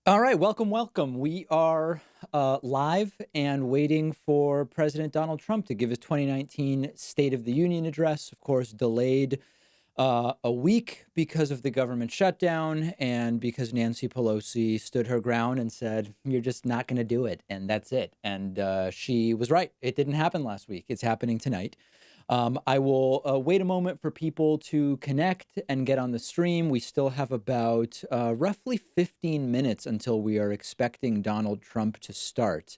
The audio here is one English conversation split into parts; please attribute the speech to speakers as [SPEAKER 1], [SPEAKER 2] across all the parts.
[SPEAKER 1] All right, welcome. We are live and waiting for President Donald Trump to give his 2019 State of the Union address. Of course, delayed a week because of the government shutdown and because Nancy Pelosi stood her ground and said, "You're just not going to do it," and that's it. And she was right. It didn't happen last week. It's happening tonight. I will wait a moment for people to connect and get on the stream. We still have about roughly 15 minutes until we are expecting Donald Trump to start.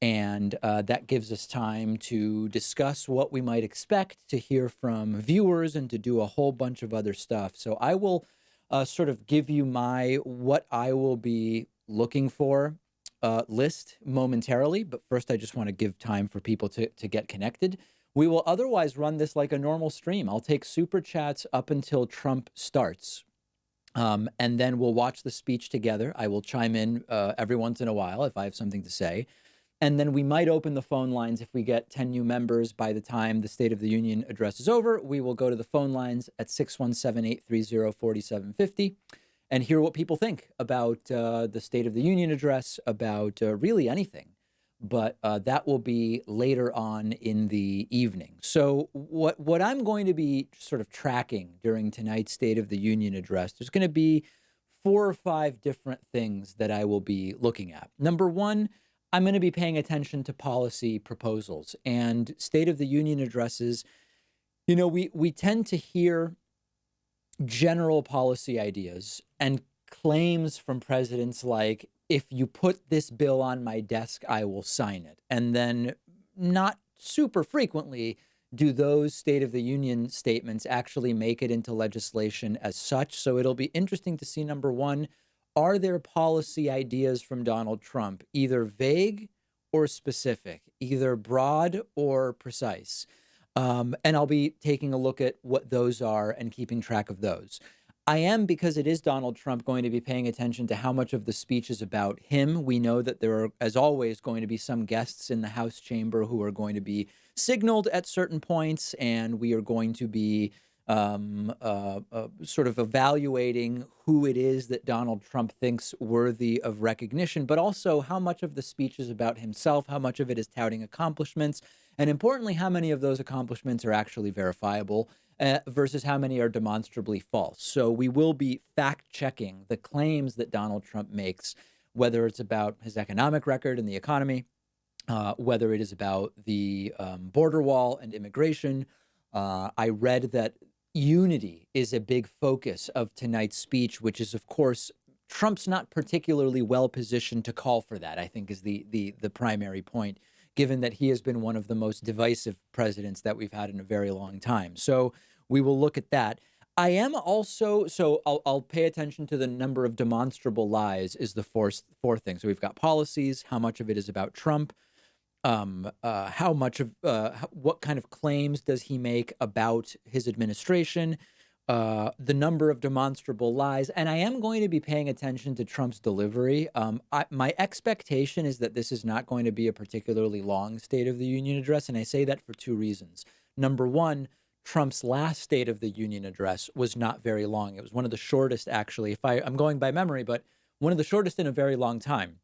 [SPEAKER 1] And that gives us time to discuss what we might expect, to hear from viewers, and to do a whole bunch of other stuff. So I will sort of give you my what I will be looking for list momentarily. But first, I just want to give time for people to get connected. We will otherwise run this like a normal stream. I'll take super chats up until Trump starts. And then we'll watch the speech together. I will chime in every once in a while if I have something to say. And then we might open the phone lines if we get 10 new members by the time the State of the Union address is over. We will go to the phone lines at 617-830-4750 and hear what people think about the State of the Union address, about really anything. But that will be later on in the evening. So what I'm going to be sort of tracking during tonight's State of the Union address, there's going to be 4 or 5 different things that I will be looking at. Number one, I'm going to be paying attention to policy proposals and State of the Union addresses. We tend to hear general policy ideas and claims from presidents like, if you put this bill on my desk, I will sign it. And then, not super frequently, do those State of the Union statements actually make it into legislation as such. So it'll be interesting to see, number one, are there policy ideas from Donald Trump, either vague or specific, either broad or precise? And I'll be taking a look at what those are and keeping track of those. I am, because it is Donald Trump, going to be paying attention to how much of the speech is about him. We know that there are, as always, going to be some guests in the House chamber who are going to be signaled at certain points, and we are going to be sort of evaluating who it is that Donald Trump thinks worthy of recognition, but also how much of the speech is about himself, how much of it is touting accomplishments, and importantly, how many of those accomplishments are actually verifiable versus how many are demonstrably false. So we will be fact checking the claims that Donald Trump makes, whether it's about his economic record and the economy, whether it is about the border wall and immigration. I read that unity is a big focus of tonight's speech, which is, of course, Trump's not particularly well positioned to call for that, I think, is the primary point, given that he has been one of the most divisive presidents that we've had in a very long time. So we will look at that. I am also, so I'll pay attention to the number of demonstrable lies is the fourth thing. So we've got policies, how much of it is about Trump, how much of what kind of claims does he make about his administration, the number of demonstrable lies, and I am going to be paying attention to Trump's delivery. My expectation is that this is not going to be a particularly long State of the Union address, and I say that for 2 reasons. Number one, Trump's last State of the Union address was not very long. It was one of the shortest, actually, if I'm going by memory, but one of the shortest in a very long time.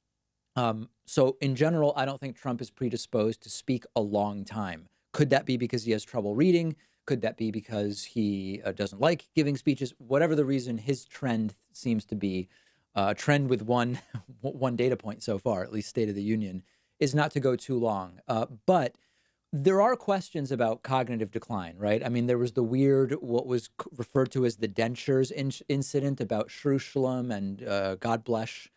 [SPEAKER 1] So in general, I don't think Trump is predisposed to speak a long time. Could that be because he has trouble reading? Could that be because he doesn't like giving speeches? Whatever the reason, his trend seems to be trend with one one data point so far, at least State of the Union, is not to go too long. But there are questions about cognitive decline, right? I mean, there was the weird, what was referred to as the dentures incident about Jerusalem and God bless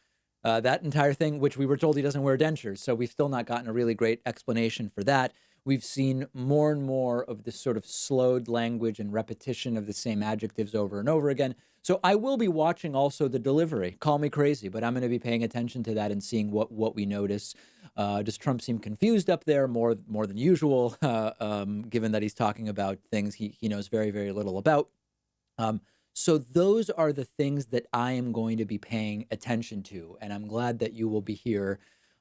[SPEAKER 1] that entire thing, which we were told he doesn't wear dentures. So we've still not gotten a really great explanation for that. We've seen more and more of this sort of slowed language and repetition of the same adjectives over and over again. So I will be watching also the delivery. Call me crazy, but I'm going to be paying attention to that and seeing what we notice. Does Trump seem confused up there more than usual, given that he's talking about things he knows very, very little about? So those are the things that I am going to be paying attention to, and I'm glad that you will be here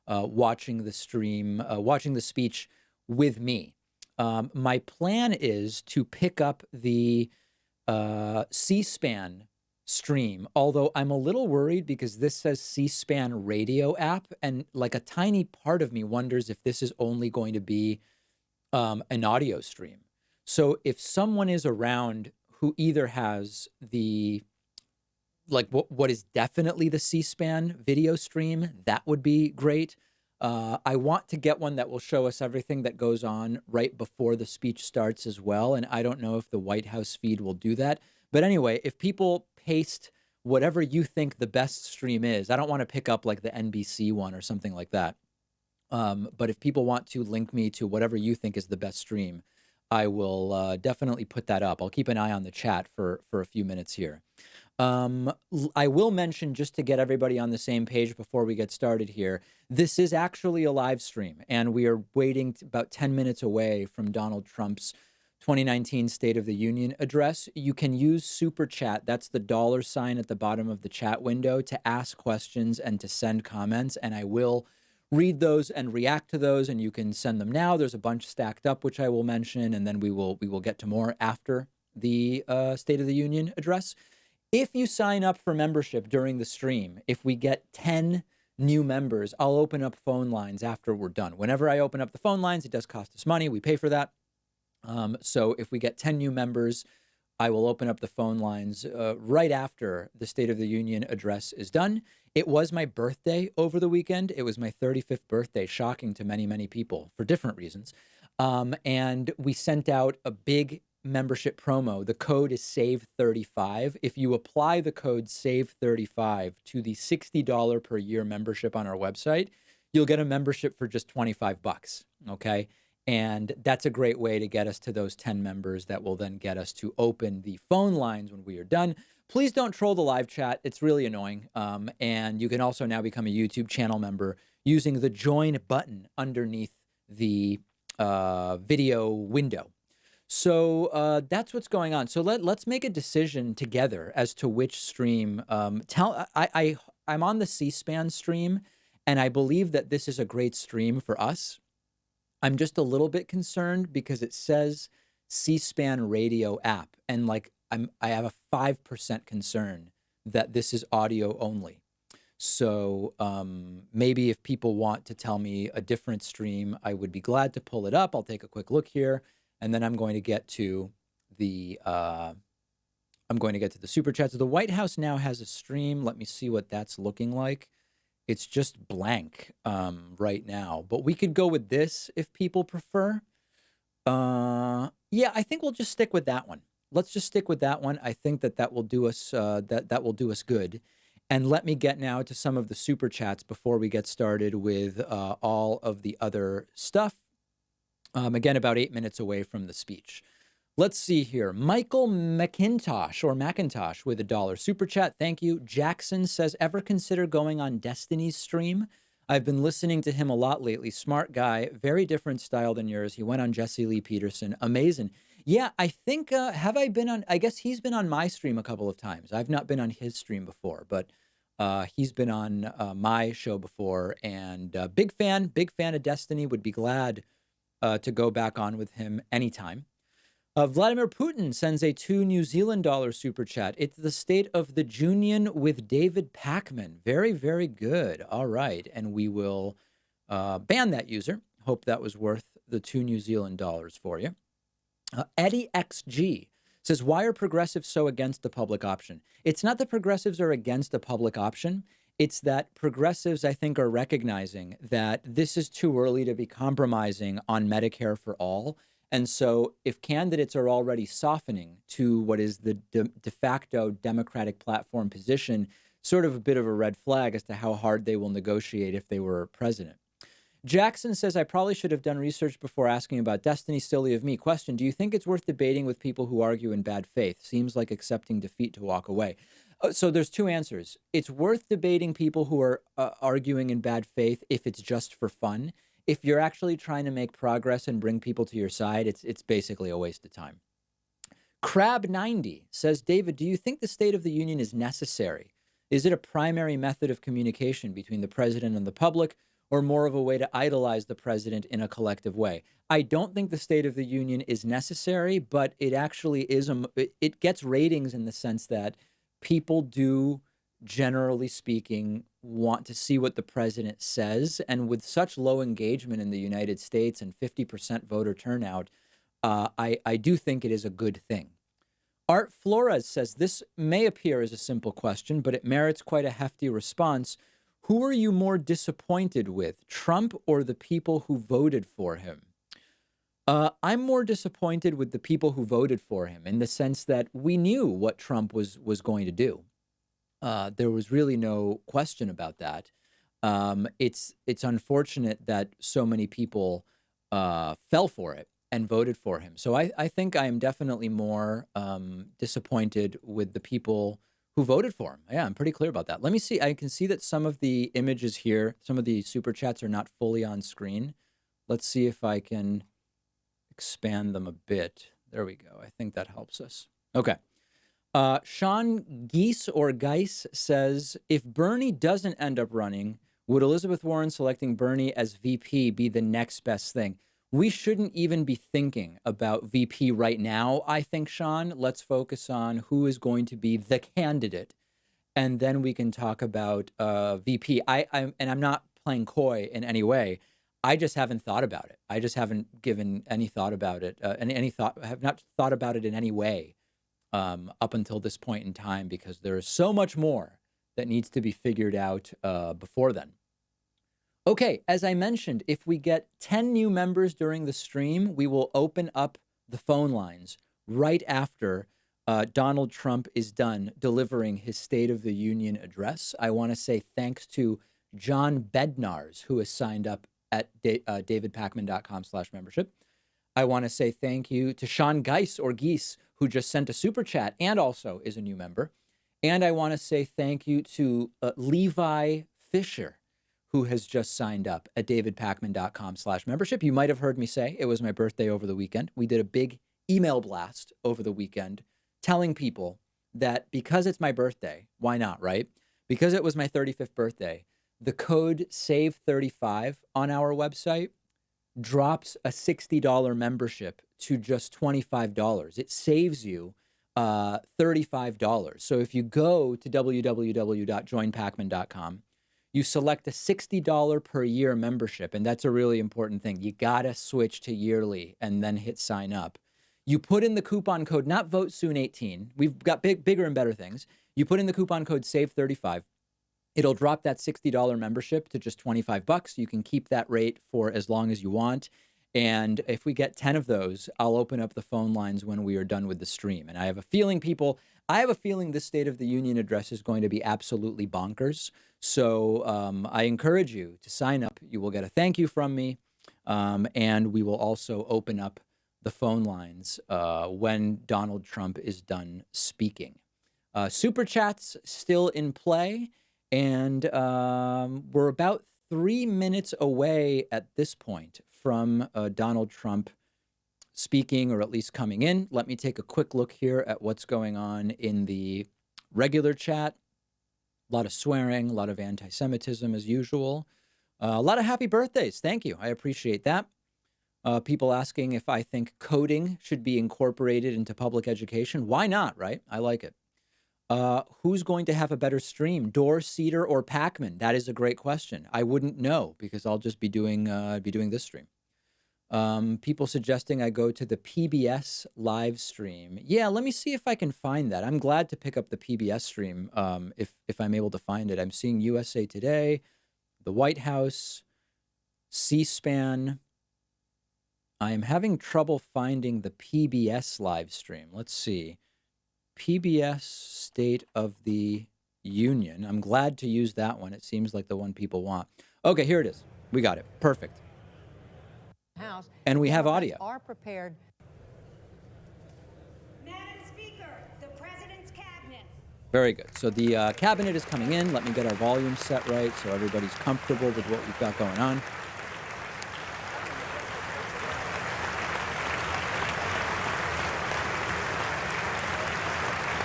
[SPEAKER 1] watching the stream, watching the speech with me. My plan is to pick up the C-SPAN stream, although I'm a little worried because this says C-SPAN radio app, and like a tiny part of me wonders if this is only going to be an audio stream. So if someone is around who either has the like what is definitely the C-SPAN video stream, that would be great. I want to get one that will show us everything that goes on right before the speech starts as well. And I don't know if the White House feed will do that. But anyway, if people paste whatever you think the best stream is, I don't want to pick up like the NBC one or something like that. But if people want to link me to whatever you think is the best stream, I will definitely put that up. I'll keep an eye on the chat for a few minutes here. I will mention, just to get everybody on the same page before we get started here, this is actually a live stream, and we are waiting about 10 minutes away from Donald Trump's 2019 State of the Union address. You can use Super Chat, that's the $ at the bottom of the chat window, to ask questions and to send comments, and I will read those and react to those, and you can send them now. There's a bunch stacked up, which I will mention, and then we will get to more after the State of the Union address. If you sign up for membership during the stream, if we get 10 new members, I'll open up phone lines after we're done. Whenever I open up the phone lines, it does cost us money. We pay for that. So if we get 10 new members, I will open up the phone lines right after the State of the Union address is done. It was my birthday over the weekend. It was my 35th birthday, shocking to many, many people for different reasons. And we sent out a big membership promo. The code is SAVE35. If you apply the code SAVE35 to the $60 per year membership on our website, you'll get a membership for just $25, okay? And that's a great way to get us to those 10 members that will then get us to open the phone lines when we are done. Please don't troll the live chat. It's really annoying. And you can also now become a YouTube channel member using the join button underneath the video window. So that's what's going on. So let's make a decision together as to which stream. I'm on the C-SPAN stream, and I believe that this is a great stream for us. I'm just a little bit concerned because it says C-SPAN radio app, and like I have a 5% concern that this is audio only. So maybe if people want to tell me a different stream, I would be glad to pull it up. I'll take a quick look here, and then I'm going to get to the super chats. The White House now has a stream. Let me see what that's looking like. It's just blank right now, but we could go with this if people prefer. Yeah, I think we'll just stick with that one. Let's just stick with that one. I think that will do us that will do us good. And let me get now to some of the super chats before we get started with all of the other stuff. Again, about 8 minutes away from the speech. Let's see here. Michael McIntosh with $1 super chat. Thank you. Jackson says, ever consider going on Destiny's stream? I've been listening to him a lot lately. Smart guy, very different style than yours. He went on Jesse Lee Peterson. Amazing. Yeah, I think, have I been on, I guess he's been on my stream a couple of times. I've not been on his stream before, but he's been on my show before, and big fan of Destiny. Would be glad to go back on with him anytime. Vladimir Putin sends a $2 New Zealand super chat. It's the State of the Union with David Pacman. Very, very good. All right. And we will ban that user. Hope that was worth the $2 New Zealand for you. Eddie XG says, why are progressives so against the public option? It's not that progressives are against a public option. It's that progressives, I think, are recognizing that this is too early to be compromising on Medicare for all. And so if candidates are already softening to what is the de facto Democratic platform position, sort of a bit of a red flag as to how hard they will negotiate if they were president. Jackson says, I probably should have done research before asking about Destiny. Silly of me. Question, do you think it's worth debating with people who argue in bad faith? Seems like accepting defeat to walk away. So there's two answers. It's worth debating people who are arguing in bad faith if it's just for fun. If you're actually trying to make progress and bring people to your side, it's basically a waste of time. Crab90 says, David, do you think the State of the Union is necessary? Is it a primary method of communication between the president and the public, or more of a way to idolize the president in a collective way? I don't think the State of the Union is necessary, but it actually is. It gets ratings in the sense that people do, generally speaking, want to see what the president says. And with such low engagement in the United States and 50% voter turnout, I do think it is a good thing. Art Flores says this may appear as a simple question, but it merits quite a hefty response. Who are you more disappointed with, Trump or the people who voted for him? I'm more disappointed with the people who voted for him in the sense that we knew what Trump was going to do. There was really no question about that. It's unfortunate that so many people fell for it and voted for him. So I think I am definitely more disappointed with the people who voted for him. Yeah, I'm pretty clear about that. Let me see. I can see that some of the images here, some of the super chats are not fully on screen. Let's see if I can expand them a bit. There we go. I think that helps us. Okay. Sean Geis says, if Bernie doesn't end up running, would Elizabeth Warren selecting Bernie as VP be the next best thing? We shouldn't even be thinking about VP right now, I think, Sean. Let's focus on who is going to be the candidate, and then we can talk about VP. And I'm not playing coy in any way. I just haven't thought about it. I just haven't given any thought about it. Have not thought about it in any way up until this point in time, because there is so much more that needs to be figured out before then. Okay, as I mentioned, if we get 10 new members during the stream, we will open up the phone lines right after Donald Trump is done delivering his State of the Union address. I want to say thanks to John Bednars, who has signed up at davidpakman.com/membership. I want to say thank you to Sean Geis, who just sent a super chat and also is a new member. And I want to say thank you to Levi Fisher, who has just signed up at davidpakman.com/membership. You might have heard me say it was my birthday over the weekend. We did a big email blast over the weekend telling people that because it's my birthday, why not, right? Because it was my 35th birthday, the code SAVE35 on our website drops a $60 membership to just $25. It saves you $35. So if you go to www.joinpakman.com, you select a $60 per year membership, and that's a really important thing. You gotta switch to yearly and then hit sign up. You put in the coupon code, not vote soon 18. We've got bigger and better things. You put in the coupon code SAVE35. It'll drop that $60 membership to just $25. You can keep that rate for as long as you want. And if we get 10 of those, I'll open up the phone lines when we are done with the stream. And I have a feeling this State of the Union address is going to be absolutely bonkers. So I encourage you to sign up. You will get a thank you from me. And we will also open up the phone lines when Donald Trump is done speaking. Super chats still in play. And we're about 3 minutes away at this point from Donald Trump speaking, or at least coming in. Let me take a quick look here at what's going on in the regular chat. A lot of swearing, a lot of anti-Semitism as usual. A lot of happy birthdays. Thank you. I appreciate that. People asking if I think coding should be incorporated into public education. Why not, right? I like it. Who's going to have a better stream, Door, Cedar, or Pakman? That is a great question. I wouldn't know because I'll just be doing this stream. People suggesting I go to the PBS live stream. Yeah, let me see if I can find that. I'm glad to pick up the PBS stream if I'm able to find it. I'm seeing USA Today, the White House, C-SPAN. I am having trouble finding the PBS live stream. Let's see. PBS State of the Union. I'm glad to use that one. It seems like the one people want. Okay, here it is. We got it. Perfect.
[SPEAKER 2] House.
[SPEAKER 1] And we have audio.
[SPEAKER 2] Are prepared.
[SPEAKER 3] Madam Speaker, the President's Cabinet.
[SPEAKER 1] Very good. So the cabinet is coming in. Let me get our volume set right so everybody's comfortable with what we've got going on.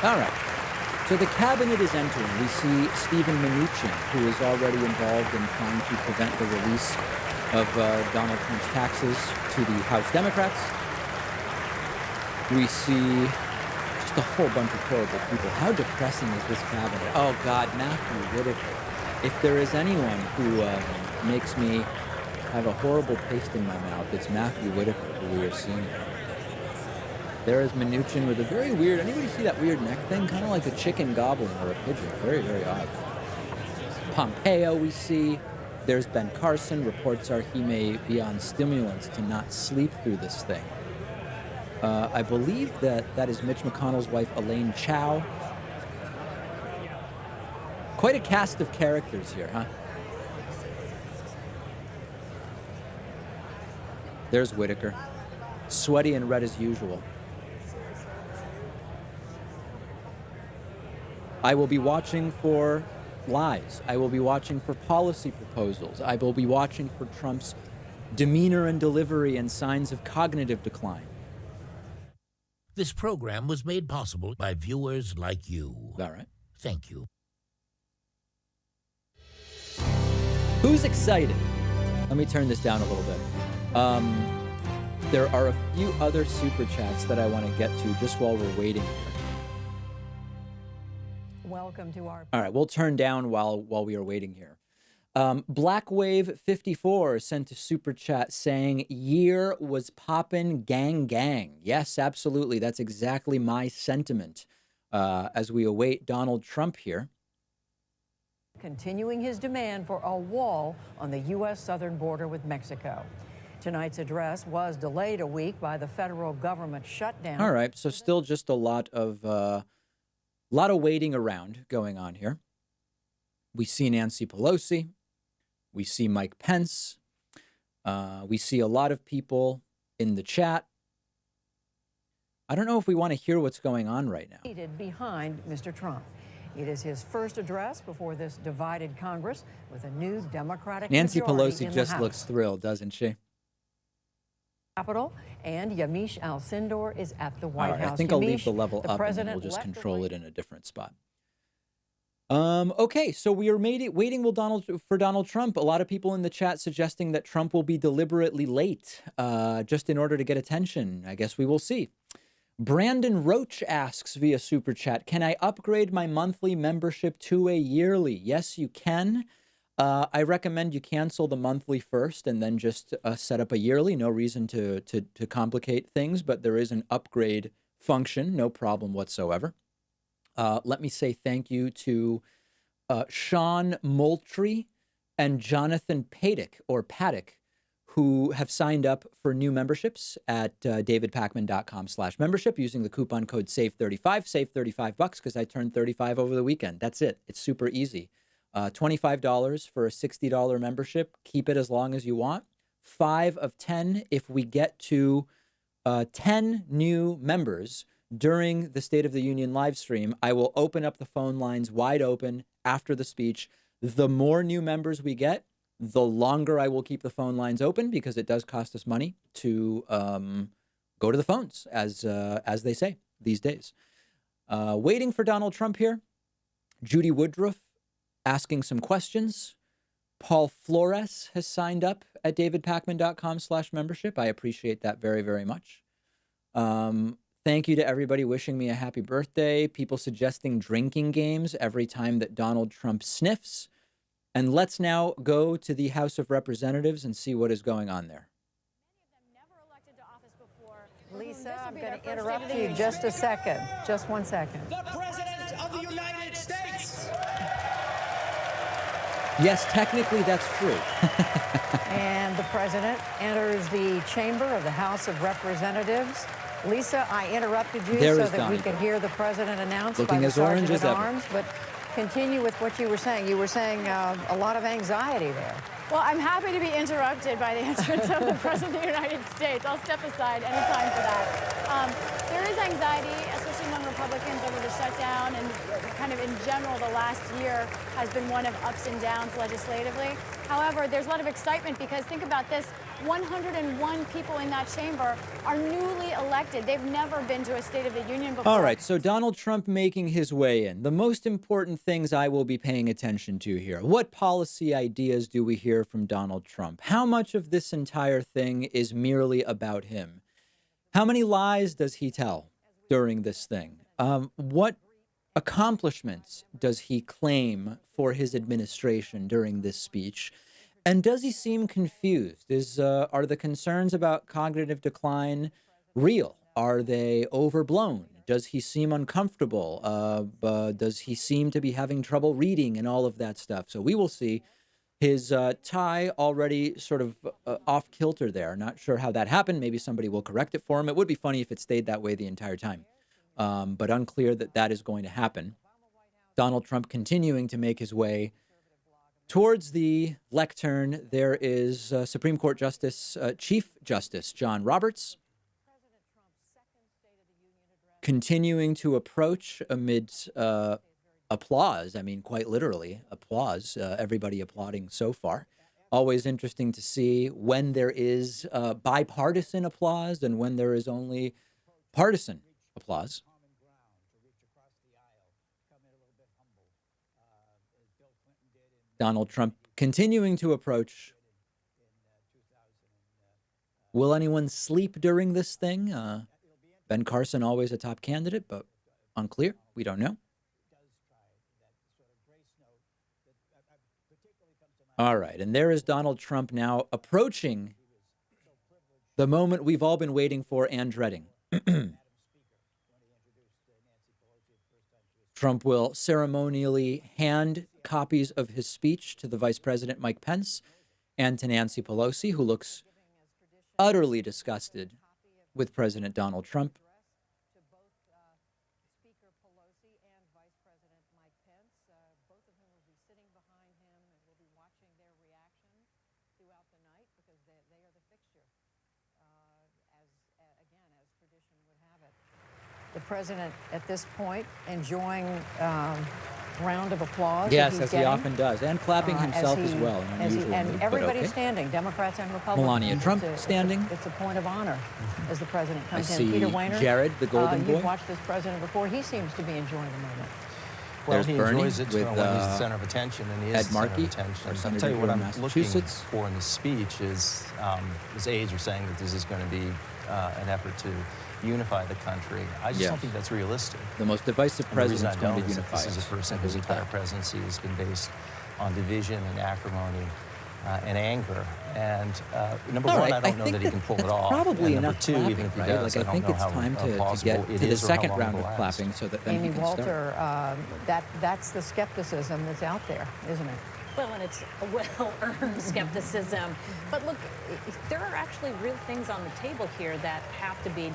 [SPEAKER 1] All right. So the cabinet is entering. We see Stephen Mnuchin, who is already involved in trying to prevent the release of Donald Trump's taxes to the House Democrats. We see just a whole bunch of horrible people. How depressing is this cabinet? Oh, God, Matthew Whitaker. If there is anyone who makes me have a horrible taste in my mouth, it's Matthew Whitaker, who we are seeing here. There is Mnuchin with a very weird, anybody see that weird neck thing? Kind of like a chicken goblin or a pigeon. Very, very odd. Pompeo we see. There's Ben Carson. Reports are he may be on stimulants to not sleep through this thing. I believe that is Mitch McConnell's wife, Elaine Chao. Quite a cast of characters here, huh? There's Whitaker. Sweaty and red as usual. I will be watching for lies. I will be watching for policy proposals. I will be watching for Trump's demeanor and delivery and signs of cognitive decline.
[SPEAKER 4] This program was made possible by viewers like you.
[SPEAKER 1] All right.
[SPEAKER 4] Thank you.
[SPEAKER 1] Who's excited? Let me turn this down a little bit. There are a few other super chats that I want to get to just while we're waiting here.
[SPEAKER 2] Welcome to our...
[SPEAKER 1] All right, we'll turn down while we are waiting here. Blackwave54 sent a super chat saying, year was poppin' gang gang. Yes, absolutely. That's exactly my sentiment as we await Donald Trump here.
[SPEAKER 2] Continuing his demand for a wall on the U.S. southern border with Mexico. Tonight's address was delayed a week by the federal government shutdown.
[SPEAKER 1] All right, so still just a lot of waiting around going on here. We see Nancy Pelosi. We see Mike Pence. We see a lot of people in the chat. I don't know if we want to hear what's going on right now.
[SPEAKER 2] Behind Mr. Trump. It is his first address before this divided Congress with a new Democratic
[SPEAKER 1] Nancy
[SPEAKER 2] majority
[SPEAKER 1] Pelosi
[SPEAKER 2] in
[SPEAKER 1] just
[SPEAKER 2] the House.
[SPEAKER 1] looks thrilled, doesn't she?
[SPEAKER 2] Capitol, and Yamiche Alcindor is at the White House.
[SPEAKER 1] I think I'll leave
[SPEAKER 2] Yamiche,
[SPEAKER 1] the level up and then we'll just control it in a different spot. Okay, so we are waiting for Donald Trump. A lot of people in the chat suggesting that Trump will be deliberately late just in order to get attention. I guess we will see. Brandon Roach asks via Super Chat, can I upgrade my monthly membership to a yearly? Yes, you can. I recommend you cancel the monthly first and then just set up a yearly. No reason to complicate things, but there is an upgrade function. No problem whatsoever. Let me say thank you to Sean Moultrie and Jonathan Paddock, who have signed up for new memberships at davidpakman.com/membership using the coupon code SAVE35. Save $35 because I turned 35 over the weekend. That's it. It's super easy. $25 for a $60 membership. Keep it as long as you want. 5 of 10 if we get to 10 new members during the State of the Union live stream. I will open up the phone lines wide open after the speech. The more new members we get, the longer I will keep the phone lines open because it does cost us money to go to the phones, as they say these days. Waiting for Donald Trump here. Judy Woodruff asking some questions. Paul Flores has signed up at davidpakman.com/membership. I appreciate that very, very much. Thank you to everybody wishing me a happy birthday. People suggesting drinking games every time that Donald Trump sniffs. And let's now go to the House of Representatives and see what is going on there.
[SPEAKER 2] Lisa, I'm going to interrupt you just a second. Just 1 second.
[SPEAKER 5] The President of the United States.
[SPEAKER 1] Yes, technically that's true.
[SPEAKER 2] And the president enters the chamber of the House of Representatives. Lisa, I interrupted you
[SPEAKER 1] There
[SPEAKER 2] so
[SPEAKER 1] is
[SPEAKER 2] that
[SPEAKER 1] Donnie.
[SPEAKER 2] we could hear the president announced
[SPEAKER 1] Looking
[SPEAKER 2] by the
[SPEAKER 1] as orange
[SPEAKER 2] Sergeant
[SPEAKER 1] as
[SPEAKER 2] at
[SPEAKER 1] ever.
[SPEAKER 2] Arms, but continue with what you were saying. You were saying a lot of anxiety there.
[SPEAKER 6] Well, I'm happy to be interrupted by the entrance of the President of the United States. I'll step aside anytime for that. There is anxiety, especially among Republicans, over the shutdown, and kind of in general, the last year has been one of ups and downs legislatively. However, there's a lot of excitement because think about this. 101 people in that chamber are newly elected. They've never been to a State of the Union before.
[SPEAKER 1] All right, so Donald Trump making his way in. The most important things I will be paying attention to here. What policy ideas do we hear from Donald Trump? How much of this entire thing is merely about him? How many lies does he tell during this thing? What accomplishments does he claim for his administration during this speech? And does he seem confused? Are the concerns about cognitive decline real? Are they overblown? Does he seem uncomfortable? Does he seem to be having trouble reading and all of that stuff? So we will see. His tie already sort of off kilter there. Not sure how that happened. Maybe somebody will correct it for him. It would be funny if it stayed that way the entire time, but unclear that that is going to happen. Donald Trump continuing to make his way towards the lectern. There is Supreme Court Chief Justice John Roberts continuing to approach amid applause. I mean, quite literally, applause. Everybody applauding so far. Always interesting to see when there is bipartisan applause and when there is only partisan applause. Donald Trump continuing to approach. Will anyone sleep during this thing? Ben Carson, always a top candidate, but unclear. We don't know. All right. And there is Donald Trump now approaching the moment we've all been waiting for and dreading. Trump will ceremonially hand copies of his speech to the Vice President Mike Pence and to Nancy Pelosi, who looks utterly disgusted with President Donald Trump.
[SPEAKER 2] The president, at this point, enjoying round of applause.
[SPEAKER 1] Yes, as he often does, and clapping himself as well.
[SPEAKER 2] And everybody's standing, Democrats and Republicans.
[SPEAKER 1] Melania Trump standing.
[SPEAKER 2] It's a point of honor as the president
[SPEAKER 1] I
[SPEAKER 2] comes in.
[SPEAKER 1] see
[SPEAKER 2] Peter Weiner,
[SPEAKER 1] Jared, the golden boy.
[SPEAKER 2] You've watched this president before. He seems to be enjoying the moment.
[SPEAKER 7] Well,
[SPEAKER 1] There's
[SPEAKER 7] he
[SPEAKER 1] Bernie
[SPEAKER 7] enjoys it
[SPEAKER 1] with
[SPEAKER 7] when he's the center of attention, and he is
[SPEAKER 1] Ed
[SPEAKER 7] the center
[SPEAKER 1] Markey,
[SPEAKER 7] of attention.
[SPEAKER 1] our
[SPEAKER 7] I'll
[SPEAKER 1] senator
[SPEAKER 7] tell you
[SPEAKER 1] here
[SPEAKER 7] what
[SPEAKER 1] in
[SPEAKER 7] I'm looking
[SPEAKER 1] Massachusetts.
[SPEAKER 7] for in the speech is his aides are saying that this is going to be an effort to unify the country. I just don't think that's realistic.
[SPEAKER 1] The most divisive president's going to unify
[SPEAKER 7] us. This is a person whose entire presidency has been based on division and acrimony and anger. And number one, I don't know that he can pull it off.
[SPEAKER 1] Probably
[SPEAKER 7] and
[SPEAKER 1] enough
[SPEAKER 7] number two,
[SPEAKER 1] clapping,
[SPEAKER 7] even if he
[SPEAKER 1] right?
[SPEAKER 7] does,
[SPEAKER 1] Like, I think it's time to get to the second round of clapping so that then
[SPEAKER 2] Amy
[SPEAKER 1] he can
[SPEAKER 2] Walter,
[SPEAKER 1] start.
[SPEAKER 2] that's the skepticism that's out there, isn't it?
[SPEAKER 8] Well, and it's a well-earned skepticism. But look, there are actually real things on the table here that have to be,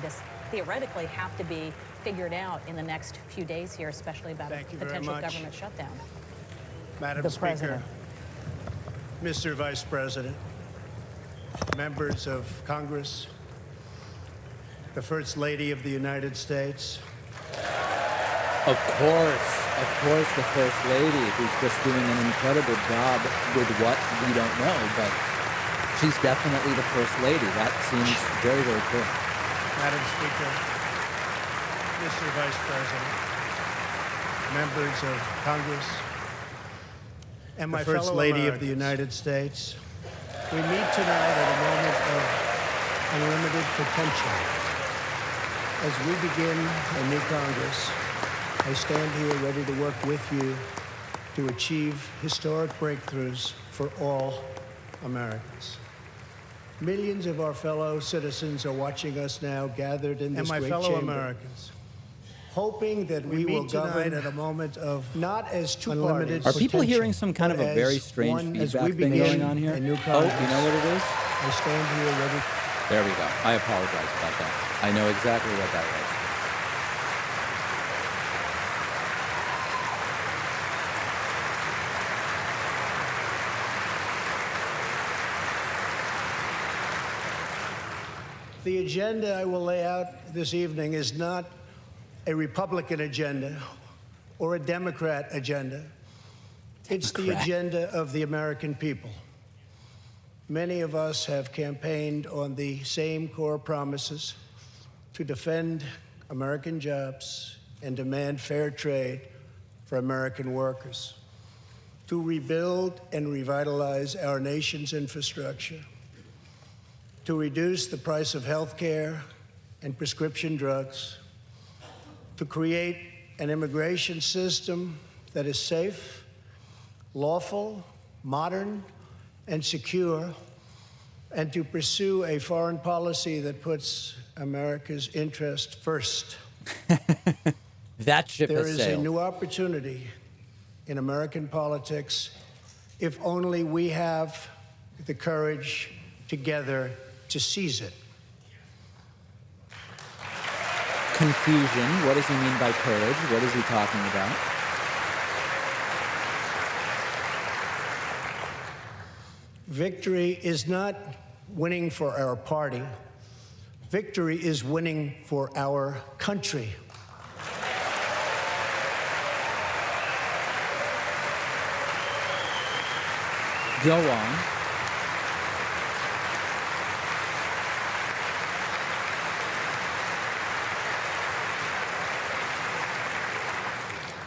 [SPEAKER 8] theoretically, have to be figured out in the next few days here, especially about a potential government shutdown.
[SPEAKER 5] Madam Speaker, Mr. Vice President, members of Congress, the First Lady of the United States.
[SPEAKER 1] Of course, the First Lady, who's just doing an incredible job with what we don't know, but she's definitely the First Lady. That seems very, very clear.
[SPEAKER 5] Madam Speaker, Mr. Vice President, members of Congress, and my First Lady of the United States, we meet tonight at a moment of unlimited potential. As we begin a new Congress, I stand here ready to work with you to achieve historic breakthroughs for all Americans. Millions of our fellow citizens are watching us now gathered in this great chamber. And my fellow Americans, hoping that we will govern at a moment of not as two unlimited.
[SPEAKER 1] Are people hearing some kind of a very strange feedback thing going on here? Oh, you know what it is?
[SPEAKER 5] I stand here ready.
[SPEAKER 1] There we go. I apologize about that. I know exactly what that was.
[SPEAKER 5] The agenda I will lay out this evening is not a Republican agenda or a Democrat agenda. It's the agenda of the American people. Many of us have campaigned on the same core promises to defend American jobs and demand fair trade for American workers, to rebuild and revitalize our nation's infrastructure, to reduce the price of health care and prescription drugs, to create an immigration system that is safe, lawful, modern, and secure, and to pursue a foreign policy that puts America's interest first.
[SPEAKER 1] That ship
[SPEAKER 5] There
[SPEAKER 1] has
[SPEAKER 5] is
[SPEAKER 1] sailed.
[SPEAKER 5] a new opportunity in American politics if only we have the courage together to seize it.
[SPEAKER 1] Confusion. What does he mean by courage? What is he talking about?
[SPEAKER 5] Victory is not winning for our party. Victory is winning for our country.
[SPEAKER 1] Go on.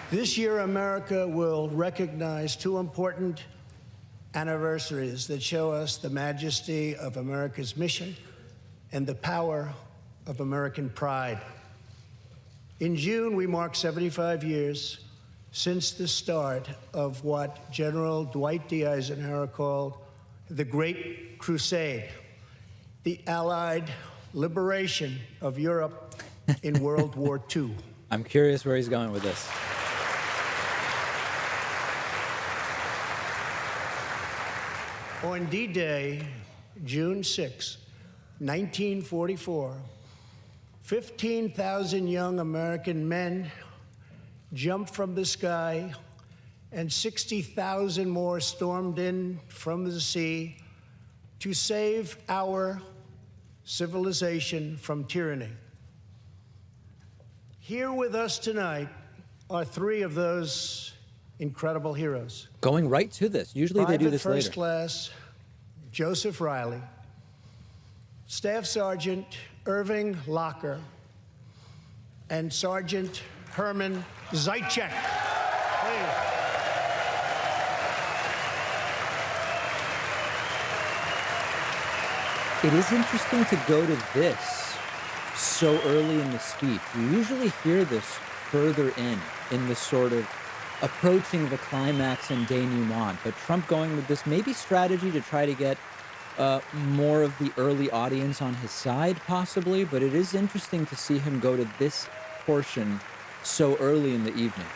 [SPEAKER 5] This year, America will recognize two important anniversaries that show us the majesty of America's mission and the power of American pride. In June, we mark 75 years since the start of what General Dwight D. Eisenhower called the Great Crusade, the Allied liberation of Europe in World War II.
[SPEAKER 1] I'm curious where he's going with this.
[SPEAKER 5] On D-Day, June 6, 1944, 15,000 young American men jumped from the sky and 60,000 more stormed in from the sea to save our civilization from tyranny. Here with us tonight are three of those incredible heroes.
[SPEAKER 1] Going right to this. Usually they do this
[SPEAKER 5] Private First
[SPEAKER 1] later.
[SPEAKER 5] Class Joseph Riley, Staff Sergeant Irving Locker, and Sergeant Herman Zaitchek. Please.
[SPEAKER 1] It is interesting to go to this so early in the speech. You usually hear this further in the sort of approaching the climax and denouement. But Trump going with this maybe strategy to try to get more of the early audience on his side, possibly. But it is interesting to see him go to this portion so early in the evening.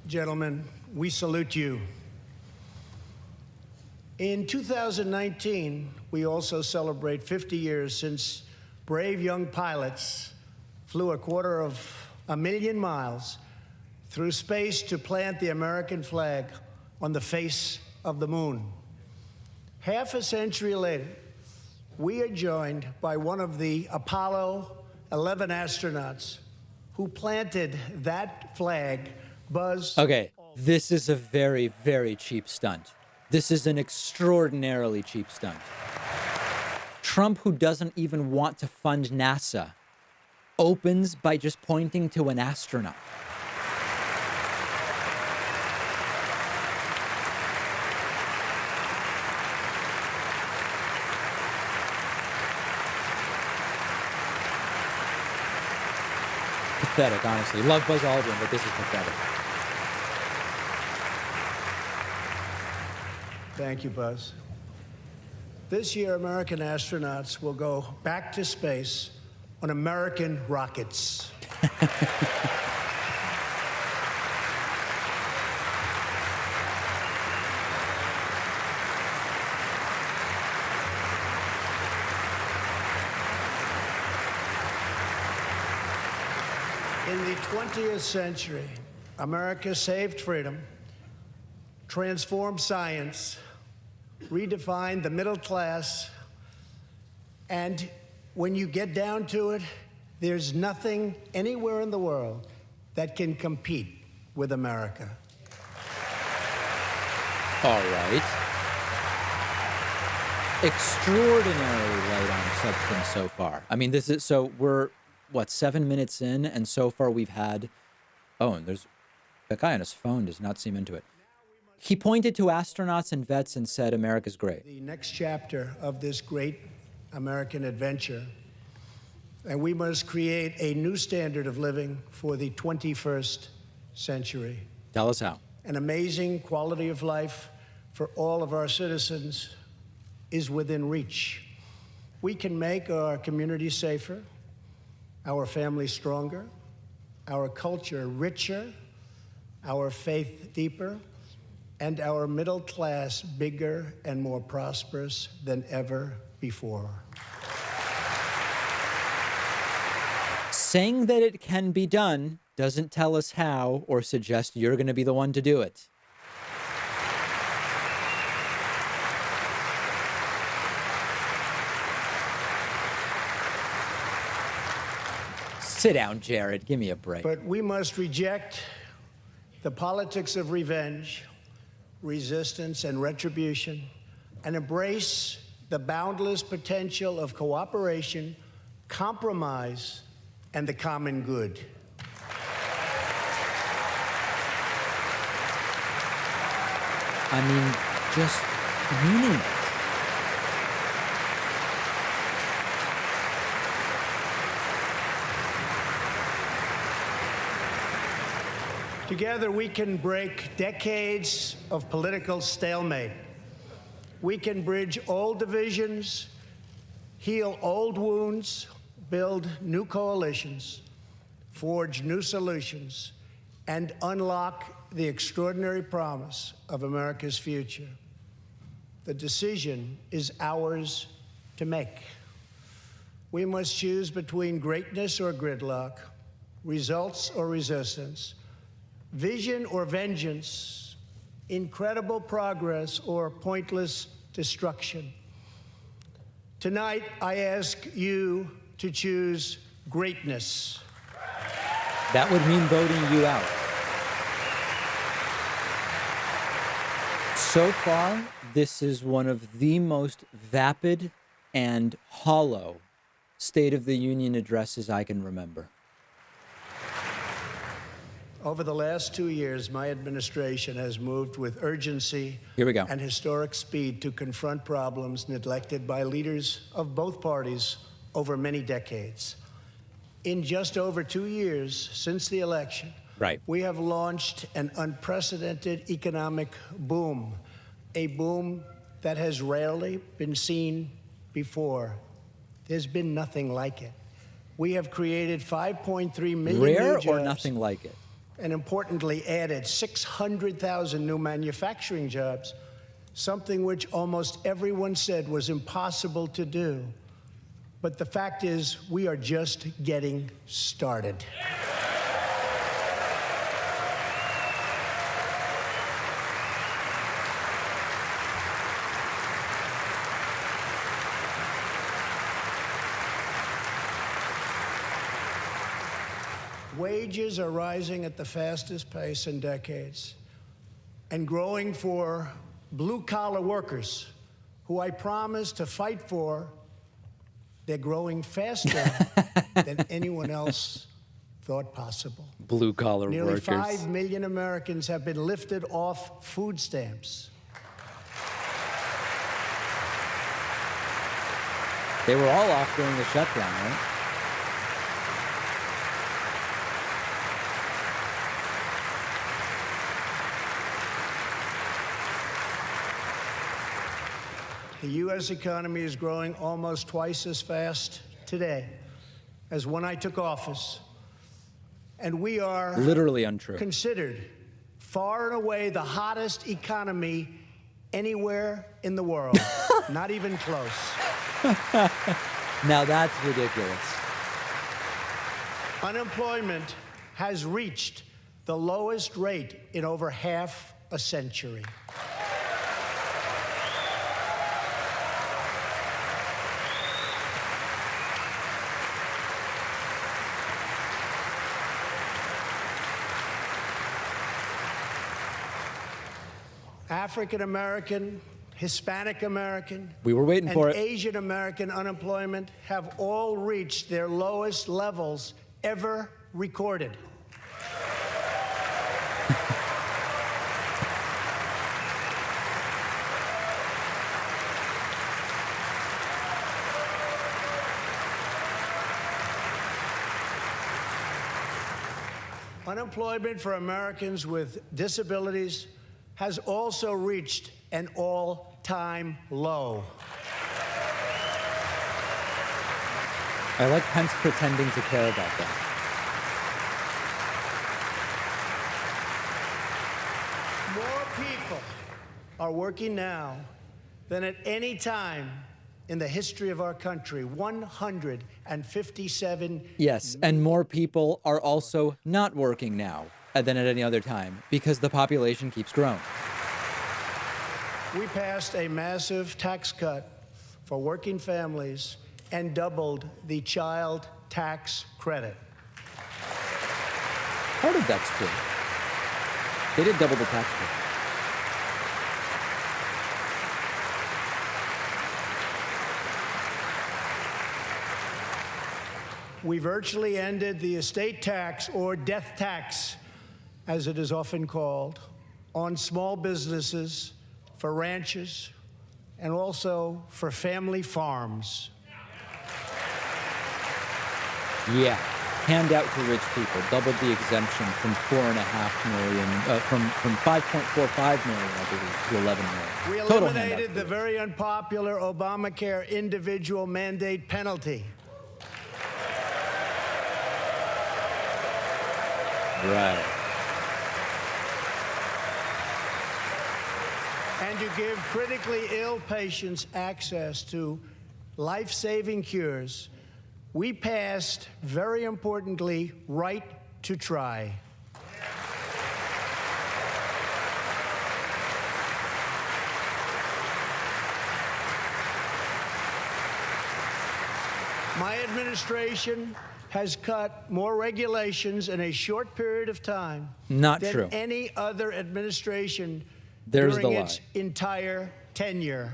[SPEAKER 5] Gentlemen, we salute you. In 2019, we also celebrate 50 years since brave young pilots flew 250,000 miles through space to plant the American flag on the face of the moon. Half a century later, we are joined by one of the Apollo 11 astronauts who planted that flag, Buzz.
[SPEAKER 1] Okay, this is a very, very cheap stunt. This is an extraordinarily cheap stunt. Trump, who doesn't even want to fund NASA, opens by just pointing to an astronaut. Pathetic, honestly. Love Buzz Aldrin, but this is pathetic.
[SPEAKER 5] Thank you, Buzz. This year, American astronauts will go back to space on American rockets. In the 20th century, America saved freedom, transformed science, redefined the middle class, and when you get down to it, there's nothing anywhere in the world that can compete with America.
[SPEAKER 1] All right. Extraordinarily light on substance so far. I mean, this is so we're what, 7 minutes in, and so far we've had, oh, and there's, that guy on his phone does not seem into it. He pointed to astronauts and vets and said, America's great.
[SPEAKER 5] The next chapter of this great American adventure, and we must create a new standard of living for the 21st century.
[SPEAKER 1] Tell us how.
[SPEAKER 5] An amazing quality of life for all of our citizens is within reach. We can make our communities safer, our families stronger, our culture richer, our faith deeper, and our middle class bigger and more prosperous than ever before.
[SPEAKER 1] Saying that it can be done doesn't tell us how or suggest you're going to be the one to do it. Sit down, Jared. Give me a break.
[SPEAKER 5] But we must reject the politics of revenge, resistance, and retribution, and embrace the boundless potential of cooperation, compromise, and the common good.
[SPEAKER 1] I mean, just meaning it.
[SPEAKER 5] Together, we can break decades of political stalemate. We can bridge old divisions, heal old wounds, build new coalitions, forge new solutions, and unlock the extraordinary promise of America's future. The decision is ours to make. We must choose between greatness or gridlock, results or resistance, vision or vengeance, incredible progress or pointless destruction. Tonight, I ask you to choose greatness.
[SPEAKER 1] That would mean voting you out. So far, this is one of the most vapid and hollow State of the Union addresses I can remember.
[SPEAKER 5] Over the last 2 years, my administration has moved with urgency
[SPEAKER 1] Here we go.
[SPEAKER 5] and historic speed to confront problems neglected by leaders of both parties over many decades. In just over 2 years since the election,
[SPEAKER 1] Right.
[SPEAKER 5] we have launched an unprecedented economic boom, a boom that has rarely been seen before. There's been nothing like it. We have created 5.3 million new
[SPEAKER 1] Rare
[SPEAKER 5] jobs,
[SPEAKER 1] or nothing like it?
[SPEAKER 5] and importantly added 600,000 new manufacturing jobs, something which almost everyone said was impossible to do. But the fact is, we are just getting started. Wages are rising at the fastest pace in decades and growing for blue-collar workers who I promised to fight for. They're growing faster than anyone else thought possible.
[SPEAKER 1] Blue-collar
[SPEAKER 5] Nearly
[SPEAKER 1] workers.
[SPEAKER 5] 5 million Americans have been lifted off food stamps.
[SPEAKER 1] They were all off during the shutdown, right?
[SPEAKER 5] The U.S. economy is growing almost twice as fast today as when I took office. And we are
[SPEAKER 1] Literally untrue.
[SPEAKER 5] considered far and away the hottest economy anywhere in the world. Not even close.
[SPEAKER 1] Now that's ridiculous.
[SPEAKER 5] Unemployment has reached the lowest rate in over half a century. African American Hispanic American,
[SPEAKER 1] We were waiting
[SPEAKER 5] and
[SPEAKER 1] for it.
[SPEAKER 5] Asian American unemployment have all reached their lowest levels ever recorded. Unemployment for Americans with disabilities has also reached an all-time low.
[SPEAKER 1] I like Pence pretending to care about that.
[SPEAKER 5] More people are working now than at any time in the history of our country. 157.
[SPEAKER 1] Yes, and more people are also not working now than at any other time because the population keeps growing.
[SPEAKER 5] We passed a massive tax cut for working families and doubled the child tax credit.
[SPEAKER 1] Part of that's true. They did double the tax credit.
[SPEAKER 5] We virtually ended the estate tax, or death tax, as it is often called, on small businesses, for ranches, and also for family farms.
[SPEAKER 1] Yeah, handout to rich people, doubled the exemption from 4.5 million, from 5.45 million, I believe, to 11 million.
[SPEAKER 5] We
[SPEAKER 1] Total
[SPEAKER 5] eliminated
[SPEAKER 1] handout.
[SPEAKER 5] the very unpopular Obamacare individual mandate penalty.
[SPEAKER 1] Right.
[SPEAKER 5] And to give critically ill patients access to life-saving cures, we passed, very importantly, right to try. My administration has cut more regulations in a short period of time
[SPEAKER 1] Not
[SPEAKER 5] than
[SPEAKER 1] true.
[SPEAKER 5] any other administration
[SPEAKER 1] There's
[SPEAKER 5] during
[SPEAKER 1] the
[SPEAKER 5] its
[SPEAKER 1] lie.
[SPEAKER 5] entire tenure.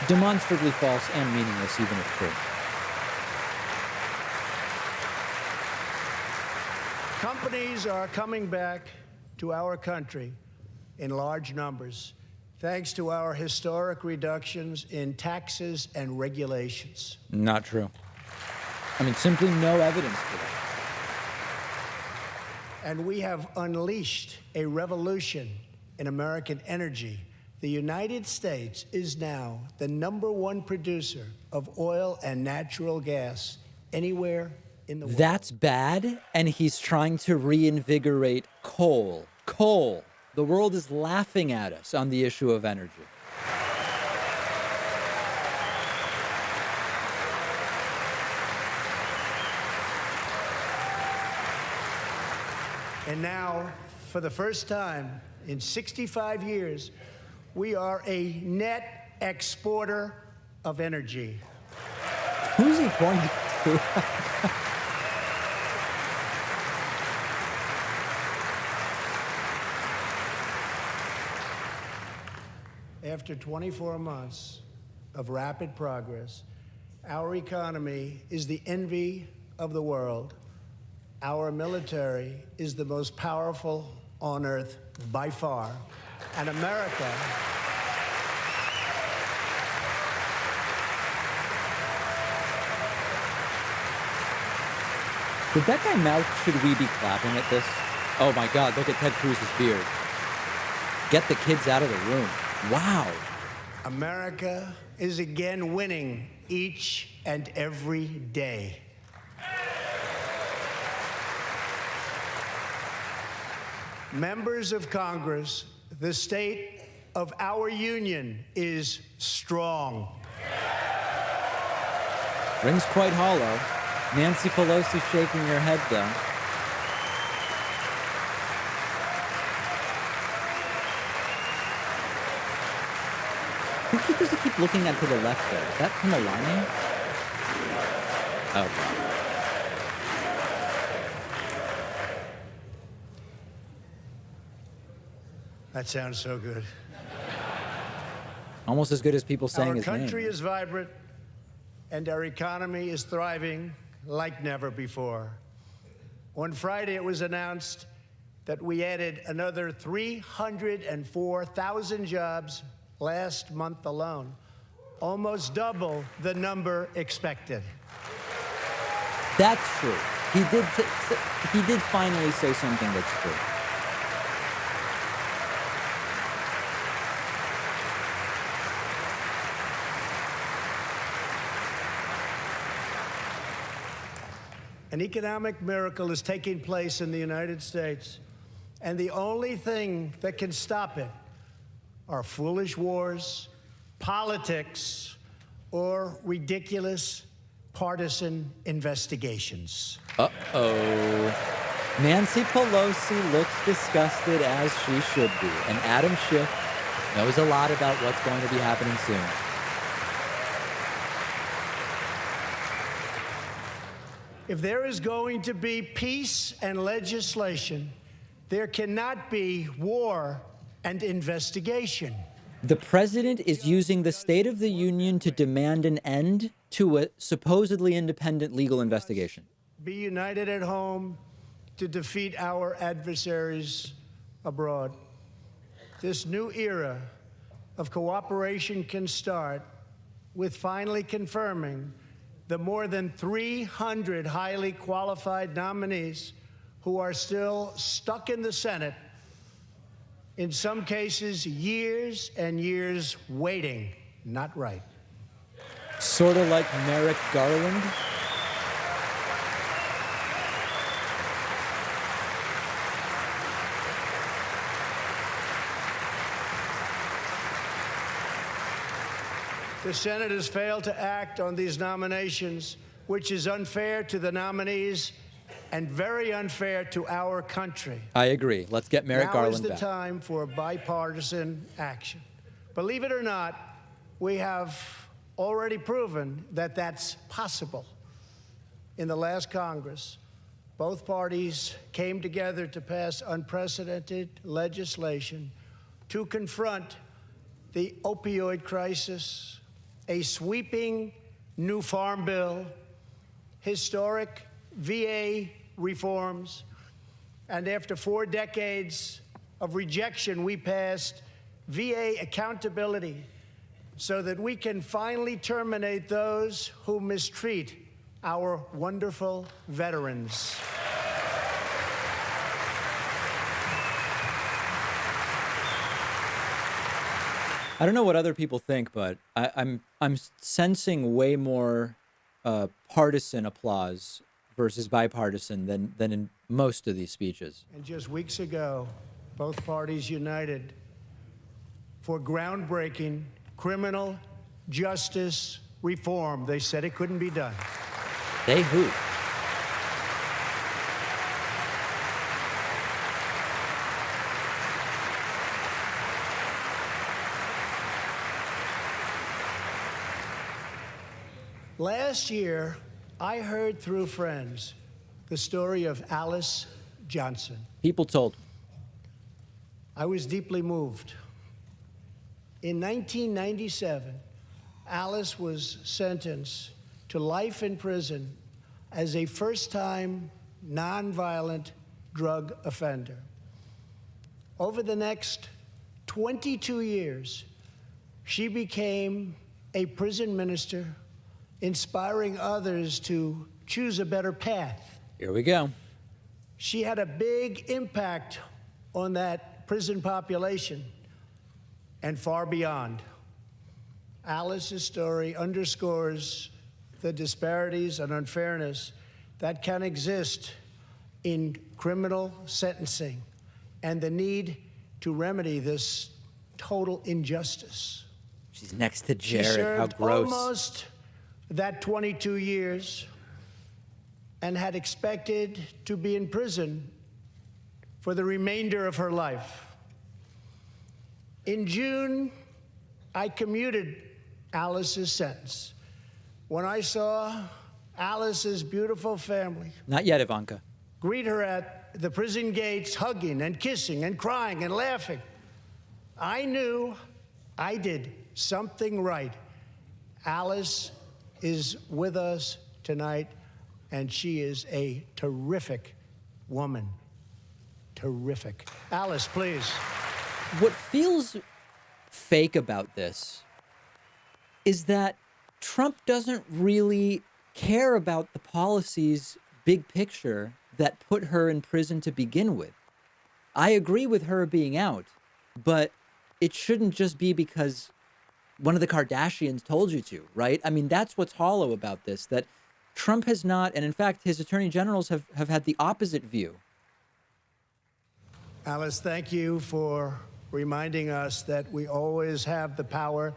[SPEAKER 1] Demonstrably false and meaningless, even if true.
[SPEAKER 5] Companies are coming back to our country in large numbers, thanks to our historic reductions in taxes and regulations.
[SPEAKER 1] Not true. I mean, simply no evidence for that.
[SPEAKER 5] And we have unleashed a revolution in American energy. The United States is now the #1 producer of oil and natural gas anywhere in the world.
[SPEAKER 1] That's bad, and he's trying to reinvigorate coal. Coal. The world is laughing at us on the issue of energy.
[SPEAKER 5] And now, for the first time in 65 years, we are a net exporter of energy.
[SPEAKER 1] Who's he pointing to?
[SPEAKER 5] After 24 months of rapid progress, our economy is the envy of the world. Our military is the most powerful on earth by far. And America
[SPEAKER 1] Did that guy mouth, should we be clapping at this? Oh my God, look at Ted Cruz's beard. Get the kids out of the room. Wow.
[SPEAKER 5] America is again winning each and every day. Members of Congress, the state of our union is strong.
[SPEAKER 1] Rings quite hollow. Nancy Pelosi shaking her head, though. Who does he keep looking at to the left there? Is that Melania? Oh, God.
[SPEAKER 5] That sounds so good.
[SPEAKER 1] Almost as good as people saying
[SPEAKER 5] Our
[SPEAKER 1] his name.
[SPEAKER 5] country is vibrant, and our economy is thriving like never before. On Friday, it was announced that we added another 304,000 jobs last month alone, almost double the number expected.
[SPEAKER 1] That's true. He did finally say something that's true.
[SPEAKER 5] An economic miracle is taking place in the United States, and the only thing that can stop it are foolish wars, politics, or ridiculous partisan investigations.
[SPEAKER 1] Uh-oh. Nancy Pelosi looks disgusted, as she should be, and Adam Schiff knows a lot about what's going to be happening soon.
[SPEAKER 5] If there is going to be peace and legislation, there cannot be war and investigation.
[SPEAKER 1] The president is using the State of the Union to demand an end to a supposedly independent legal investigation.
[SPEAKER 5] Be united at home to defeat our adversaries abroad. This new era of cooperation can start with finally confirming the more than 300 highly qualified nominees who are still stuck in the Senate, in some cases, years and years waiting. Not right.
[SPEAKER 1] Sort of like Merrick Garland.
[SPEAKER 5] The Senate has failed to act on these nominations, which is unfair to the nominees and very unfair to our country.
[SPEAKER 1] I agree. Let's get Merrick Garland
[SPEAKER 5] Now is the
[SPEAKER 1] back.
[SPEAKER 5] time for bipartisan action. Believe it or not, we have already proven that that's possible. In the last Congress, both parties came together to pass unprecedented legislation to confront the opioid crisis, a sweeping new farm bill, historic VA reforms, and after 4 decades of rejection, we passed VA accountability so that we can finally terminate those who mistreat our wonderful veterans.
[SPEAKER 1] I don't know what other people think, but I'm sensing way more partisan applause versus bipartisan than in most of these speeches.
[SPEAKER 5] And just weeks ago, both parties united for groundbreaking criminal justice reform. They said it couldn't be done.
[SPEAKER 1] They who?
[SPEAKER 5] Last year, I heard through friends the story of Alice Johnson.
[SPEAKER 1] People told me.
[SPEAKER 5] I was deeply moved. In 1997, Alice was sentenced to life in prison as a first-time nonviolent drug offender. Over the next 22 years, she became a prison minister, inspiring others to choose a better path.
[SPEAKER 1] Here we go.
[SPEAKER 5] She had a big impact on that prison population and far beyond. Alice's story underscores the disparities and unfairness that can exist in criminal sentencing and the need to remedy this total injustice.
[SPEAKER 1] She's next to
[SPEAKER 5] She
[SPEAKER 1] Jared. How
[SPEAKER 5] served
[SPEAKER 1] gross.
[SPEAKER 5] almost that 22 years and had expected to be in prison for the remainder of her life. In June, I commuted Alice's sentence. When I saw Alice's beautiful family
[SPEAKER 1] Not yet, Ivanka.
[SPEAKER 5] greet her at the prison gates, hugging and kissing and crying and laughing, I knew I did something right. Alice is with us tonight, and she is a terrific woman. Terrific. Alice, please.
[SPEAKER 1] What feels fake about this is that Trump doesn't really care about the policies, big picture, that put her in prison to begin with. I agree with her being out, but it shouldn't just be because one of the Kardashians told you to, right? I mean, that's what's hollow about this, that Trump has not, and in fact, his attorney generals have had the opposite view.
[SPEAKER 5] Alice, thank you for reminding us that we always have the power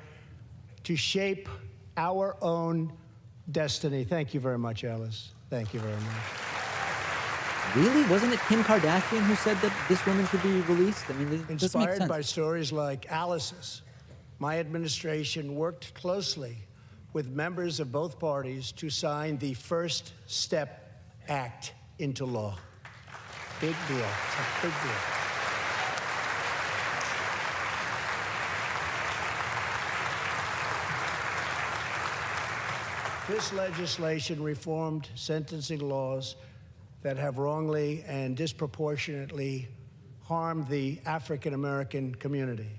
[SPEAKER 5] to shape our own destiny. Thank you very much, Alice. Thank you very much.
[SPEAKER 1] Really? Wasn't it Kim Kardashian who said that this woman should be released? I mean, it doesn't make
[SPEAKER 5] Inspired
[SPEAKER 1] sense.
[SPEAKER 5] by stories like Alice's, my administration worked closely with members of both parties to sign the First Step Act into law. Big deal. It's a big deal. This legislation reformed sentencing laws that have wrongly and disproportionately harmed the African American community.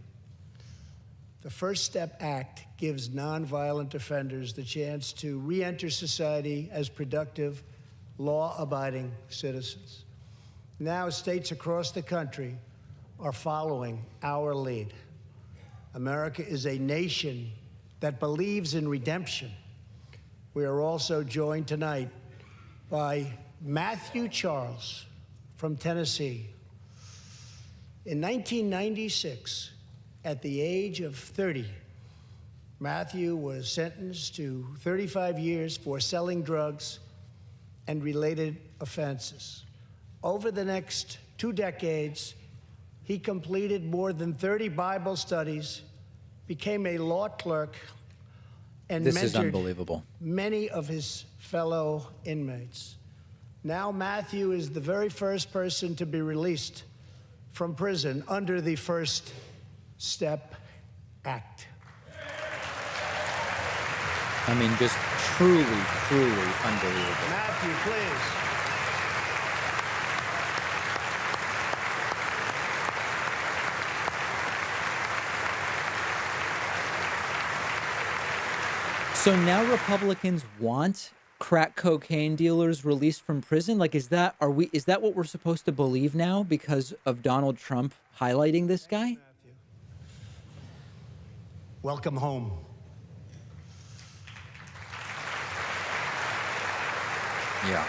[SPEAKER 5] The First Step Act gives nonviolent offenders the chance to re-enter society as productive, law-abiding citizens. Now, states across the country are following our lead. America is a nation that believes in redemption. We are also joined tonight by Matthew Charles from Tennessee. In 1996, at the age of 30, Matthew was sentenced to 35 years for selling drugs and related offenses. Over the next 2 decades, he completed more than 30 Bible studies, became a law clerk, and
[SPEAKER 1] This is
[SPEAKER 5] mentored
[SPEAKER 1] unbelievable.
[SPEAKER 5] many of his fellow inmates. Now Matthew is the very first person to be released from prison under the First Step Act.
[SPEAKER 1] I mean, just truly, truly unbelievable.
[SPEAKER 5] Matthew, please.
[SPEAKER 1] So now Republicans want crack cocaine dealers released from prison? Like, is that what we're supposed to believe now because of Donald Trump highlighting this guy?
[SPEAKER 5] Welcome home.
[SPEAKER 1] Yeah.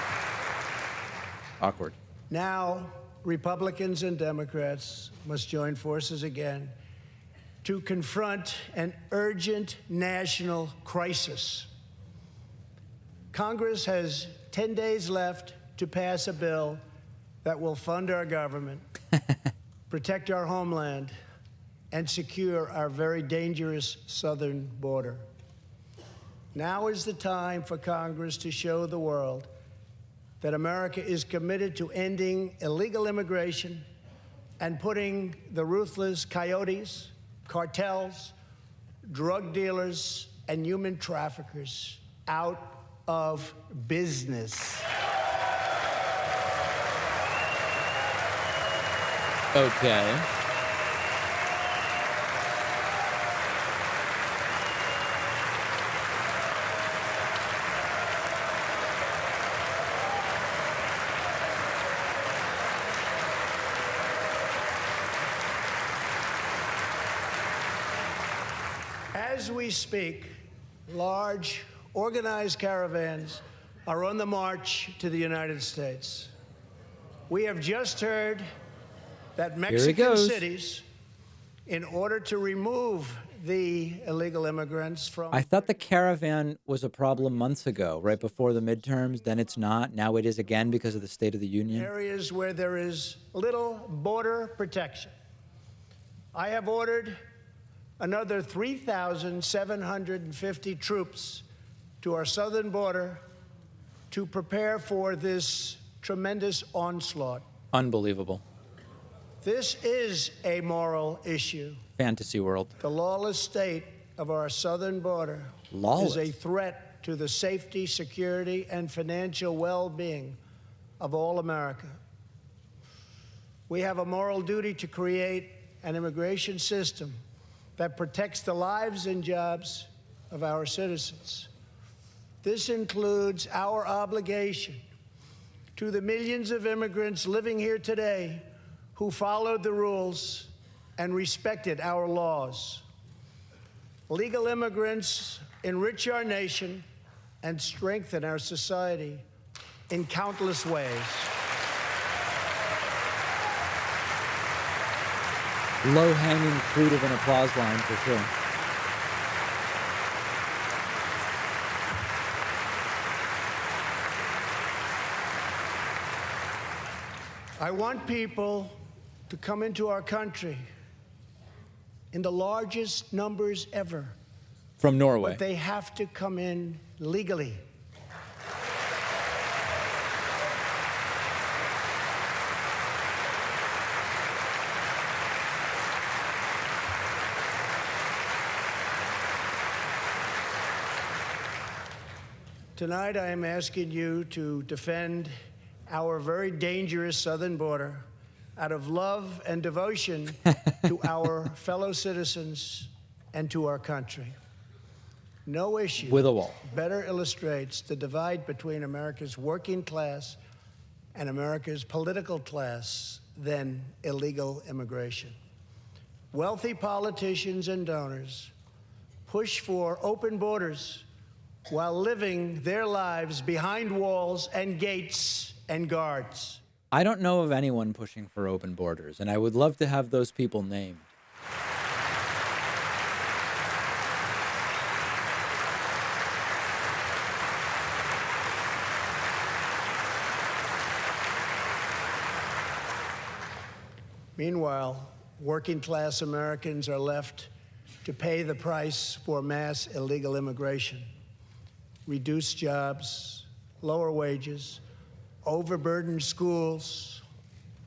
[SPEAKER 1] Awkward.
[SPEAKER 5] Now, Republicans and Democrats must join forces again to confront an urgent national crisis. Congress has 10 days left to pass a bill that will fund our government, protect our homeland, and secure our very dangerous southern border. Now is the time for Congress to show the world that America is committed to ending illegal immigration and putting the ruthless coyotes, cartels, drug dealers, and human traffickers out of business.
[SPEAKER 1] Okay.
[SPEAKER 5] As we speak, large, organized caravans are on the march to the United States. We have just heard that Mexican cities, in order to remove the illegal immigrants from...
[SPEAKER 1] I thought the caravan was a problem months ago, right before the midterms. Then it's not. Now it is again because of the State of the Union.
[SPEAKER 5] areas where there is little border protection. I have ordered another 3,750 troops to our southern border to prepare for this tremendous onslaught.
[SPEAKER 1] Unbelievable.
[SPEAKER 5] This is a moral issue.
[SPEAKER 1] fantasy world.
[SPEAKER 5] The lawless state of our southern border is a threat to the safety, security, and financial well-being of all America. We have a moral duty to create an immigration system that protects the lives and jobs of our citizens. This includes our obligation to the millions of immigrants living here today who followed the rules and respected our laws. Legal immigrants enrich our nation and strengthen our society in countless ways.
[SPEAKER 1] Low-hanging fruit of an applause line for sure.
[SPEAKER 5] I want people to come into our country in the largest numbers ever.
[SPEAKER 1] From Norway.
[SPEAKER 5] But they have to come in legally. Tonight, I am asking you to defend our very dangerous southern border out of love and devotion to our fellow citizens and to our country. No issue
[SPEAKER 1] with a wall
[SPEAKER 5] better illustrates the divide between America's working class and America's political class than illegal immigration. Wealthy politicians and donors push for open borders while living their lives behind walls and gates and guards.
[SPEAKER 1] I don't know of anyone pushing for open borders, and I would love to have those people named.
[SPEAKER 5] Meanwhile, working-class Americans are left to pay the price for mass illegal immigration. Reduced jobs, lower wages, overburdened schools,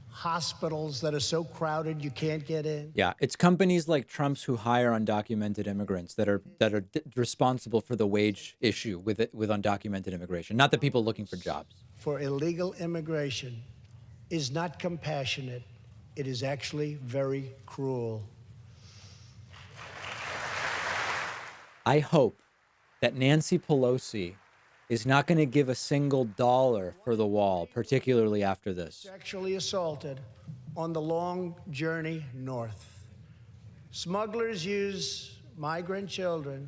[SPEAKER 5] hospitals that are so crowded you can't get in.
[SPEAKER 1] Yeah, it's companies like Trump's who hire undocumented immigrants that are responsible for the wage issue with undocumented immigration, not the people looking for jobs.
[SPEAKER 5] For illegal immigration is not compassionate. It is actually very cruel.
[SPEAKER 1] I hope that Nancy Pelosi is not going to give a single dollar for the wall, particularly after this.
[SPEAKER 5] Sexually assaulted on the long journey north. Smugglers use migrant children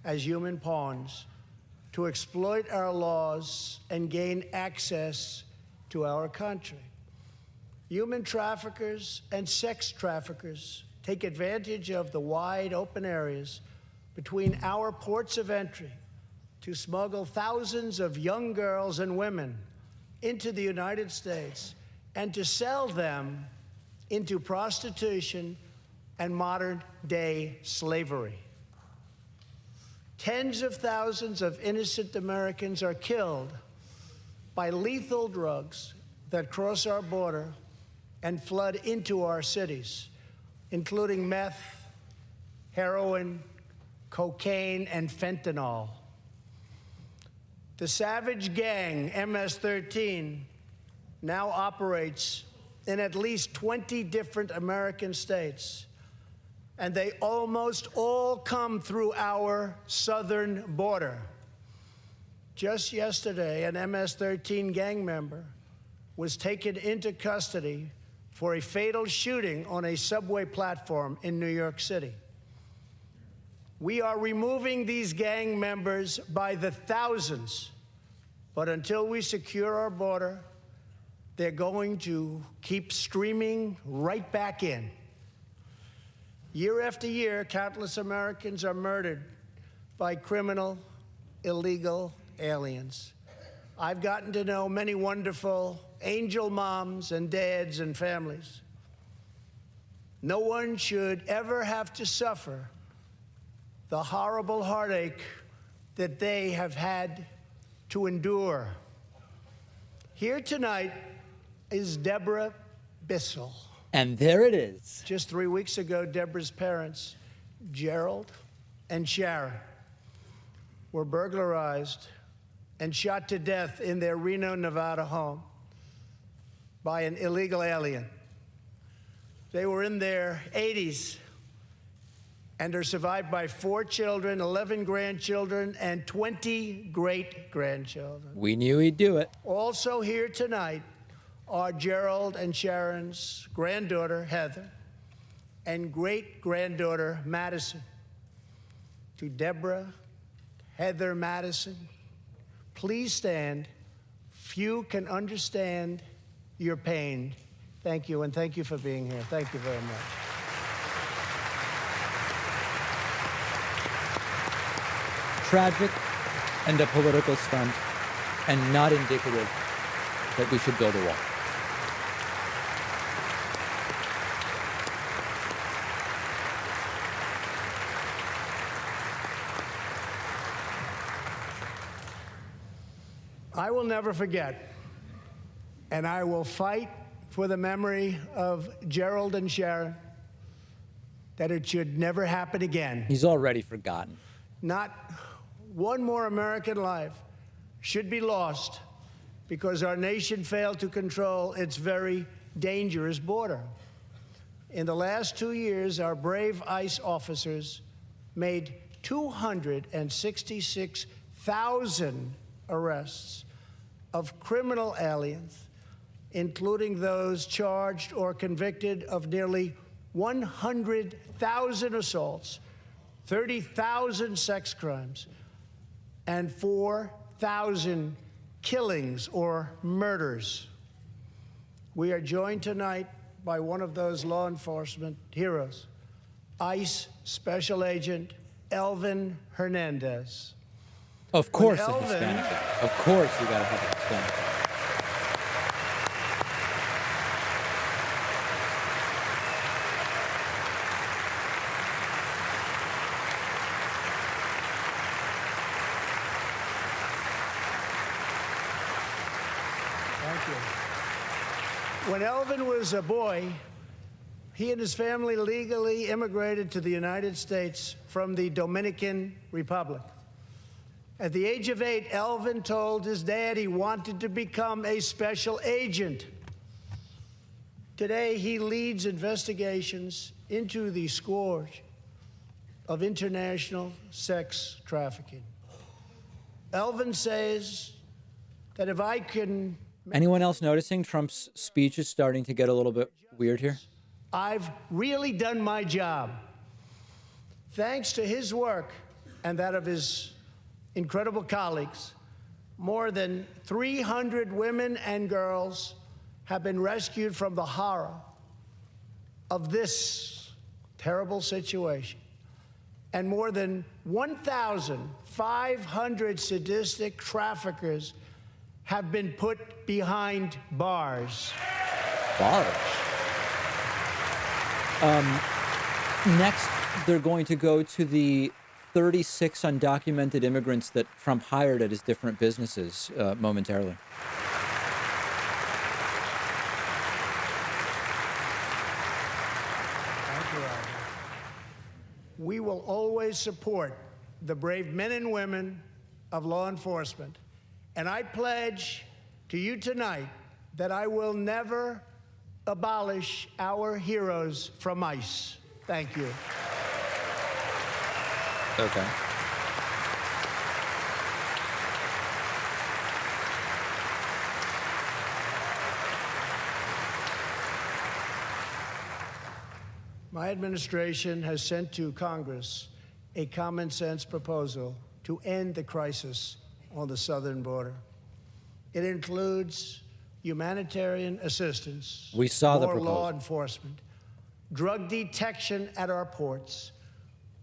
[SPEAKER 5] as human pawns to exploit our laws and gain access to our country. Human traffickers and sex traffickers take advantage of the wide open areas between our ports of entry to smuggle thousands of young girls and women into the United States and to sell them into prostitution and modern-day slavery. Tens of thousands of innocent Americans are killed by lethal drugs that cross our border and flood into our cities, including meth, heroin, cocaine, and fentanyl. The savage gang, MS-13, now operates in at least 20 different American states, and they almost all come through our southern border. Just yesterday, an MS-13 gang member was taken into custody for a fatal shooting on a subway platform in New York City. We are removing these gang members by the thousands, but until we secure our border, they're going to keep streaming right back in. Year after year, countless Americans are murdered by criminal, illegal aliens. I've gotten to know many wonderful angel moms and dads and families. No one should ever have to suffer the horrible heartache that they have had to endure. Here tonight is Deborah Bissell.
[SPEAKER 1] And there it is.
[SPEAKER 5] Just 3 weeks ago, Deborah's parents, Gerald and Sharon, were burglarized and shot to death in their Reno, Nevada home by an illegal alien. They were in their 80s and are survived by 4 children, 11 grandchildren, and 20 great-grandchildren.
[SPEAKER 1] We knew he'd do it.
[SPEAKER 5] Also here tonight are Gerald and Sharon's granddaughter, Heather, and great-granddaughter, Madison. To Deborah, Heather, Madison, please stand. Few can understand your pain. Thank you, and thank you for being here. Thank you very much.
[SPEAKER 1] Tragic and a political stunt, and not indicative that we should build a wall.
[SPEAKER 5] I will never forget, and I will fight for the memory of Gerald and Sharon, that it should never happen again.
[SPEAKER 1] He's already forgotten.
[SPEAKER 5] Not one more American life should be lost because our nation failed to control its very dangerous border. In the last 2 years, our brave ICE officers made 266,000 arrests of criminal aliens, including those charged or convicted of nearly 100,000 assaults, 30,000 sex crimes, and 4,000 killings or murders. We are joined tonight by one of those law enforcement heroes, ICE Special Agent Elvin Hernandez.
[SPEAKER 1] Of course, a
[SPEAKER 5] Elvin-
[SPEAKER 1] Hispanic guy. Of course, you got to have a Hispanic guy.
[SPEAKER 5] Thank you. When Elvin was a boy, he and his family legally immigrated to the United States from the Dominican Republic. At the age of 8, Elvin told his dad he wanted to become a special agent. Today, he leads investigations into the scourge of international sex trafficking. Elvin says that if I can...
[SPEAKER 1] Anyone else noticing Trump's speech is starting to get a little bit weird here?
[SPEAKER 5] I've really done my job. Thanks to his work and that of his incredible colleagues, more than 300 women and girls have been rescued from the horror of this terrible situation. And more than 1,500 sadistic traffickers have been put behind bars.
[SPEAKER 1] Bars? Next, they're going to go to the 36 undocumented immigrants that Trump hired at his different businesses momentarily.
[SPEAKER 5] Thank you, Alvin. We will always support the brave men and women of law enforcement. And I pledge to you tonight that I will never abolish our heroes from ICE. Thank you.
[SPEAKER 1] Okay.
[SPEAKER 5] My administration has sent to Congress a common sense proposal to end the crisis on the southern border. It includes humanitarian assistance,
[SPEAKER 1] We saw the
[SPEAKER 5] more
[SPEAKER 1] proposal.
[SPEAKER 5] law enforcement, drug detection at our ports,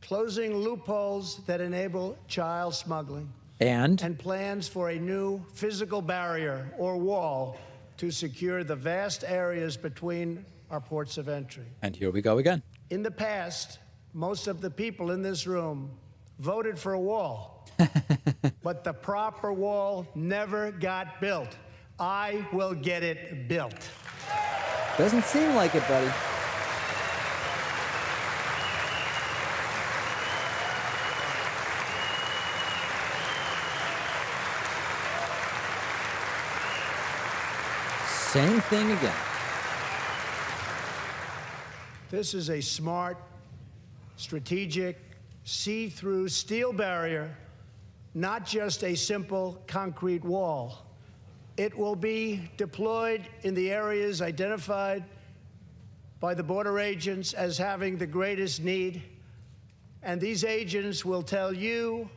[SPEAKER 5] closing loopholes that enable child smuggling,
[SPEAKER 1] And
[SPEAKER 5] plans for a new physical barrier or wall to secure the vast areas between our ports of entry.
[SPEAKER 1] here we go again.
[SPEAKER 5] In the past, most of the people in this room voted for a wall, but the proper wall never got built. I will get it built.
[SPEAKER 1] Doesn't seem like it, buddy. Same thing again.
[SPEAKER 5] This is a smart, strategic, see-through steel barrier, not just a simple concrete wall. It will be deployed in the areas identified by the border agents as having the greatest need. And these agents will tell you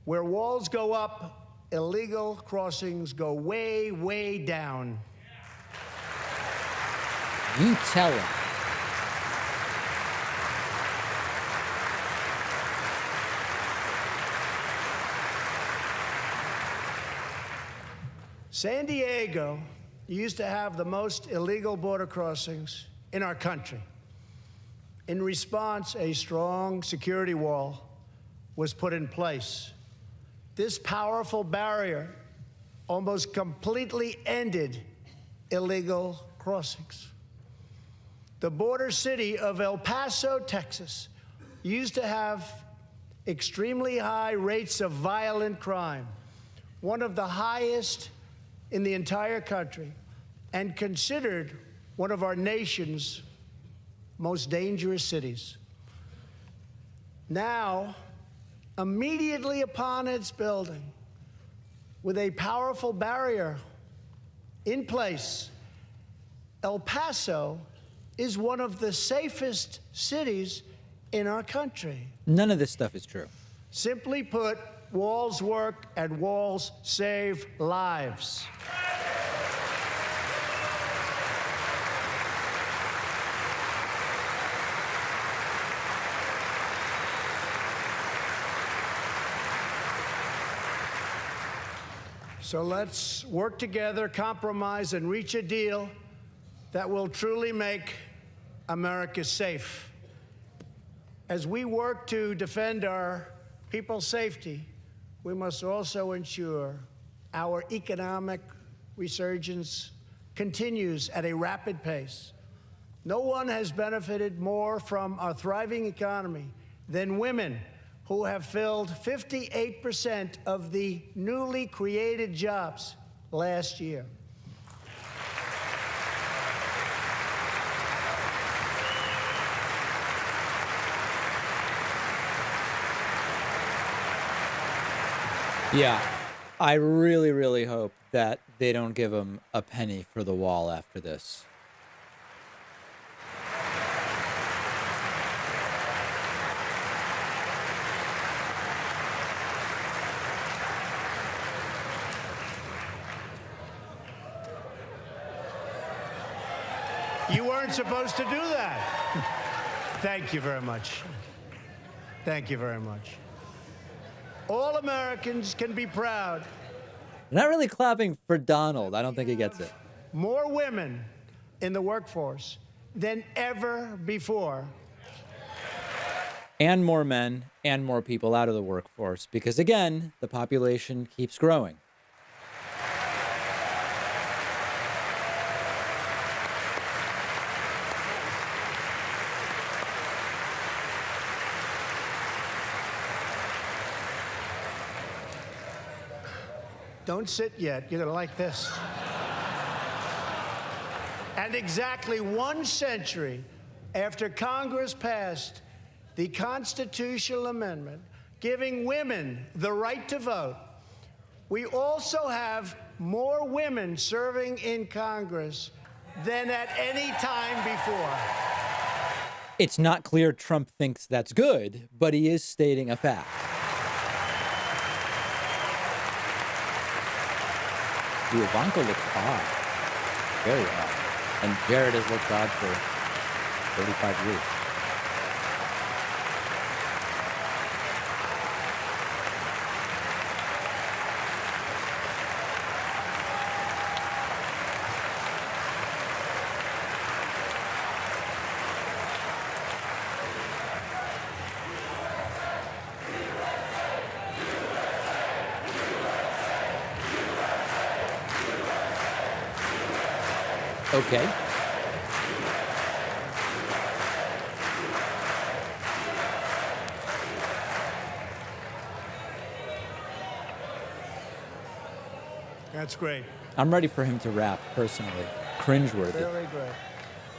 [SPEAKER 5] where walls go up, illegal crossings go way, way down.
[SPEAKER 1] You tell him.
[SPEAKER 5] San Diego used to have the most illegal border crossings in our country. In response, a strong security wall was put in place. This powerful barrier almost completely ended illegal crossings. The border city of El Paso, Texas, used to have extremely high rates of violent crime, one of the highest in the entire country, and considered one of our nation's most dangerous cities. Now, immediately upon its building, with a powerful barrier in place, El Paso is one of the safest cities in our country.
[SPEAKER 1] None of this stuff is true.
[SPEAKER 5] Simply put, walls work and walls save lives. So let's work together, compromise, and reach a deal that will truly make America safe. As we work to defend our people's safety, we must also ensure our economic resurgence continues at a rapid pace. No one has benefited more from our thriving economy than women, who have filled 58% of the newly created jobs last year.
[SPEAKER 1] Yeah, I really, really hope that they don't give him a penny for the wall after this.
[SPEAKER 5] You weren't supposed to do that. Thank you very much. Thank you very much. All Americans can be proud.
[SPEAKER 1] Not really clapping for Donald. I don't think he gets it.
[SPEAKER 5] More women in the workforce than ever before.
[SPEAKER 1] And more men and more people out of the workforce because, again, the population keeps growing.
[SPEAKER 5] Don't sit yet. You're going to like this. And exactly 1 century after Congress passed the constitutional amendment giving women the right to vote, we also have more women serving in Congress than at any time before.
[SPEAKER 1] It's not clear Trump thinks that's good, but he is stating a fact. Ooh, Ivanka looks odd. Very odd. And Jared has looked odd for 35 years. Okay.
[SPEAKER 5] That's great.
[SPEAKER 1] I'm ready for him to rap, personally. Cringeworthy.
[SPEAKER 5] Very great.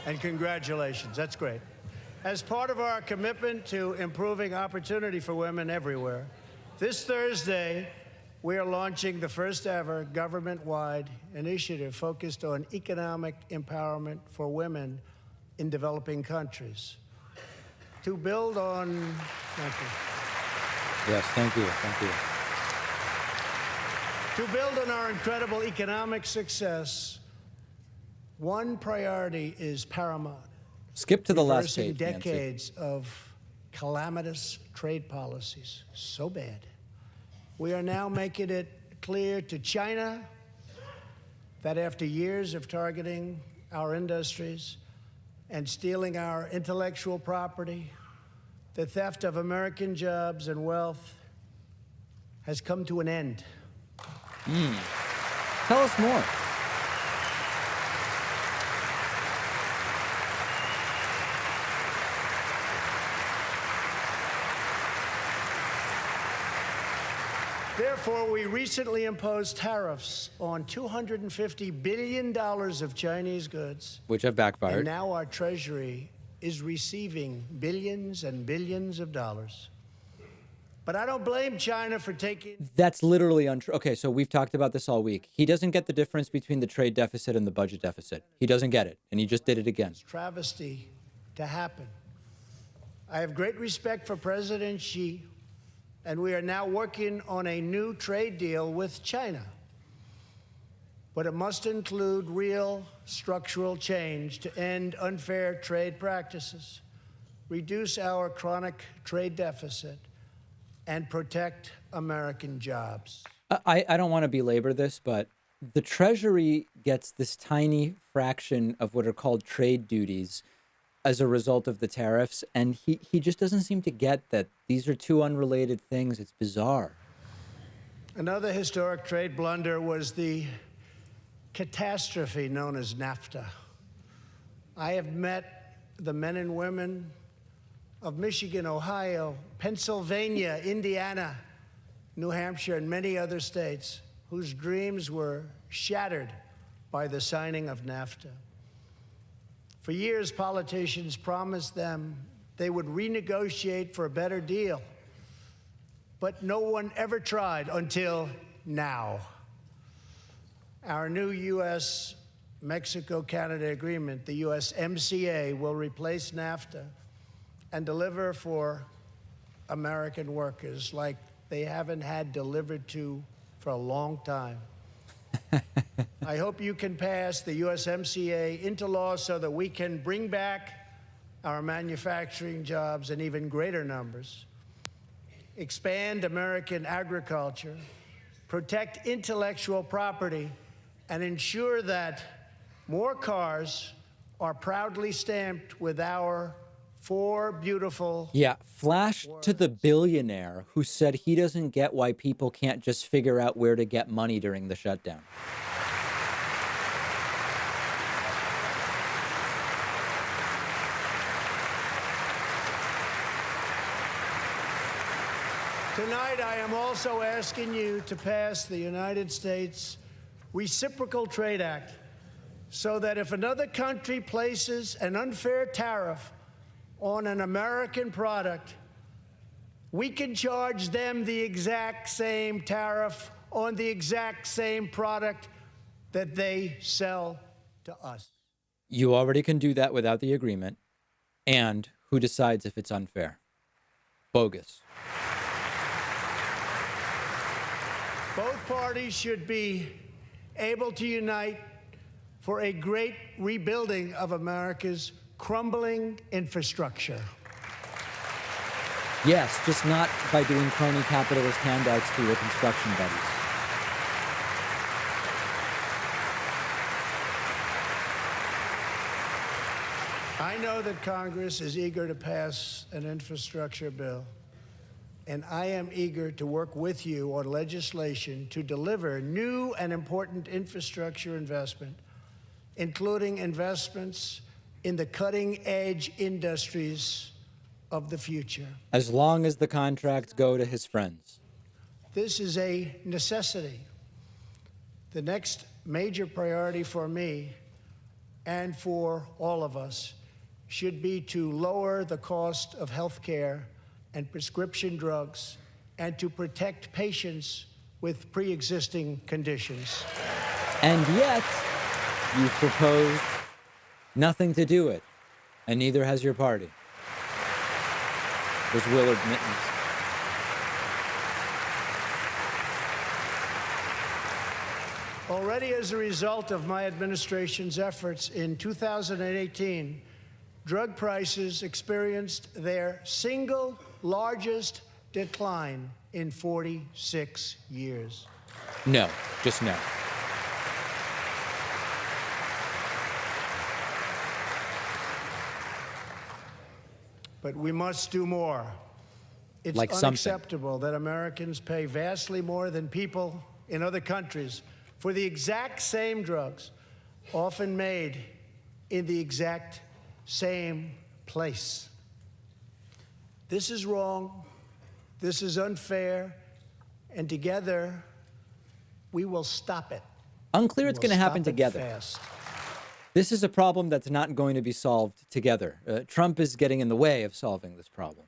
[SPEAKER 5] And congratulations. That's great. As part of our commitment to improving opportunity for women everywhere, this Thursday, we are launching the first ever government-wide initiative focused on economic empowerment for women in developing countries. To build on, thank you.
[SPEAKER 1] Yes, thank you. Thank you.
[SPEAKER 5] To build on our incredible economic success, one priority is paramount.
[SPEAKER 1] Skip to the last
[SPEAKER 5] Reversing
[SPEAKER 1] page, Nancy.
[SPEAKER 5] decades of calamitous trade policies. So bad. We are now making it clear to China that after years of targeting our industries and stealing our intellectual property, the theft of American jobs and wealth has come to an end.
[SPEAKER 1] Tell us more.
[SPEAKER 5] Therefore, we recently imposed tariffs on $250 billion of Chinese goods.
[SPEAKER 1] Which have
[SPEAKER 5] And
[SPEAKER 1] backfired.
[SPEAKER 5] now our Treasury is receiving billions and billions of dollars. But I don't blame China for taking
[SPEAKER 1] That's literally untrue. Okay, so we've talked about this all week. He doesn't get the difference between the trade deficit and the budget deficit. He doesn't get it, and he just did it again.
[SPEAKER 5] this travesty to happen. I have great respect for President Xi, and we are now working on a new trade deal with China. But it must include real structural change to end unfair trade practices, reduce our chronic trade deficit, and protect American jobs.
[SPEAKER 1] I don't want to belabor this, but the Treasury gets this tiny fraction of what are called trade duties as a result of the tariffs, and he just doesn't seem to get that these are two unrelated things. It's bizarre.
[SPEAKER 5] Another historic trade blunder was the catastrophe known as NAFTA. I have met the men and women of Michigan, Ohio, Pennsylvania, Indiana, New Hampshire, and many other states whose dreams were shattered by the signing of NAFTA. For years, politicians promised them they would renegotiate for a better deal, but no one ever tried until now. Our new U.S.-Mexico-Canada agreement, the USMCA, will replace NAFTA and deliver for American workers like they haven't had delivered to for a long time. I hope you can pass the USMCA into law so that we can bring back our manufacturing jobs in even greater numbers, expand American agriculture, protect intellectual property, and ensure that more cars are proudly stamped with our four beautiful.
[SPEAKER 1] Yeah, flash to the billionaire who said he doesn't get why people can't just figure out where to get money during the shutdown.
[SPEAKER 5] Tonight, I am also asking you to pass the United States Reciprocal Trade Act so that if another country places an unfair tariff on an American product, we can charge them the exact same tariff on the exact same product that they sell to us.
[SPEAKER 1] You already can do that without the agreement. And who decides if it's unfair? Bogus.
[SPEAKER 5] Both parties should be able to unite for a great rebuilding of America's crumbling infrastructure.
[SPEAKER 1] Yes, just not by doing crony capitalist handouts to your construction buddies.
[SPEAKER 5] I know that Congress is eager to pass an infrastructure bill, and I am eager to work with you on legislation to deliver new and important infrastructure investment, including investments in the cutting-edge industries of the future.
[SPEAKER 1] As long as the contracts go to his friends.
[SPEAKER 5] This is a necessity. The next major priority for me and for all of us should be to lower the cost of health care and prescription drugs and to protect patients with pre-existing conditions.
[SPEAKER 1] And yet, you've proposed nothing to do it, and neither has your party. There's Willard Mittens.
[SPEAKER 5] Already as a result of my administration's efforts in 2018, drug prices experienced their single largest decline in 46 years.
[SPEAKER 1] No, just no.
[SPEAKER 5] But we must do more. It's
[SPEAKER 1] Like something.
[SPEAKER 5] unacceptable that Americans pay vastly more than people in other countries for the exact same drugs, often made in the exact same place. This is wrong, this is unfair, and together we will stop it.
[SPEAKER 1] Unclear it's going to happen together.
[SPEAKER 5] Fast.
[SPEAKER 1] This is a problem that's not going to be solved together. Trump is getting in the way of solving this problem.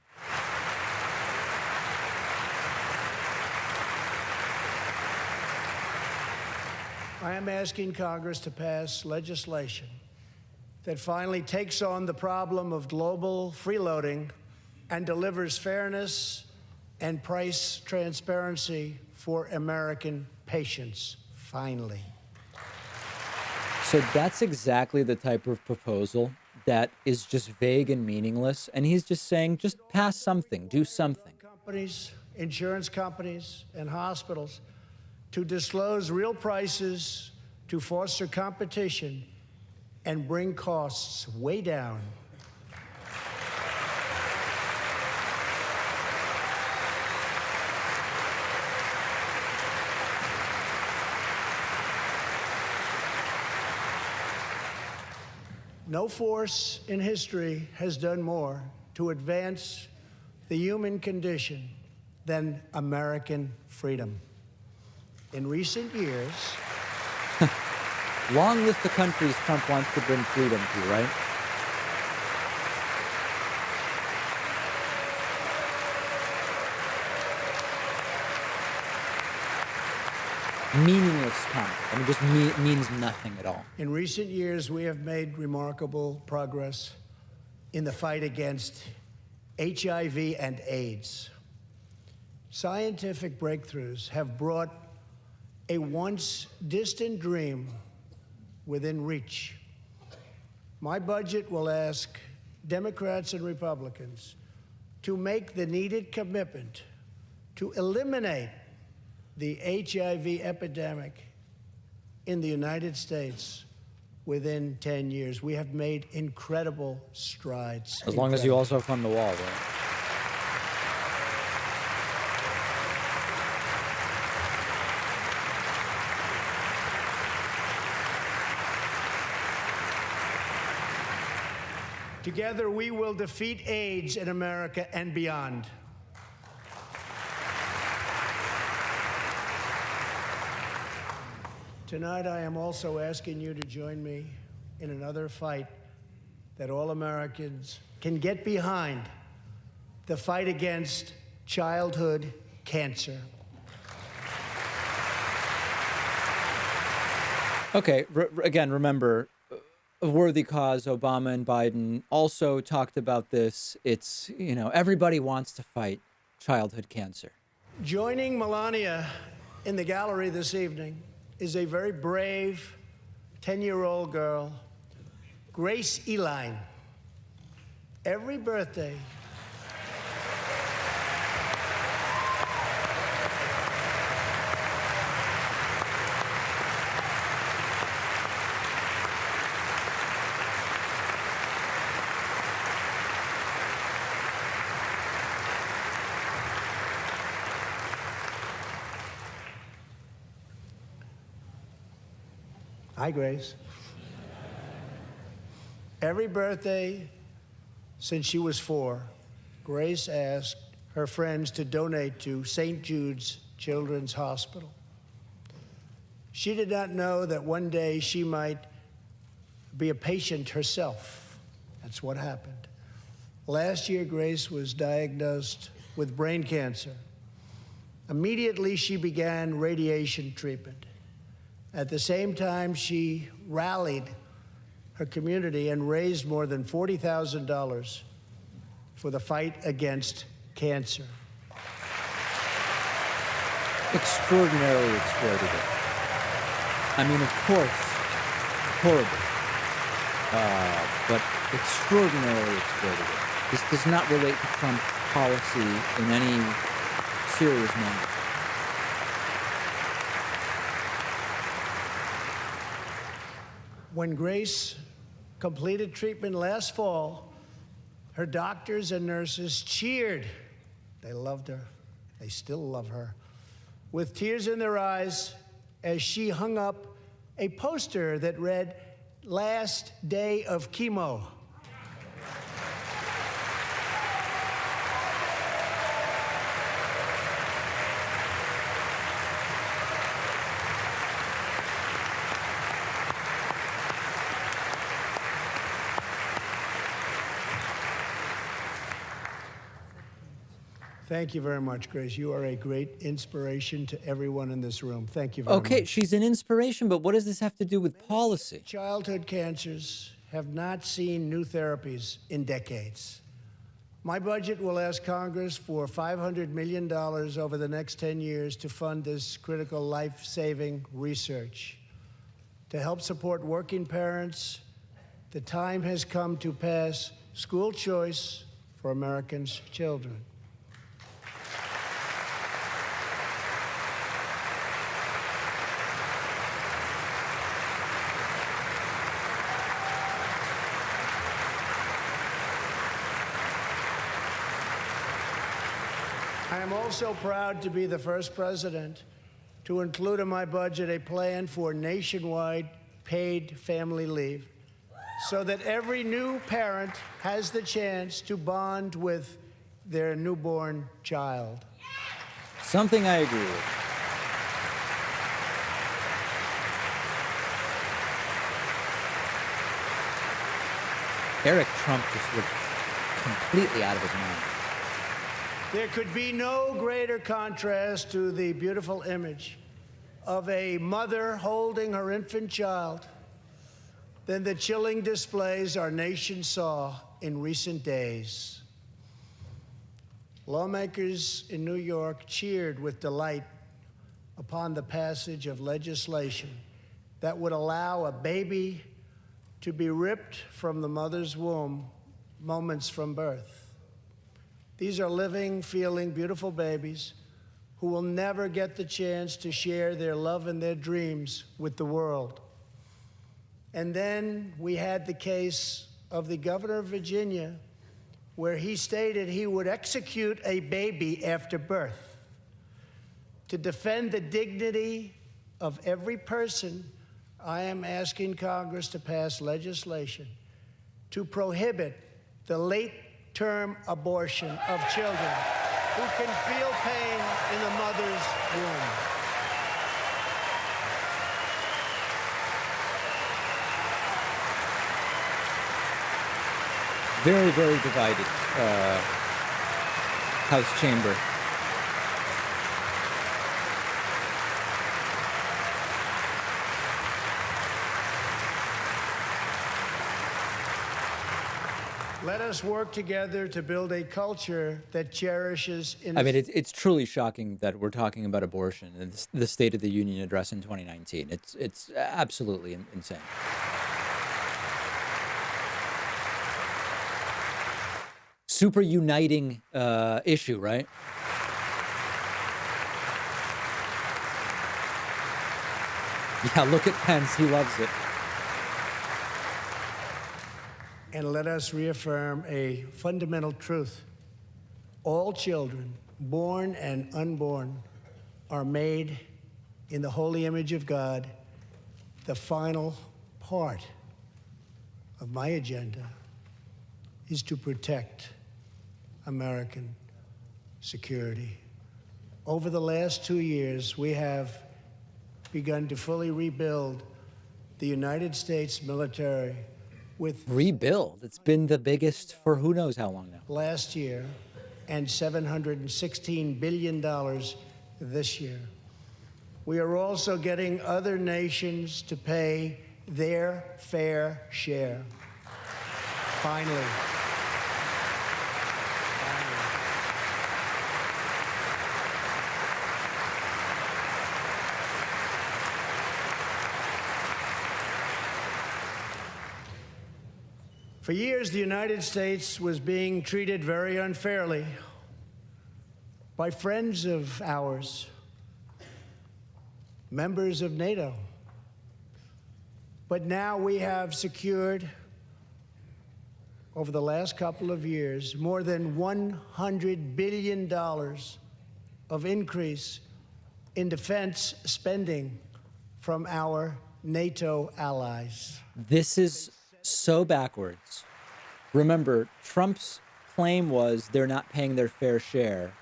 [SPEAKER 5] I am asking Congress to pass legislation that finally takes on the problem of global freeloading and delivers fairness and price transparency for American patients, finally.
[SPEAKER 1] So that's exactly the type of proposal that is just vague and meaningless. And he's just saying, just pass something, do something.
[SPEAKER 5] Companies, insurance companies, and hospitals to disclose real prices to foster competition and bring costs way down. No force in history has done more to advance the human condition than American freedom. In recent years,
[SPEAKER 1] Long list of countries Trump wants to bring freedom to, right? Meaningless comment. I mean, just means nothing at all.
[SPEAKER 5] in recent years, we have made remarkable progress in the fight against HIV and AIDS. Scientific breakthroughs have brought a once distant dream within reach. My budget will ask Democrats and Republicans to make the needed commitment to eliminate the HIV epidemic in the United States within 10 years. We have made incredible strides.
[SPEAKER 1] As long as you also fund the wall, right?
[SPEAKER 5] Together, we will defeat AIDS in America and beyond. Tonight, I am also asking you to join me in another fight that all Americans can get behind, the fight against childhood cancer.
[SPEAKER 1] Okay, again, remember, a worthy cause. Obama and Biden also talked about this. It's, everybody wants to fight childhood cancer.
[SPEAKER 5] Joining Melania in the gallery this evening is a very brave 10-year-old girl, Grace Eline. Every birthday, hi, Grace. Every birthday since she was 4, Grace asked her friends to donate to St. Jude's Children's Hospital. She did not know that one day she might be a patient herself. That's what happened. Last year, Grace was diagnosed with brain cancer. Immediately, she began radiation treatment. At the same time, she rallied her community and raised more than $40,000 for the fight against cancer.
[SPEAKER 1] Extraordinarily exploitative. I mean, of course, horrible, but extraordinarily exploitative. This does not relate to Trump policy in any serious manner.
[SPEAKER 5] When Grace completed treatment last fall, her doctors and nurses cheered. They loved her. They still love her. With tears in their eyes, as she hung up a poster that read, "Last day of chemo." Thank you very much, Grace. You are a great inspiration to everyone in this room. Thank you very
[SPEAKER 1] Okay,
[SPEAKER 5] much.
[SPEAKER 1] she's an inspiration, but what does this have to do with policy?
[SPEAKER 5] Childhood cancers have not seen new therapies in decades. My budget will ask Congress for $500 million over the next 10 years to fund this critical life-saving research. To help support working parents, the time has come to pass school choice for Americans' children. I am also proud to be the first president to include in my budget a plan for nationwide paid family leave so that every new parent has the chance to bond with their newborn child.
[SPEAKER 1] Something I agree with. Eric Trump just looked completely out of his mind.
[SPEAKER 5] There could be no greater contrast to the beautiful image of a mother holding her infant child than the chilling displays our nation saw in recent days. Lawmakers in New York cheered with delight upon the passage of legislation that would allow a baby to be ripped from the mother's womb moments from birth. These are living, feeling, beautiful babies who will never get the chance to share their love and their dreams with the world. And then we had the case of the governor of Virginia, where he stated he would execute a baby after birth. To defend the dignity of every person, I am asking Congress to pass legislation to prohibit the late-term abortion of children who can feel pain in the mother's womb.
[SPEAKER 1] Very, very divided House chamber.
[SPEAKER 5] Let us work together to build a culture that cherishes
[SPEAKER 1] I mean, it's truly shocking that we're talking about abortion in the State of the Union address in 2019. It's absolutely insane. Super uniting issue, right? Yeah, look at Pence. He loves it.
[SPEAKER 5] And let us reaffirm a fundamental truth. All children, born and unborn, are made in the holy image of God. The final part of my agenda is to protect American security. Over the last 2 years, we have begun to fully rebuild the United States military with
[SPEAKER 1] Rebuild. It's been the biggest for who knows how long now.
[SPEAKER 5] last year and $716 billion this year. We are also getting other nations to pay their fair share. Finally. For years, the United States was being treated very unfairly by friends of ours, members of NATO. But now we have secured, over the last couple of years, more than $100 billion of increase in defense spending from our NATO allies.
[SPEAKER 1] This is so backwards. Remember, Trump's claim was they're not paying their fair share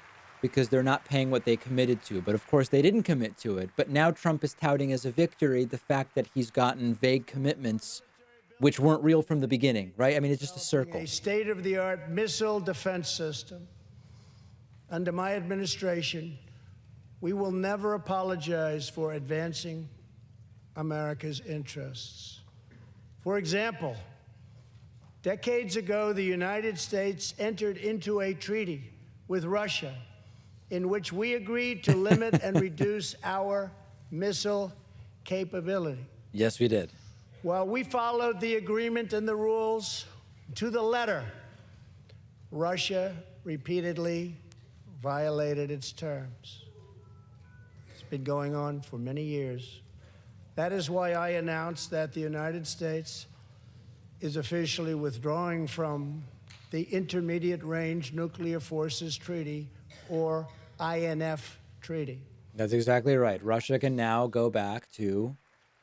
[SPEAKER 1] because they're not paying what they committed to. But of course, they didn't commit to it. But now Trump is touting as a victory the fact that he's gotten vague commitments which weren't real from the beginning, right? I mean, it's just a circle.
[SPEAKER 5] A state-of-the-art missile defense system. Under my administration, we will never apologize for advancing America's interests. For example, decades ago, the United States entered into a treaty with Russia in which we agreed to limit and reduce our missile capability.
[SPEAKER 1] Yes, we did.
[SPEAKER 5] While we followed the agreement and the rules to the letter, Russia repeatedly violated its terms. It's been going on for many years. That is why I announced that the United States is officially withdrawing from the Intermediate Range Nuclear Forces Treaty, or INF Treaty.
[SPEAKER 1] That's exactly right. Russia can now go back to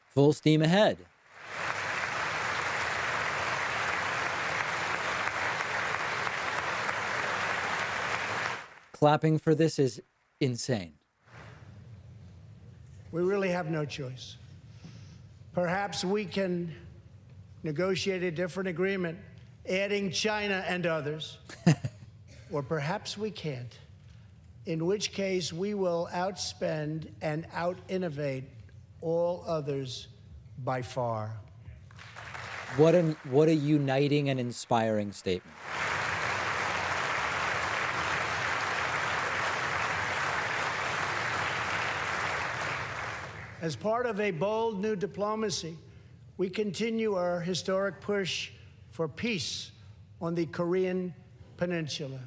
[SPEAKER 1] full steam ahead. Clapping for this is insane.
[SPEAKER 5] We really have no choice. Perhaps we can negotiate a different agreement, adding China and others, or perhaps we can't, in which case we will outspend and out-innovate all others by far.
[SPEAKER 1] What a uniting and inspiring statement.
[SPEAKER 5] As part of a bold new diplomacy, we continue our historic push for peace on the Korean Peninsula.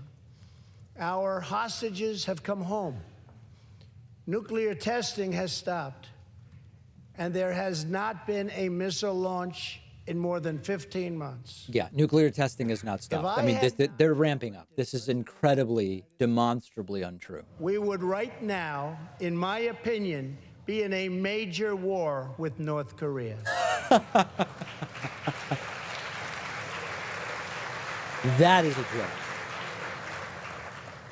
[SPEAKER 5] Our hostages have come home. Nuclear testing has stopped, and there has not been a missile launch in more than 15 months.
[SPEAKER 1] Yeah, nuclear testing has not stopped. I mean, they're ramping up. This is incredibly, demonstrably untrue.
[SPEAKER 5] We would right now, in my opinion, be in a major war with North Korea.
[SPEAKER 1] That is a joke.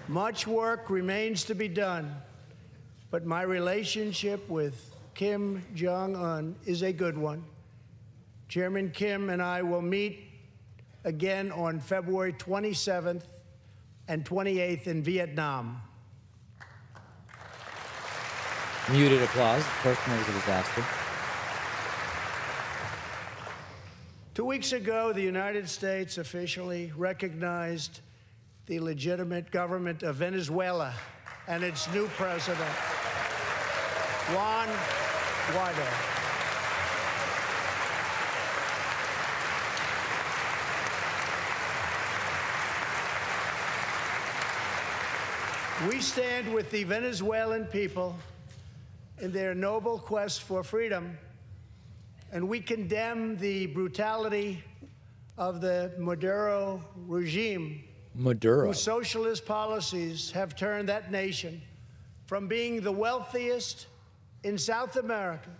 [SPEAKER 5] Much work remains to be done, but my relationship with Kim Jong-un is a good one. Chairman Kim and I will meet again on February 27th and 28th in Vietnam.
[SPEAKER 1] Muted applause. Of course, it was a disaster.
[SPEAKER 5] 2 weeks ago, the United States officially recognized the legitimate government of Venezuela and its new president, Juan Guaido. We stand with the Venezuelan people in their noble quest for freedom, and we condemn the brutality of the Maduro regime, whose socialist policies have turned that nation from being the wealthiest in South America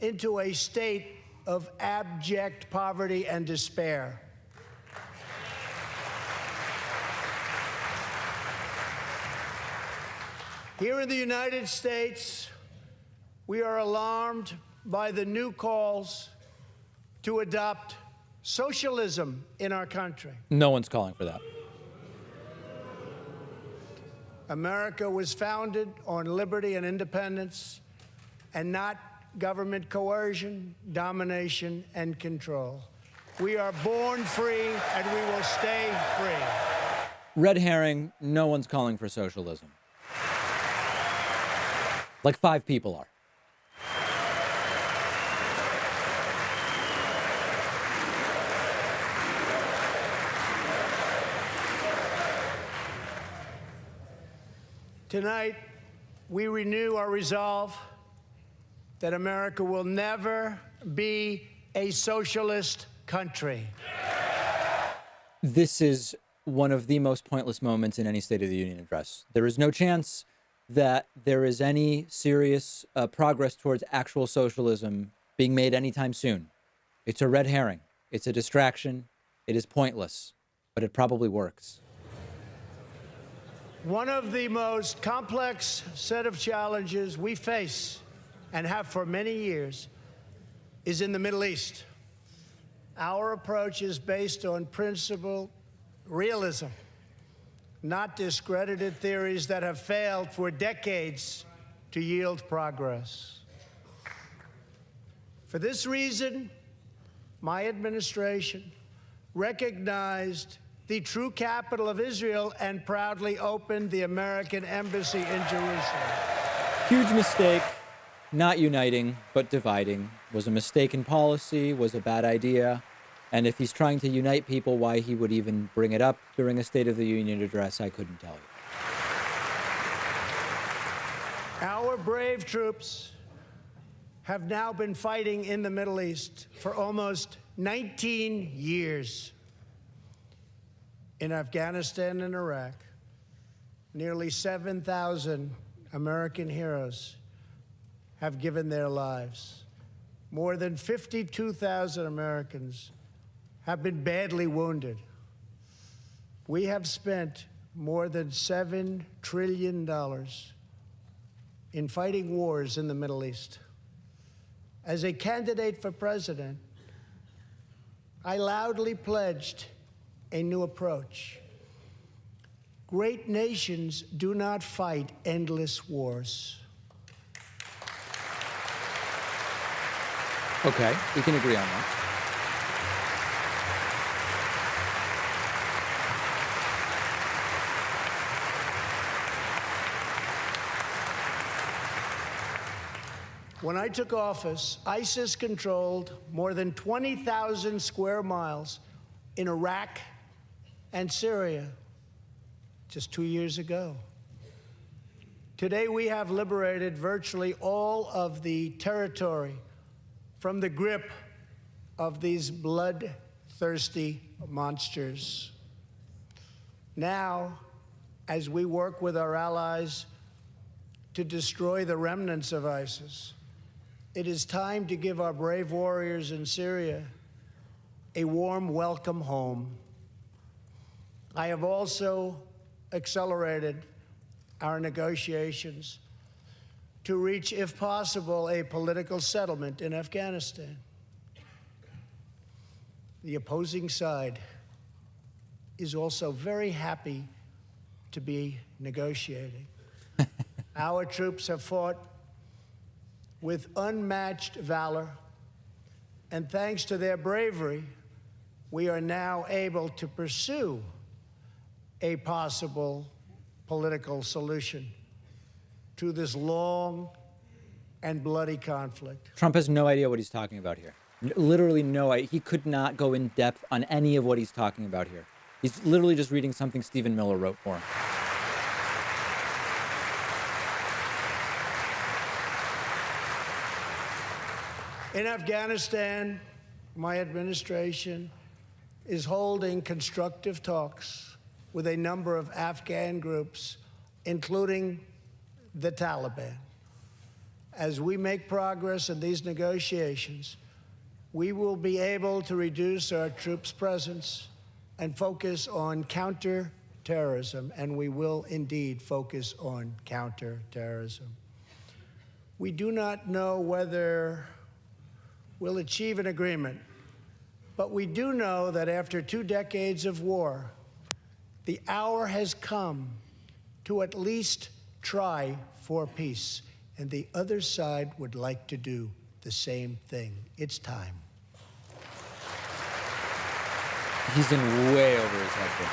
[SPEAKER 5] into a state of abject poverty and despair. Here in the United States, We are alarmed by the new calls to adopt socialism in our country.
[SPEAKER 1] No one's calling for that.
[SPEAKER 5] America was founded on liberty and independence, and not government coercion, domination, and control. We are born free, and we will stay free.
[SPEAKER 1] Red herring, no one's calling for socialism. Like 5 people are.
[SPEAKER 5] Tonight, we renew our resolve that America will never be a socialist country.
[SPEAKER 1] This is one of the most pointless moments in any State of the Union address. There is no chance that there is any serious progress towards actual socialism being made anytime soon. It's a red herring. It's a distraction. It is pointless, but it probably works.
[SPEAKER 5] One of the most complex set of challenges we face and have for many years is in the Middle East. Our approach is based on principled realism, not discredited theories that have failed for decades to yield progress. For this reason, my administration recognized the true capital of Israel and proudly opened the American embassy in Jerusalem.
[SPEAKER 1] Huge mistake. Not uniting, but dividing. Was a mistake in policy, was a bad idea. And if he's trying to unite people, why he would even bring it up during a State of the Union address, I couldn't tell you.
[SPEAKER 5] Our brave troops have now been fighting in the Middle East for almost 19 years. In Afghanistan and Iraq, nearly 7,000 American heroes have given their lives. More than 52,000 Americans have been badly wounded. We have spent more than $7 trillion in fighting wars in the Middle East. As a candidate for president, I loudly pledged a new approach. Great nations do not fight endless wars.
[SPEAKER 1] Okay, we can agree on that.
[SPEAKER 5] When I took office, ISIS controlled more than 20,000 square miles in Iraq and Syria just 2 years ago. Today, we have liberated virtually all of the territory from the grip of these bloodthirsty monsters. Now, as we work with our allies to destroy the remnants of ISIS, it is time to give our brave warriors in Syria a warm welcome home. I have also accelerated our negotiations to reach, if possible, a political settlement in Afghanistan. The opposing side is also very happy to be negotiating. Our troops have fought with unmatched valor, and thanks to their bravery, we are now able to pursue a possible political solution to this long and bloody conflict.
[SPEAKER 1] Trump has no idea what he's talking about here. Literally no idea. He could not go in depth on any of what he's talking about here. He's literally just reading something Stephen Miller wrote for him.
[SPEAKER 5] In Afghanistan, my administration is holding constructive talks with a number of Afghan groups, including the Taliban. As we make progress in these negotiations, we will be able to reduce our troops' presence and focus on counterterrorism, and we will indeed focus on counterterrorism. We do not know whether we'll achieve an agreement, but we do know that after 2 decades of war, the hour has come to at least try for peace, and the other side would like to do the same thing. It's time.
[SPEAKER 1] He's in way over his head there.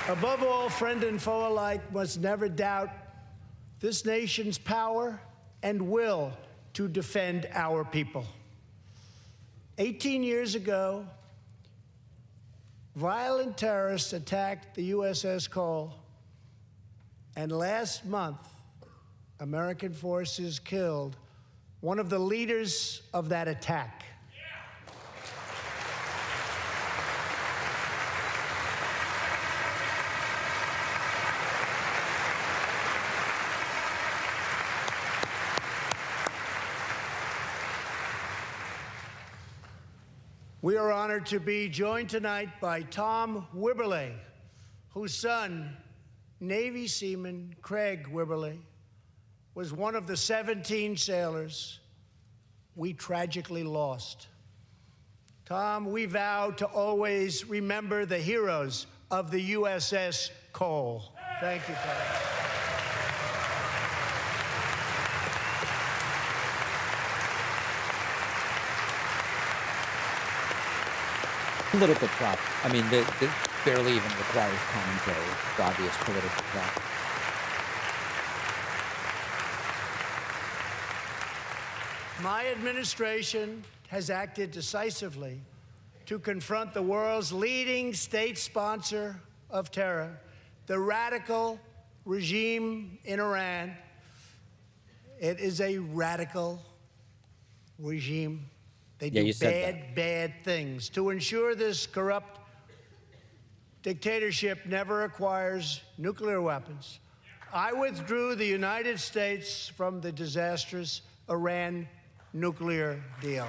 [SPEAKER 5] Above all, friend and foe alike must never doubt this nation's power and will to defend our people. 18 years ago, violent terrorists attacked the USS Cole, and last month, American forces killed one of the leaders of that attack. We are honored to be joined tonight by Tom Wibberley, whose son, Navy seaman Craig Wibberley, was one of the 17 sailors we tragically lost. Tom, we vow to always remember the heroes of the USS Cole. Thank you, Tom.
[SPEAKER 1] Political prop. I mean, it barely even requires commentary. It's obvious political prop.
[SPEAKER 5] My administration has acted decisively to confront the world's leading state sponsor of terror, the radical regime in Iran. It is a radical regime. They do bad things. To ensure this corrupt dictatorship never acquires nuclear weapons, I withdrew the United States from the disastrous Iran nuclear deal.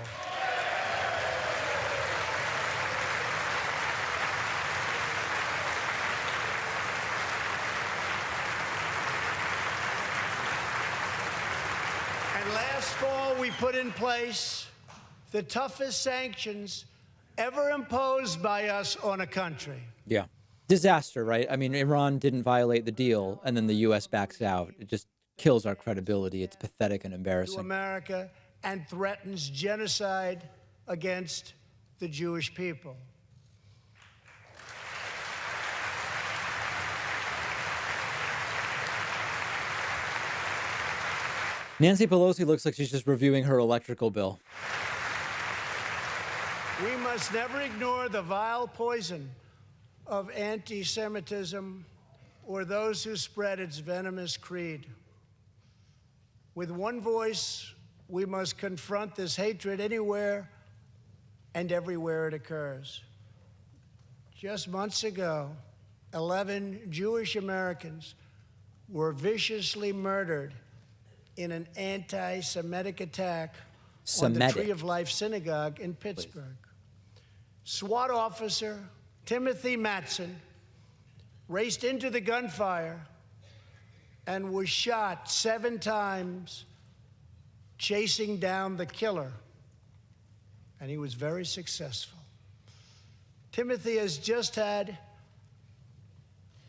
[SPEAKER 5] And last fall, we put in place the toughest sanctions ever imposed by us on a country.
[SPEAKER 1] Yeah. Disaster, right? I mean, Iran didn't violate the deal, and then the U.S. backs out. It just kills our credibility. It's pathetic and
[SPEAKER 5] To
[SPEAKER 1] embarrassing.
[SPEAKER 5] America and threatens genocide against the Jewish people.
[SPEAKER 1] Nancy Pelosi looks like she's just reviewing her electrical bill.
[SPEAKER 5] We must never ignore the vile poison of anti-Semitism or those who spread its venomous creed. With one voice, we must confront this hatred anywhere and everywhere it occurs. Just months ago, 11 Jewish Americans were viciously murdered in an anti-Semitic attack on the Tree of Life Synagogue in Pittsburgh. SWAT officer Timothy Matson raced into the gunfire and was shot 7 times chasing down the killer, and he was very successful. Timothy has just had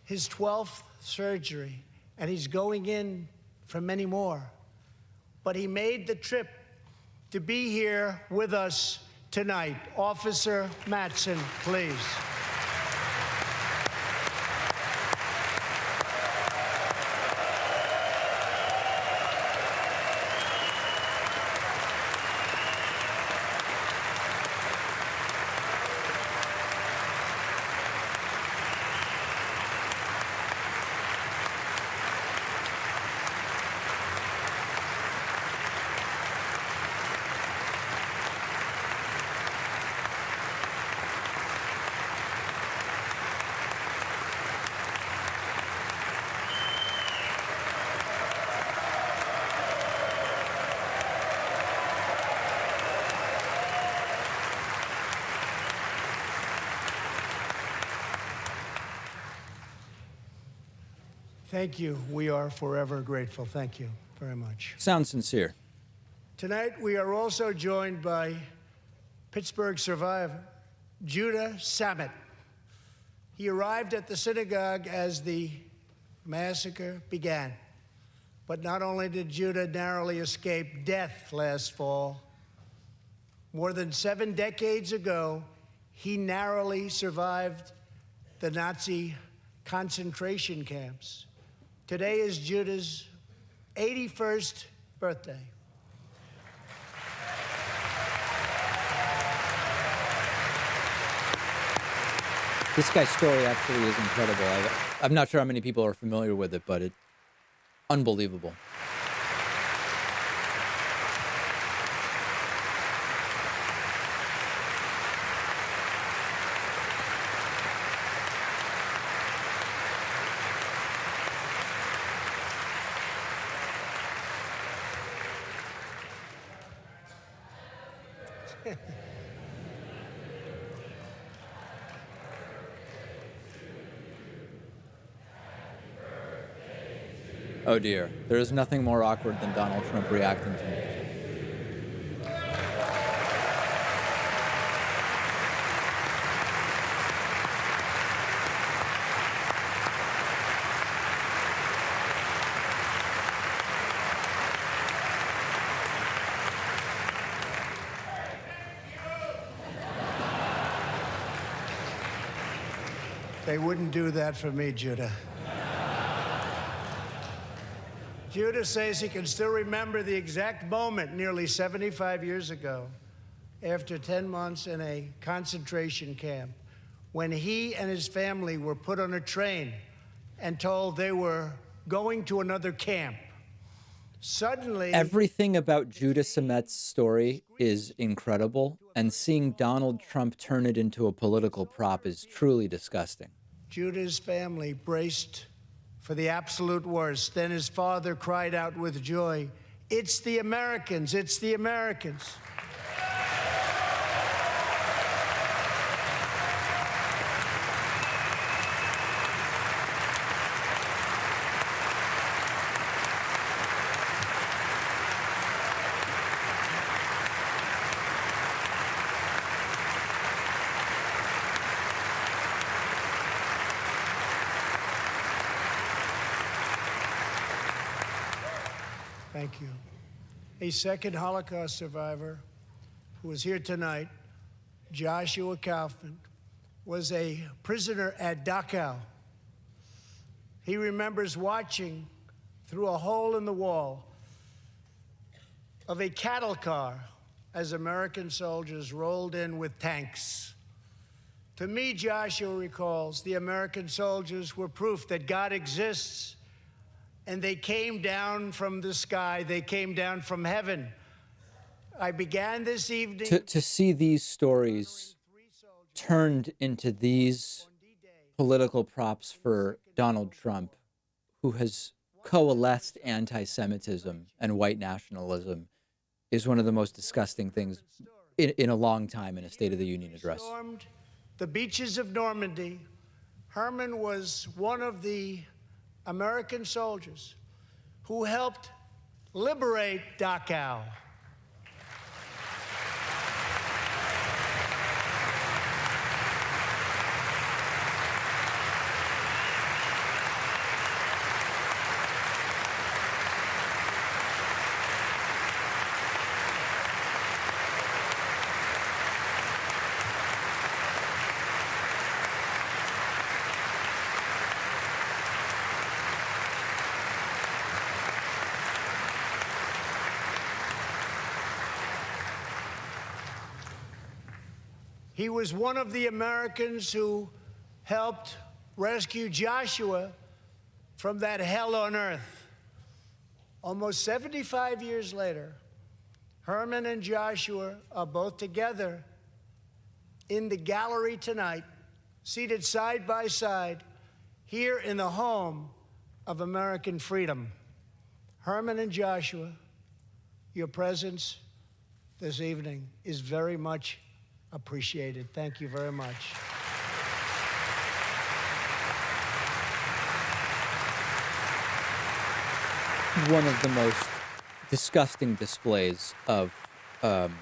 [SPEAKER 5] his 12th surgery, and he's going in for many more. But he made the trip to be here with us tonight. Officer Matson, please. Thank you. We are forever grateful. Thank you very much.
[SPEAKER 1] Sounds sincere.
[SPEAKER 5] Tonight, we are also joined by Pittsburgh survivor, Judah Samet. He arrived at the synagogue as the massacre began. But not only did Judah narrowly escape death last fall, more than 7 decades ago, he narrowly survived the Nazi concentration camps. Today is Judah's 81st birthday.
[SPEAKER 1] This guy's story actually is incredible. I'm not sure how many people are familiar with it, but it's unbelievable. Oh dear, there is nothing more awkward than Donald Trump reacting to music.
[SPEAKER 5] They wouldn't do that for me, Judah. Judah says he can still remember the exact moment nearly 75 years ago, after 10 months in a concentration camp, when he and his family were put on a train and told they were going to another camp. Suddenly,
[SPEAKER 1] everything about Judah Samet's story is incredible, and seeing Donald Trump turn it into a political prop is truly disgusting.
[SPEAKER 5] Judah's family braced for the absolute worst. Then his father cried out with joy, "It's the Americans, it's the Americans." Thank you. A second Holocaust survivor who is here tonight, Joshua Kaufman, was a prisoner at Dachau. He remembers watching through a hole in the wall of a cattle car as American soldiers rolled in with tanks. To me, Joshua recalls, the American soldiers were proof that God exists. And they came down from the sky. They came down from heaven. I began this evening
[SPEAKER 1] to see these stories turned into these political props for Donald Trump, who has coalesced anti-Semitism and white nationalism, is one of the most disgusting things in a long time in a State of the Union address.
[SPEAKER 5] Stormed the beaches of Normandy. Herman was one of the American soldiers who helped liberate Dachau. He was one of the Americans who helped rescue Joshua from that hell on earth. Almost 75 years later, Herman and Joshua are both together in the gallery tonight, seated side by side, here in the home of American freedom. Herman and Joshua, your presence this evening is very much appreciated. Thank you very much.
[SPEAKER 1] one of the most disgusting displays of um,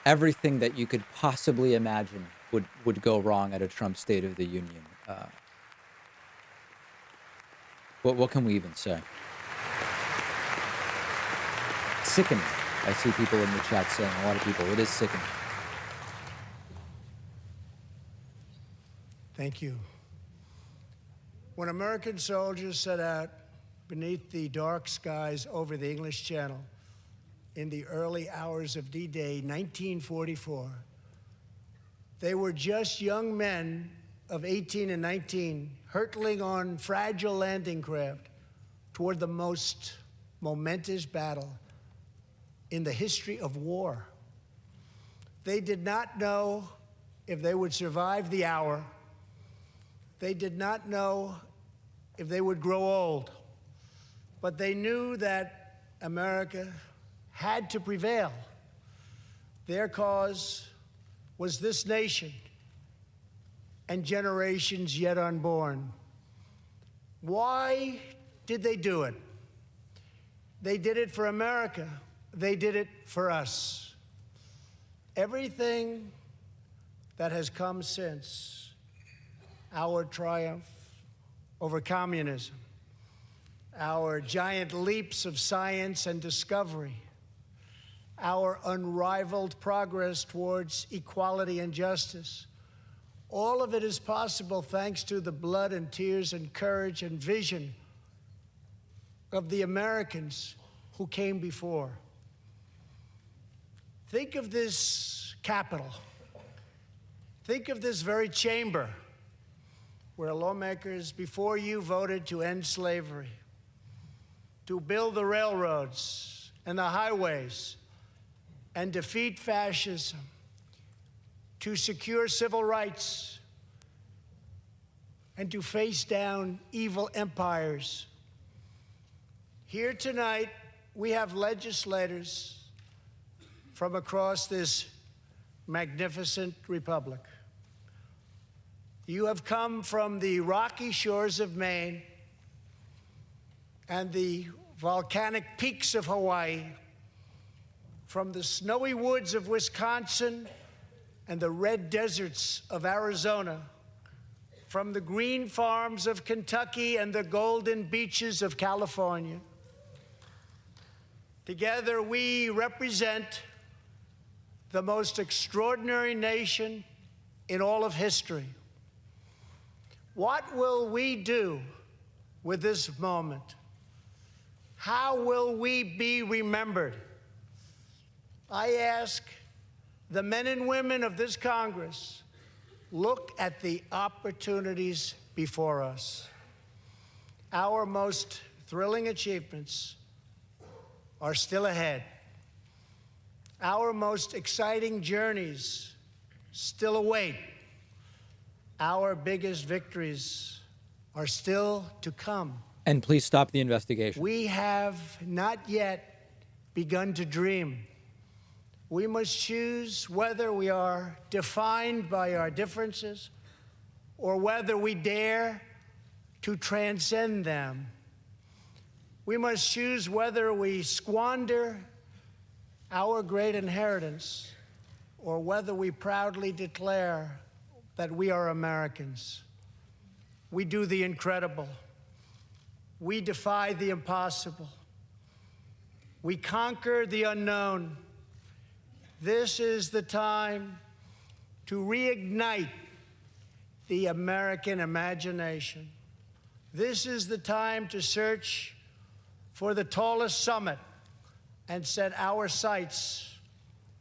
[SPEAKER 1] everything that you could possibly imagine would go wrong at a Trump State of the Union. What can we even say? Sickening. I see people in the chat saying, a lot of people, it is sickening.
[SPEAKER 5] Thank you. When American soldiers set out beneath the dark skies over the English Channel in the early hours of D-Day 1944, they were just young men of 18 and 19 hurtling on fragile landing craft toward the most momentous battle in the history of war. They did not know if they would survive the hour. They did not know if they would grow old, but they knew that America had to prevail. Their cause was this nation and generations yet unborn. Why did they do it? They did it for America. They did it for us. Everything that has come since our triumph over communism, our giant leaps of science and discovery, our unrivaled progress towards equality and justice, all of it is possible thanks to the blood and tears and courage and vision of the Americans who came before. Think of this Capitol. Think of this very chamber where lawmakers before you voted to end slavery, to build the railroads and the highways, and defeat fascism, to secure civil rights, and to face down evil empires. Here tonight, we have legislators from across this magnificent republic. You have come from the rocky shores of Maine and the volcanic peaks of Hawaii, from the snowy woods of Wisconsin and the red deserts of Arizona, from the green farms of Kentucky and the golden beaches of California. Together, we represent the most extraordinary nation in all of history. What will we do with this moment? How will we be remembered? I ask the men and women of this Congress, look at the opportunities before us. Our most thrilling achievements are still ahead. Our most exciting journeys still await. Our biggest victories are still to come.
[SPEAKER 1] And please stop the investigation.
[SPEAKER 5] We have not yet begun to dream. We must choose whether we are defined by our differences or whether we dare to transcend them. We must choose whether we squander our great inheritance or whether we proudly declare that we are Americans. We do the incredible. We defy the impossible. We conquer the unknown. This is the time to reignite the American imagination. This is the time to search for the tallest summit and set our sights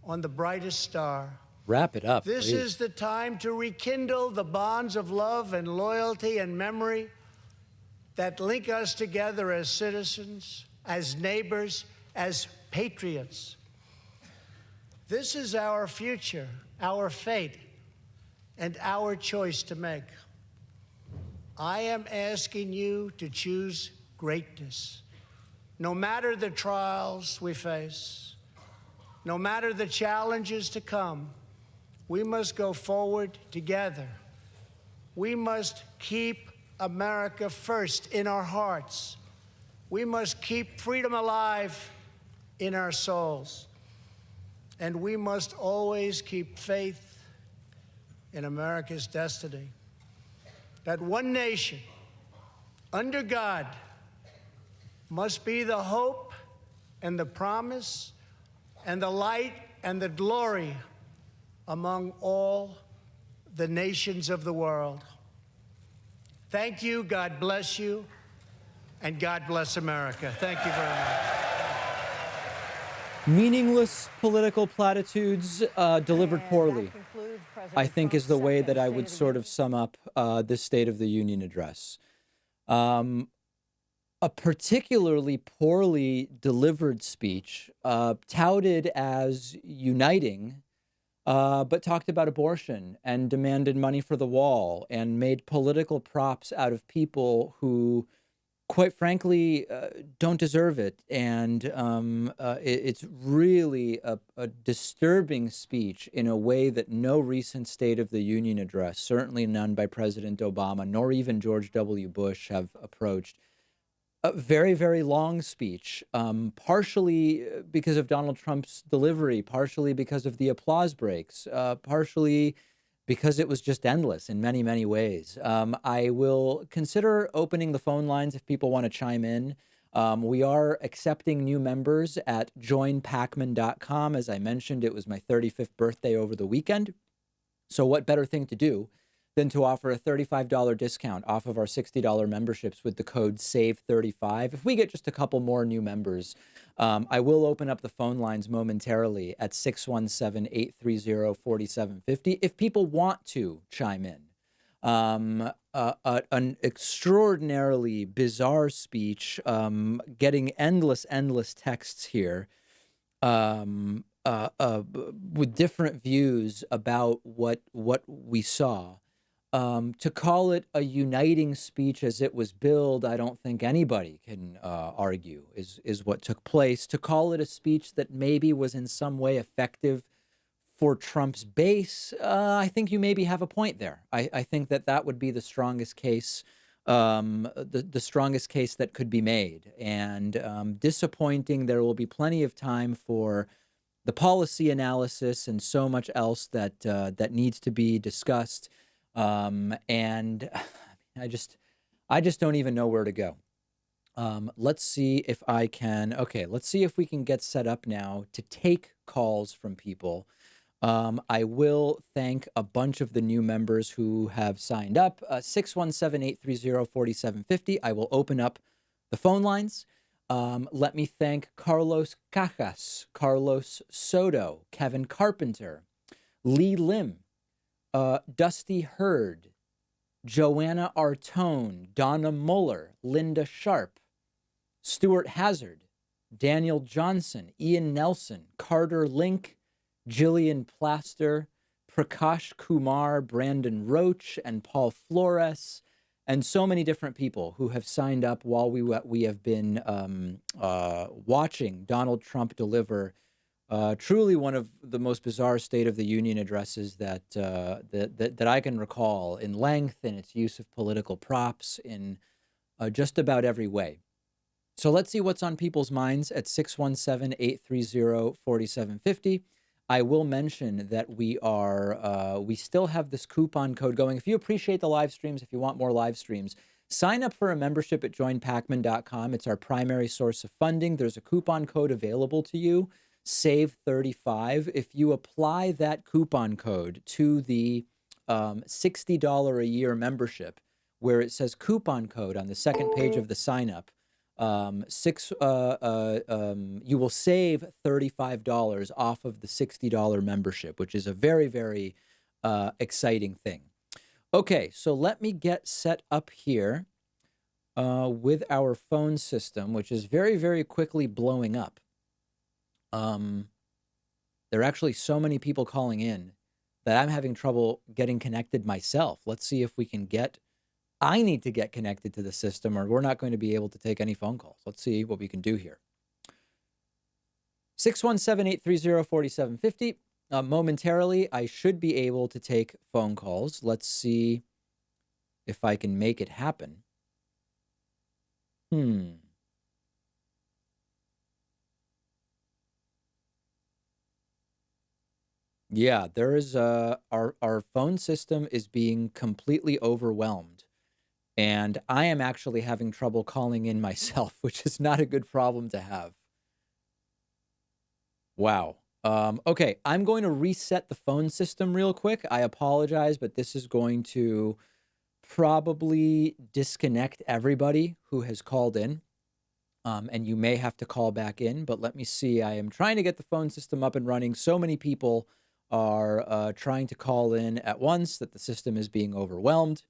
[SPEAKER 5] on the brightest star.
[SPEAKER 1] Wrap it up,
[SPEAKER 5] This
[SPEAKER 1] please.
[SPEAKER 5] is the time to rekindle the bonds of love and loyalty and memory that link us together as citizens, as neighbors, as patriots. This is our future, our fate, and our choice to make. I am asking you to choose greatness. No matter the trials we face, no matter the challenges to come, we must go forward together. We must keep America first in our hearts We must keep freedom alive in our souls. And we must always keep faith in America's destiny. That one nation, under God, must be the hope and the promise and the light and the glory among all the nations of the world. Thank you, God bless you, and God bless America. Thank you very much.
[SPEAKER 1] Meaningless political platitudes delivered poorly, I think, is the way that I would sort of sum up this State of the Union address. A particularly poorly delivered speech, touted as uniting, but talked about abortion and demanded money for the wall and made political props out of people who, quite frankly, don't deserve it. And it's really a disturbing speech in a way that no recent State of the Union address, certainly none by President Obama, nor even George W. Bush, have approached. A very, very long speech, partially because of Donald Trump's delivery, partially because of the applause breaks, partially because it was just endless in many, many ways. I will consider opening the phone lines if people want to chime in. We are accepting new members at joinpacman.com. As I mentioned, it was my 35th birthday over the weekend. So what better thing to do than to offer a $35 discount off of our $60 memberships with the code SAVE35. If we get just a couple more new members, I will open up the phone lines momentarily at 617-830-4750 if people want to chime in. An extraordinarily bizarre speech, getting endless texts here. With different views about what we saw. To call it a uniting speech as it was billed, I don't think anybody can argue is what took place. To call it a speech that maybe was in some way effective for Trump's base, I think you maybe have a point there. I think that would be the strongest case, the strongest case that could be made. And disappointing. There will be plenty of time for the policy analysis and so much else that that needs to be discussed. And I just don't even know where to go. Let's see if I can. Okay, let's see if we can get set up now to take calls from people. I will thank a bunch of the new members who have signed up. 617-830-4750. I will open up the phone lines. Let me thank Carlos Cajas, Carlos Soto, Kevin Carpenter, Lee Lim, Dusty Hurd, Joanna Artone, Donna Muller, Linda Sharp, Stuart Hazard, Daniel Johnson, Ian Nelson, Carter Link, Jillian Plaster, Prakash Kumar, Brandon Roach, and Paul Flores, and so many different people who have signed up while we have been watching Donald Trump deliver truly one of the most bizarre State of the Union addresses that I can recall, in length, in its use of political props, in just about every way. So let's see what's on people's minds at 617-830-4750. I will mention that we still have this coupon code going. If you appreciate the live streams, if you want more live streams, sign up for a membership at joinpacman.com. It's our primary source of funding. There's a coupon code available to you, SAVE35. If you apply that coupon code to the $60 a year membership, where it says coupon code on the second page of the sign up, you will save $35 off of the $60 membership, which is a very, very exciting thing. Okay, so let me get set up here with our phone system, which is very, very quickly blowing up. There are actually so many people calling in that I'm having trouble getting connected myself. Let's see if we can I need to get connected to the system, or we're not going to be able to take any phone calls. Let's see what we can do here. 617-830-4750. Momentarily, I should be able to take phone calls. Let's see if I can make it happen. Yeah, there is our phone system is being completely overwhelmed, and I am actually having trouble calling in myself, which is not a good problem to have. Wow. Okay, I'm going to reset the phone system real quick. I apologize, but this is going to probably disconnect everybody who has called in. And you may have to call back in, but let me see. I am trying to get the phone system up and running. So many people are trying to call in at once that the system is being overwhelmed.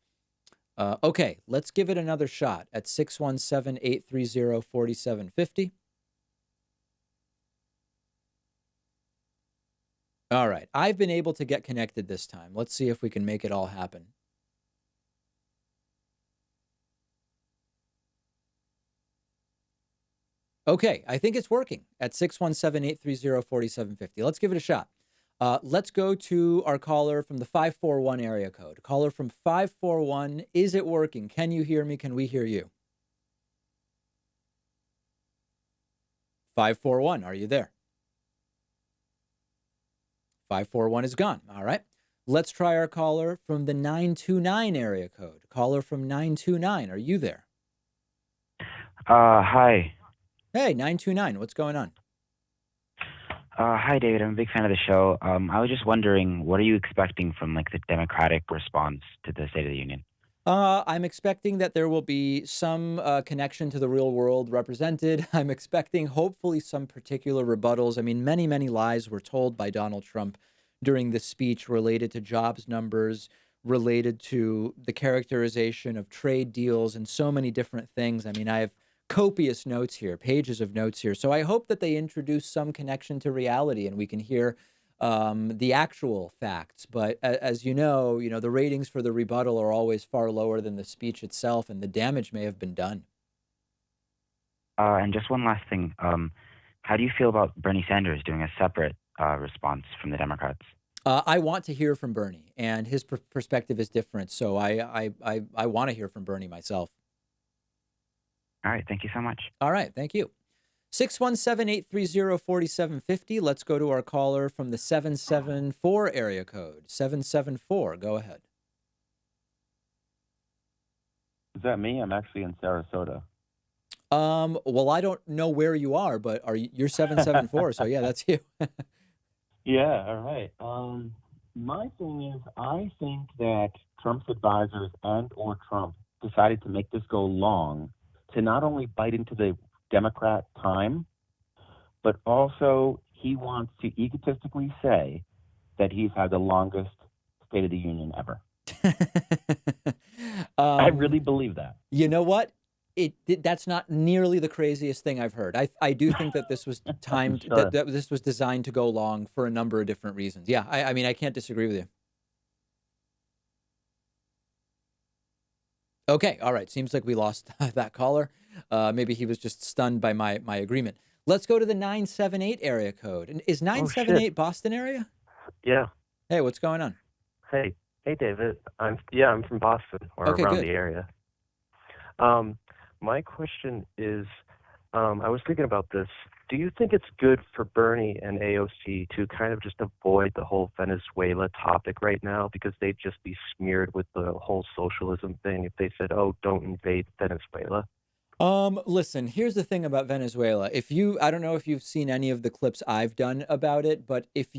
[SPEAKER 1] Okay, let's give it another shot at 617-830-4750. All right, I've been able to get connected this time. Let's see if we can make it all happen. Okay, I think it's working at 617-830-4750. Let's give it a shot. Let's go to our caller from the 541 area code. Caller from 541, is it working? Can you hear me? Can we hear you? 541, are you there? 541 is gone. All right. Let's try our caller from the 929 area code. Caller from 929, are you there?
[SPEAKER 9] Hi.
[SPEAKER 1] Hey, 929, what's going on?
[SPEAKER 9] Hi, David. I'm a big fan of the show. I was just wondering, what are you expecting from like the Democratic response to the State of the Union?
[SPEAKER 1] I'm expecting that there will be some connection to the real world represented. I'm expecting, hopefully, some particular rebuttals. I mean, many, many lies were told by Donald Trump during the speech related to jobs numbers, related to the characterization of trade deals, and so many different things. I mean, I have copious notes here, pages of notes here. So I hope that they introduce some connection to reality and we can hear the actual facts. But as you know, the ratings for the rebuttal are always far lower than the speech itself, and the damage may have been done.
[SPEAKER 9] And just one last thing. How do you feel about Bernie Sanders doing a separate response from the Democrats?
[SPEAKER 1] I want to hear from Bernie, and his perspective is different. So I want to hear from Bernie myself.
[SPEAKER 9] All right. Thank you so much.
[SPEAKER 1] All right, thank you. 617-830-4750. Let's go to our caller from the 774 area code. 774, go ahead.
[SPEAKER 10] Is that me? I'm actually in Sarasota.
[SPEAKER 1] Well, I don't know where you are, but you're 774, so yeah, that's you.
[SPEAKER 10] Yeah, all right. My thing is, I think that Trump's advisors and or Trump decided to make this go long to not only bite into the Democrat time, but also he wants to egotistically say that he's had the longest State of the Union ever. I really believe that.
[SPEAKER 1] You know what? That's not nearly the craziest thing I've heard. I do think that this was timed,
[SPEAKER 10] Sure.
[SPEAKER 1] that this was designed to go long for a number of different reasons. Yeah, I mean, I can't disagree with you. Okay, all right. Seems like we lost that caller. Maybe he was just stunned by my agreement. Let's go to the 978 area code. And is
[SPEAKER 11] Oh,
[SPEAKER 1] 978
[SPEAKER 11] shit.
[SPEAKER 1] Boston area?
[SPEAKER 11] Yeah.
[SPEAKER 1] Hey, what's going on?
[SPEAKER 11] Hey. Hey, David. I'm from Boston or
[SPEAKER 1] Okay,
[SPEAKER 11] around
[SPEAKER 1] good.
[SPEAKER 11] the area. My question is, I was thinking about this. Do you think it's good for Bernie and AOC to kind of just avoid the whole Venezuela topic right now because they'd just be smeared with the whole socialism thing if they said, "Oh, don't invade Venezuela"?
[SPEAKER 1] Listen, here's the thing about Venezuela. I don't know if you've seen any of the clips I've done about it, but if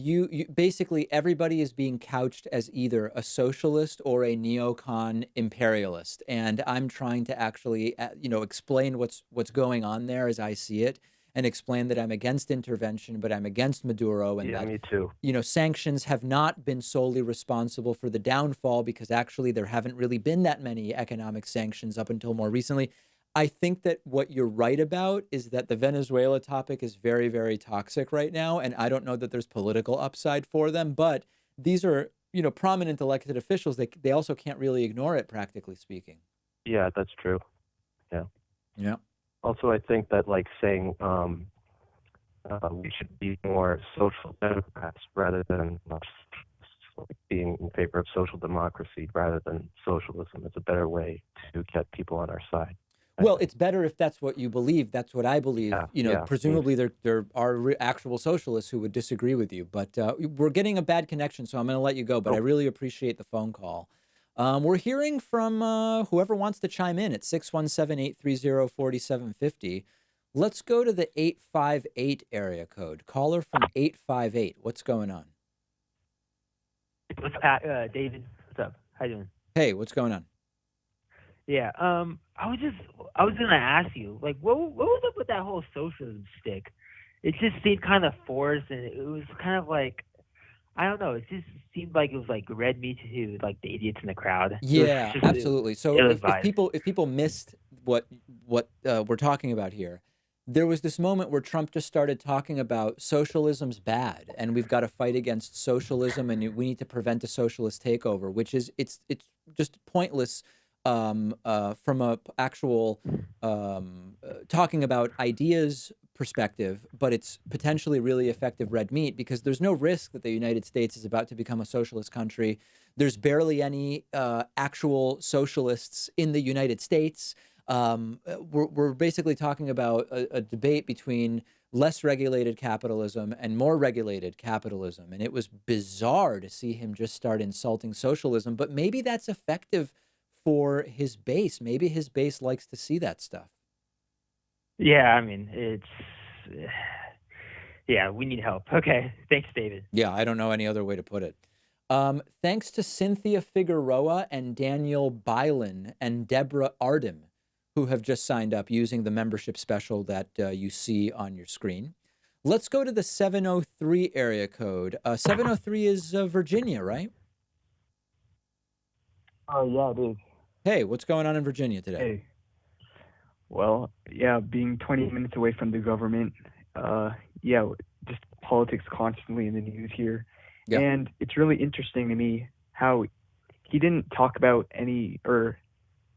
[SPEAKER 1] basically everybody is being couched as either a socialist or a neocon imperialist. And I'm trying to actually, explain what's going on there as I see it and explain that I'm against intervention, but I'm against Maduro and
[SPEAKER 11] Yeah,
[SPEAKER 1] that,
[SPEAKER 11] me too.
[SPEAKER 1] sanctions have not been solely responsible for the downfall because actually there haven't really been that many economic sanctions up until more recently. I think that what you're right about is that the Venezuela topic is very, very toxic right now. And I don't know that there's political upside for them, but these are, prominent elected officials. They also can't really ignore it, practically speaking.
[SPEAKER 11] Yeah, that's true. Yeah.
[SPEAKER 1] Yeah.
[SPEAKER 11] Also, I think that like saying we should be more social democrats rather than like being in favor of social democracy rather than socialism is a better way to get people on our side.
[SPEAKER 1] Well, it's better if that's what you believe. That's what I believe.
[SPEAKER 11] Yeah,
[SPEAKER 1] You know,
[SPEAKER 11] yeah, maybe.
[SPEAKER 1] presumably there are actual socialists who would disagree with you, but we're getting a bad connection, so I'm going to let you go. But I
[SPEAKER 11] Oh,
[SPEAKER 1] really appreciate the phone call. We're hearing from whoever wants to chime in at 617-830-4750. Let's go to the 858 area code. Caller from 858. What's going on?
[SPEAKER 12] What's David? What's up? How you doing?
[SPEAKER 1] Hey, what's going on?
[SPEAKER 12] Yeah. I was gonna ask you, like, what was up with that whole socialism stick? It just seemed kind of forced, and it was kind of like, I don't know. It just seemed like it was like red meat to like the idiots in the crowd. It was
[SPEAKER 1] Yeah,
[SPEAKER 12] just
[SPEAKER 1] absolutely. So
[SPEAKER 12] ill
[SPEAKER 1] if
[SPEAKER 12] advised.
[SPEAKER 1] people missed what we're talking about here, there was this moment where Trump just started talking about socialism's bad and we've got to fight against socialism and we need to prevent a socialist takeover, which is it's just pointless from a actual talking about ideas perspective, but it's potentially really effective red meat because there's no risk that the United States is about to become a socialist country. There's barely any actual socialists in the United States. We're basically talking about a debate between less regulated capitalism and more regulated capitalism. And it was bizarre to see him just start insulting socialism, but maybe that's effective for his base. Maybe his base likes to see that stuff.
[SPEAKER 12] Yeah, I mean, it's yeah, we need help. Okay, thanks, David.
[SPEAKER 1] Yeah, I don't know any other way to put it. Thanks to Cynthia Figueroa and Daniel Bylan and Deborah Arden, who have just signed up using the membership special that you see on your screen. Let's go to the 703 area code. 703 is Virginia, right?
[SPEAKER 13] Oh, yeah, it is.
[SPEAKER 1] Hey, what's going on in Virginia today?
[SPEAKER 13] Hey. Well, yeah, being 20 minutes away from the government, yeah, just politics constantly in the news here.
[SPEAKER 1] Yeah.
[SPEAKER 13] And it's really interesting to me how he didn't talk about or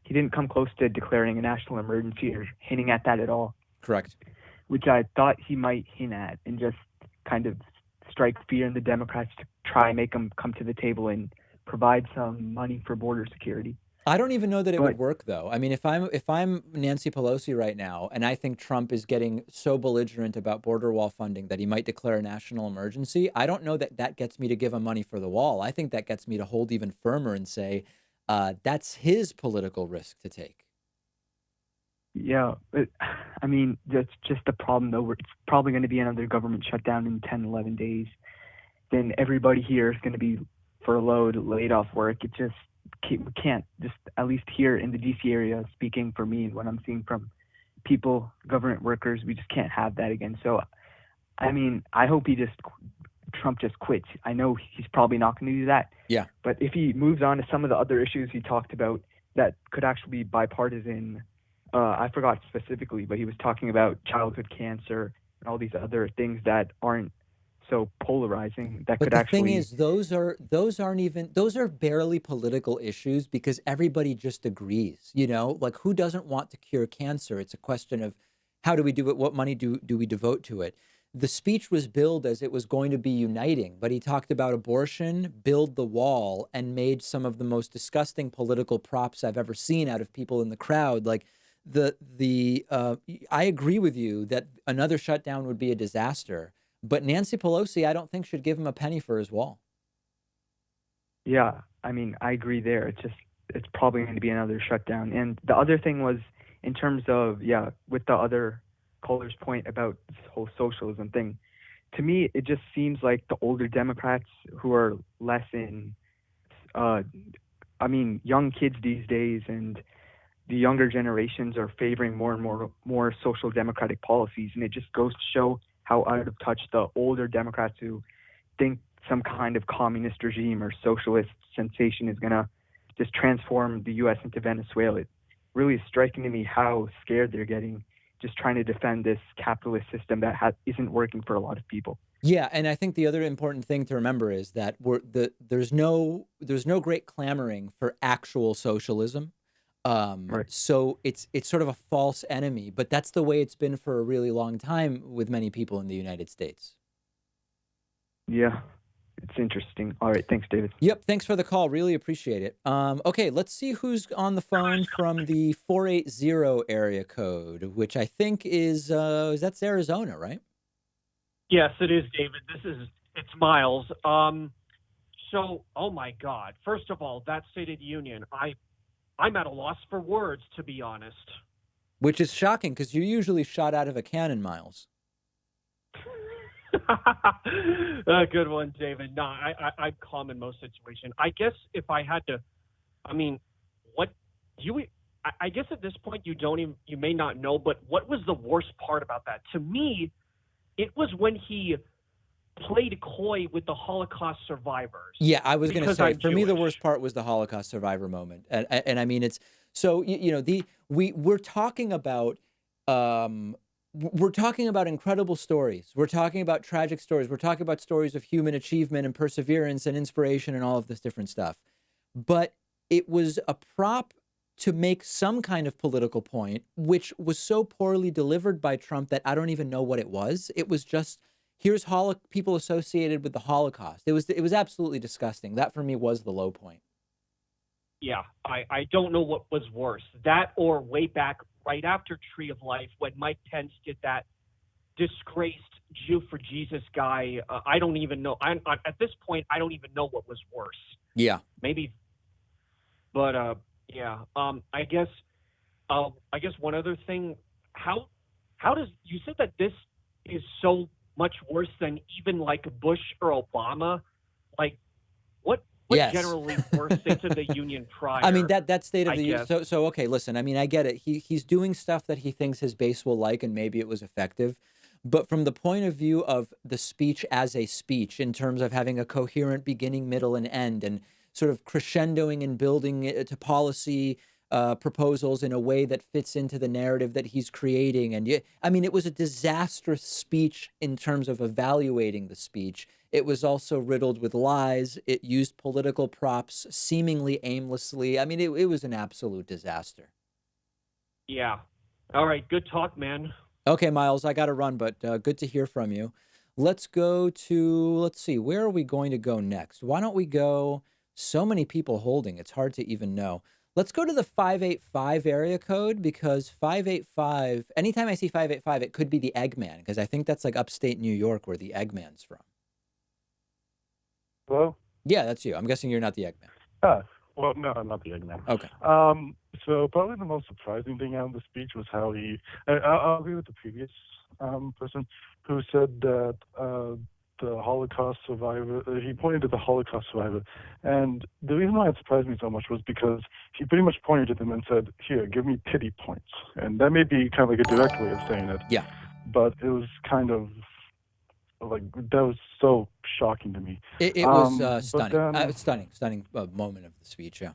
[SPEAKER 13] he didn't come close to declaring a national emergency or hinting at that at all.
[SPEAKER 1] Correct.
[SPEAKER 13] Which I thought he might hint at and just kind of strike fear in the Democrats to try and make them come to the table and provide some money for border security.
[SPEAKER 1] I don't even know that it would
[SPEAKER 13] But
[SPEAKER 1] work though. I mean, if I'm Nancy Pelosi right now and I think Trump is getting so belligerent about border wall funding that he might declare a national emergency, I don't know that that gets me to give him money for the wall. I think that gets me to hold even firmer and say that's his political risk to take.
[SPEAKER 13] yeah, but I mean, that's just the problem though. It's probably going to be another government shutdown in 10, 11 days. Then everybody here is going to be furloughed, laid off work. It just we can't, just at least here in the DC area, speaking for me and what I'm seeing from people, government workers, we just can't have that again. So, I mean, I hope Trump just quits. I know he's probably not going to do that.
[SPEAKER 1] Yeah.
[SPEAKER 13] But if he moves on to some of the other issues he talked about that could actually be bipartisan, I forgot specifically, but he was talking about childhood cancer and all these other things that aren't so polarizing that
[SPEAKER 1] But
[SPEAKER 13] could
[SPEAKER 1] the thing
[SPEAKER 13] actually.
[SPEAKER 1] is, those are barely political issues because everybody just agrees, you know, like who doesn't want to cure cancer? It's a question of how do we do it? What money do we devote to it? The speech was billed as it was going to be uniting, but he talked about abortion, build the wall, and made some of the most disgusting political props I've ever seen out of people in the crowd. Like I agree with you that another shutdown would be a disaster. But Nancy Pelosi, I don't think should give him a penny for his wall.
[SPEAKER 13] Yeah, I mean, I agree there. It's probably going to be another shutdown. And the other thing was in terms of, yeah, with the other caller's point about this whole socialism thing, to me, it just seems like the older Democrats who are less in, I mean, young kids these days and the younger generations are favoring more and more social democratic policies. And it just goes to show how out of touch the older Democrats who think some kind of communist regime or socialist sensation is going to just transform the U.S. into Venezuela. It really is striking to me how scared they're getting just trying to defend this capitalist system that isn't working for a lot of people.
[SPEAKER 1] Yeah, and I think the other important thing to remember is that there's no great clamoring for actual socialism.
[SPEAKER 13] Right.
[SPEAKER 1] So it's sort of a false enemy, but that's the way it's been for a really long time with many people in the United States.
[SPEAKER 13] Yeah. it's interesting. All right, thanks, David.
[SPEAKER 1] Yep, thanks for the call. Really appreciate it. Okay, let's see who's on the phone from the 480 area code, which I think that's Arizona, right?
[SPEAKER 14] Yes, it is, David. It's Miles. So, oh my God. First of all, that State of the Union, I'm at a loss for words, to be honest.
[SPEAKER 1] Which is shocking because you're usually shot out of a cannon, Miles.
[SPEAKER 14] Good one, David. No, I'm calm in most situations. I guess if I had to, I mean, I guess at this point you may not know, but what was the worst part about that? To me, it was when he played coy with the Holocaust survivors.
[SPEAKER 1] Yeah, I was going to say, for me, the
[SPEAKER 14] Jewish.
[SPEAKER 1] worst part was the Holocaust survivor moment. And I mean, it's so, we're talking about, we're talking about incredible stories. We're talking about tragic stories. We're talking about stories of human achievement and perseverance and inspiration and all of this different stuff. But it was a prop to make some kind of political point, which was so poorly delivered by Trump that I don't even know what it was. It was just, here's people associated with the Holocaust. It was absolutely disgusting. That for me was the low point.
[SPEAKER 14] Yeah, I don't know what was worse, that or way back right after Tree of Life when Mike Pence did that disgraced Jew for Jesus guy. I don't even know. At this point, I don't even know what was worse.
[SPEAKER 1] Yeah,
[SPEAKER 14] maybe. But yeah. I guess one other thing. How does you said that this is so much worse than even like Bush or Obama? Like what
[SPEAKER 1] yes.
[SPEAKER 14] generally worse State of the Union prior?
[SPEAKER 1] I mean, that State of the Union. So okay, listen, I mean, I get it. He's doing stuff that he thinks his base will like, and maybe it was effective. But from the point of view of the speech as a speech, in terms of having a coherent beginning, middle, and end, and sort of crescendoing and building it to policy proposals in a way that fits into the narrative that he's creating. And I mean, it was a disastrous speech in terms of evaluating the speech. It was also riddled with lies. It used political props seemingly aimlessly. I mean, it was an absolute disaster.
[SPEAKER 14] Yeah. All right. Good talk, man.
[SPEAKER 1] Okay, Miles, I got to run, but good to hear from you. Let's see, where are we going to go next? Why don't we go, so many people holding, it's hard to even know. Let's go to the 585 area code, because 585, anytime I see 585, it could be the Eggman, because I think that's like upstate New York where the Eggman's from.
[SPEAKER 15] Hello?
[SPEAKER 1] Yeah, that's you. I'm guessing you're not the Eggman.
[SPEAKER 15] Well, no, I'm not the Eggman.
[SPEAKER 1] Okay.
[SPEAKER 15] So probably the most surprising thing out of the speech was how I'll agree with the previous person who said that the Holocaust survivor, he pointed to the Holocaust survivor. And the reason why it surprised me so much was because he pretty much pointed to them and said, here, give me pity points. And that may be kind of like a direct way of saying it.
[SPEAKER 1] Yeah.
[SPEAKER 15] But it was kind of like, that was so shocking to me.
[SPEAKER 1] It was stunning. Stunning moment of the speech, yeah.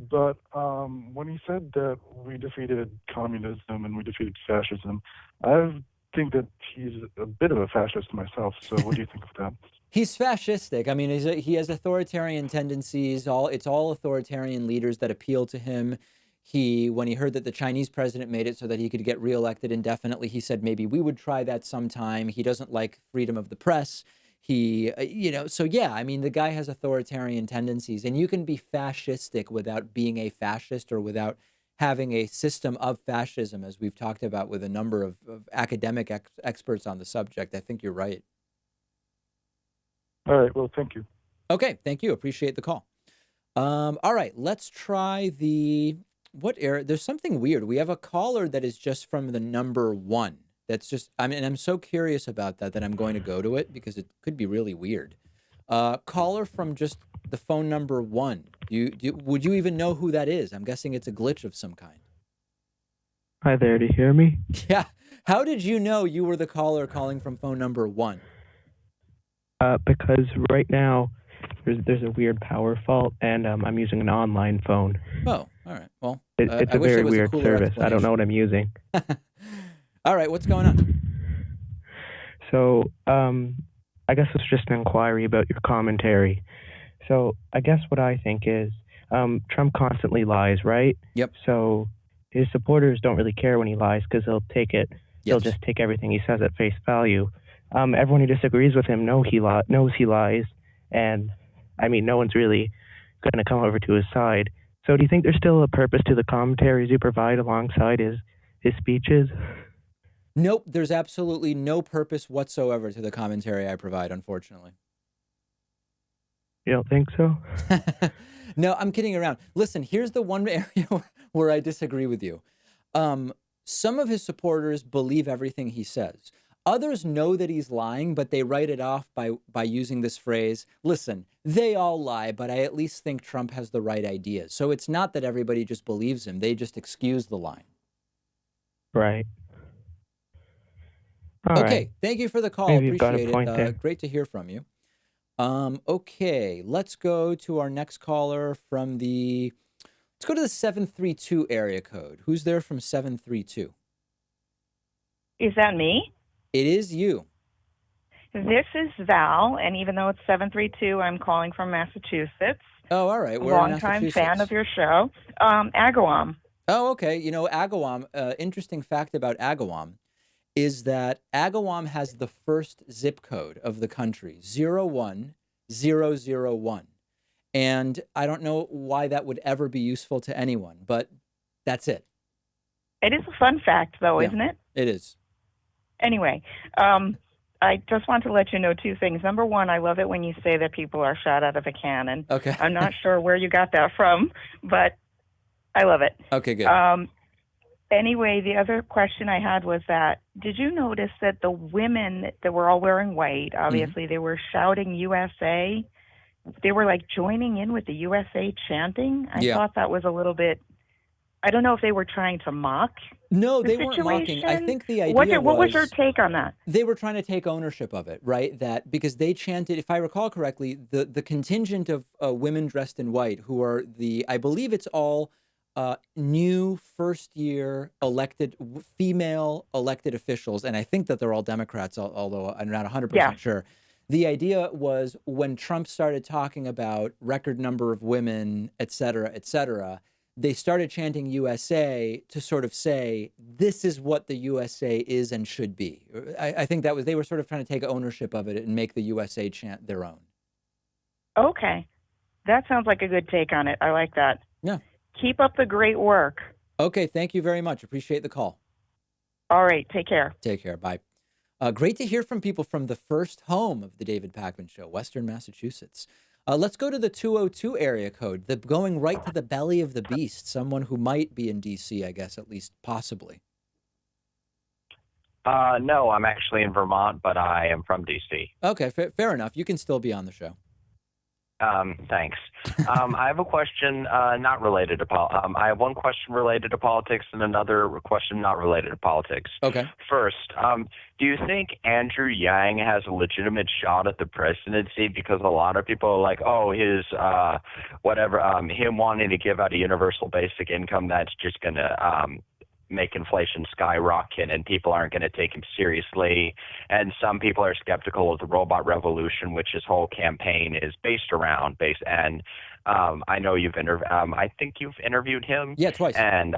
[SPEAKER 15] But when he said that we defeated communism and we defeated fascism, I think that he's a bit of a fascist myself. So what do you think of that?
[SPEAKER 1] He's fascistic. I mean, he has authoritarian tendencies. It's all authoritarian leaders that appeal to him. When he heard that the Chinese president made it so that he could get reelected indefinitely, he said maybe we would try that sometime. He doesn't like freedom of the press. So yeah, I mean, the guy has authoritarian tendencies, and you can be fascistic without being a fascist or without having a system of fascism, as we've talked about with a number of academic experts on the subject. I think you're right.
[SPEAKER 15] All right. Well, thank you.
[SPEAKER 1] Okay. Thank you. Appreciate the call. All right. Let's try there's something weird. We have a caller that is just from the number 1. That's just, I'm so curious about that I'm going to go to it because it could be really weird. Caller from just the phone number 1. Would you even know who that is? I'm guessing it's a glitch of some kind.
[SPEAKER 16] Hi there, do you hear me?
[SPEAKER 1] Yeah. How did you know you were the caller calling from phone number 1?
[SPEAKER 16] Because right now there's a weird power fault, and I'm using an online phone.
[SPEAKER 1] Oh, all right. Well,
[SPEAKER 16] it's a very weird service. I don't know what I'm using.
[SPEAKER 1] All right, what's going on?
[SPEAKER 16] So, I guess it's just an inquiry about your commentary. So, I guess what I think is, Trump constantly lies, right?
[SPEAKER 1] Yep.
[SPEAKER 16] So, his supporters don't really care when he lies because they'll take it.
[SPEAKER 1] Yes.
[SPEAKER 16] They'll just take everything he says at face value. everyone who disagrees with him knows he lies, and I mean, no one's really going to come over to his side. So, do you think there's still a purpose to the commentaries you provide alongside his speeches?
[SPEAKER 1] Nope, there's absolutely no purpose whatsoever to the commentary I provide, unfortunately.
[SPEAKER 16] You don't think so?
[SPEAKER 1] No, I'm kidding around. Listen, here's the one area where I disagree with you. Some of his supporters believe everything he says. Others know that he's lying, but they write it off by using this phrase. Listen, they all lie, but I at least think Trump has the right ideas. So it's not that everybody just believes him. They just excuse the lying.
[SPEAKER 16] Right. All
[SPEAKER 1] Okay,
[SPEAKER 16] right.
[SPEAKER 1] thank you for the call.
[SPEAKER 16] Maybe you've got a
[SPEAKER 1] Appreciate
[SPEAKER 16] point there.
[SPEAKER 1] it. Great to hear from you. Okay, let's go to our next caller from the, let's go to the 732 area code. Who's there from 732?
[SPEAKER 17] Is that me?
[SPEAKER 1] It is you.
[SPEAKER 17] This is Val, and even though it's 732, I'm calling from Massachusetts.
[SPEAKER 1] Oh, all right. Where in
[SPEAKER 17] Longtime fan
[SPEAKER 1] Massachusetts?
[SPEAKER 17] of your show. Agawam.
[SPEAKER 1] Oh, okay. You know, Agawam, interesting fact about Agawam is that Agawam has the first zip code of the country, 01001. And I don't know why that would ever be useful to anyone, but that's it.
[SPEAKER 17] It is a fun fact, though,
[SPEAKER 1] Yeah,
[SPEAKER 17] isn't it?
[SPEAKER 1] it is.
[SPEAKER 17] Anyway, I just want to let you know two things. Number one, I love it when you say that people are shot out of a cannon.
[SPEAKER 1] Okay.
[SPEAKER 17] I'm not sure where you got that from, but I love it.
[SPEAKER 1] Okay, good.
[SPEAKER 17] Anyway, the other question I had was that, did you notice that the women that were all wearing white, obviously they were shouting USA? They were like joining in with the USA chanting. I
[SPEAKER 1] Yeah.
[SPEAKER 17] thought that was a little bit, I don't know if they were trying to mock.
[SPEAKER 1] No,
[SPEAKER 17] the
[SPEAKER 1] they weren't mocking. I
[SPEAKER 17] situation.
[SPEAKER 1] think the idea
[SPEAKER 17] What was your take on that?
[SPEAKER 1] they were trying to take ownership of it, right? That because they chanted, if I recall correctly, the contingent of women dressed in white who are I believe it's all new first year female elected officials, and I think that they're all Democrats, although I'm not 100%
[SPEAKER 17] Yeah.
[SPEAKER 1] sure. The idea was when Trump started talking about record number of women, et cetera, they started chanting USA to sort of say, this is what the USA is and should be. I think that was, they were sort of trying to take ownership of it and make the USA chant their own.
[SPEAKER 17] Okay. That sounds like a good take on it. I like that.
[SPEAKER 1] Yeah.
[SPEAKER 17] Keep up the great work.
[SPEAKER 1] Okay, thank you very much. Appreciate the call.
[SPEAKER 17] All right. Take care.
[SPEAKER 1] Take care. Bye. Great to hear from people from the first home of the David Pakman Show, Western Massachusetts. Let's go to the 202 area code, going right to the belly of the beast, someone who might be in D.C., I guess, at least possibly.
[SPEAKER 18] No, I'm actually in Vermont, but I am from D.C.
[SPEAKER 1] Okay, fair enough. You can still be on the show.
[SPEAKER 18] Thanks. I have a question not related to I have one question related to politics and another question not related to politics.
[SPEAKER 1] Okay.
[SPEAKER 18] First, do you think Andrew Yang has a legitimate shot at the presidency? Because a lot of people are like, oh, his him wanting to give out a universal basic income, that's just going to make inflation skyrocket and people aren't going to take him seriously. And some people are skeptical of the robot revolution, which his whole campaign is based around. And I know I think you've interviewed him.
[SPEAKER 1] Yeah, twice.
[SPEAKER 18] And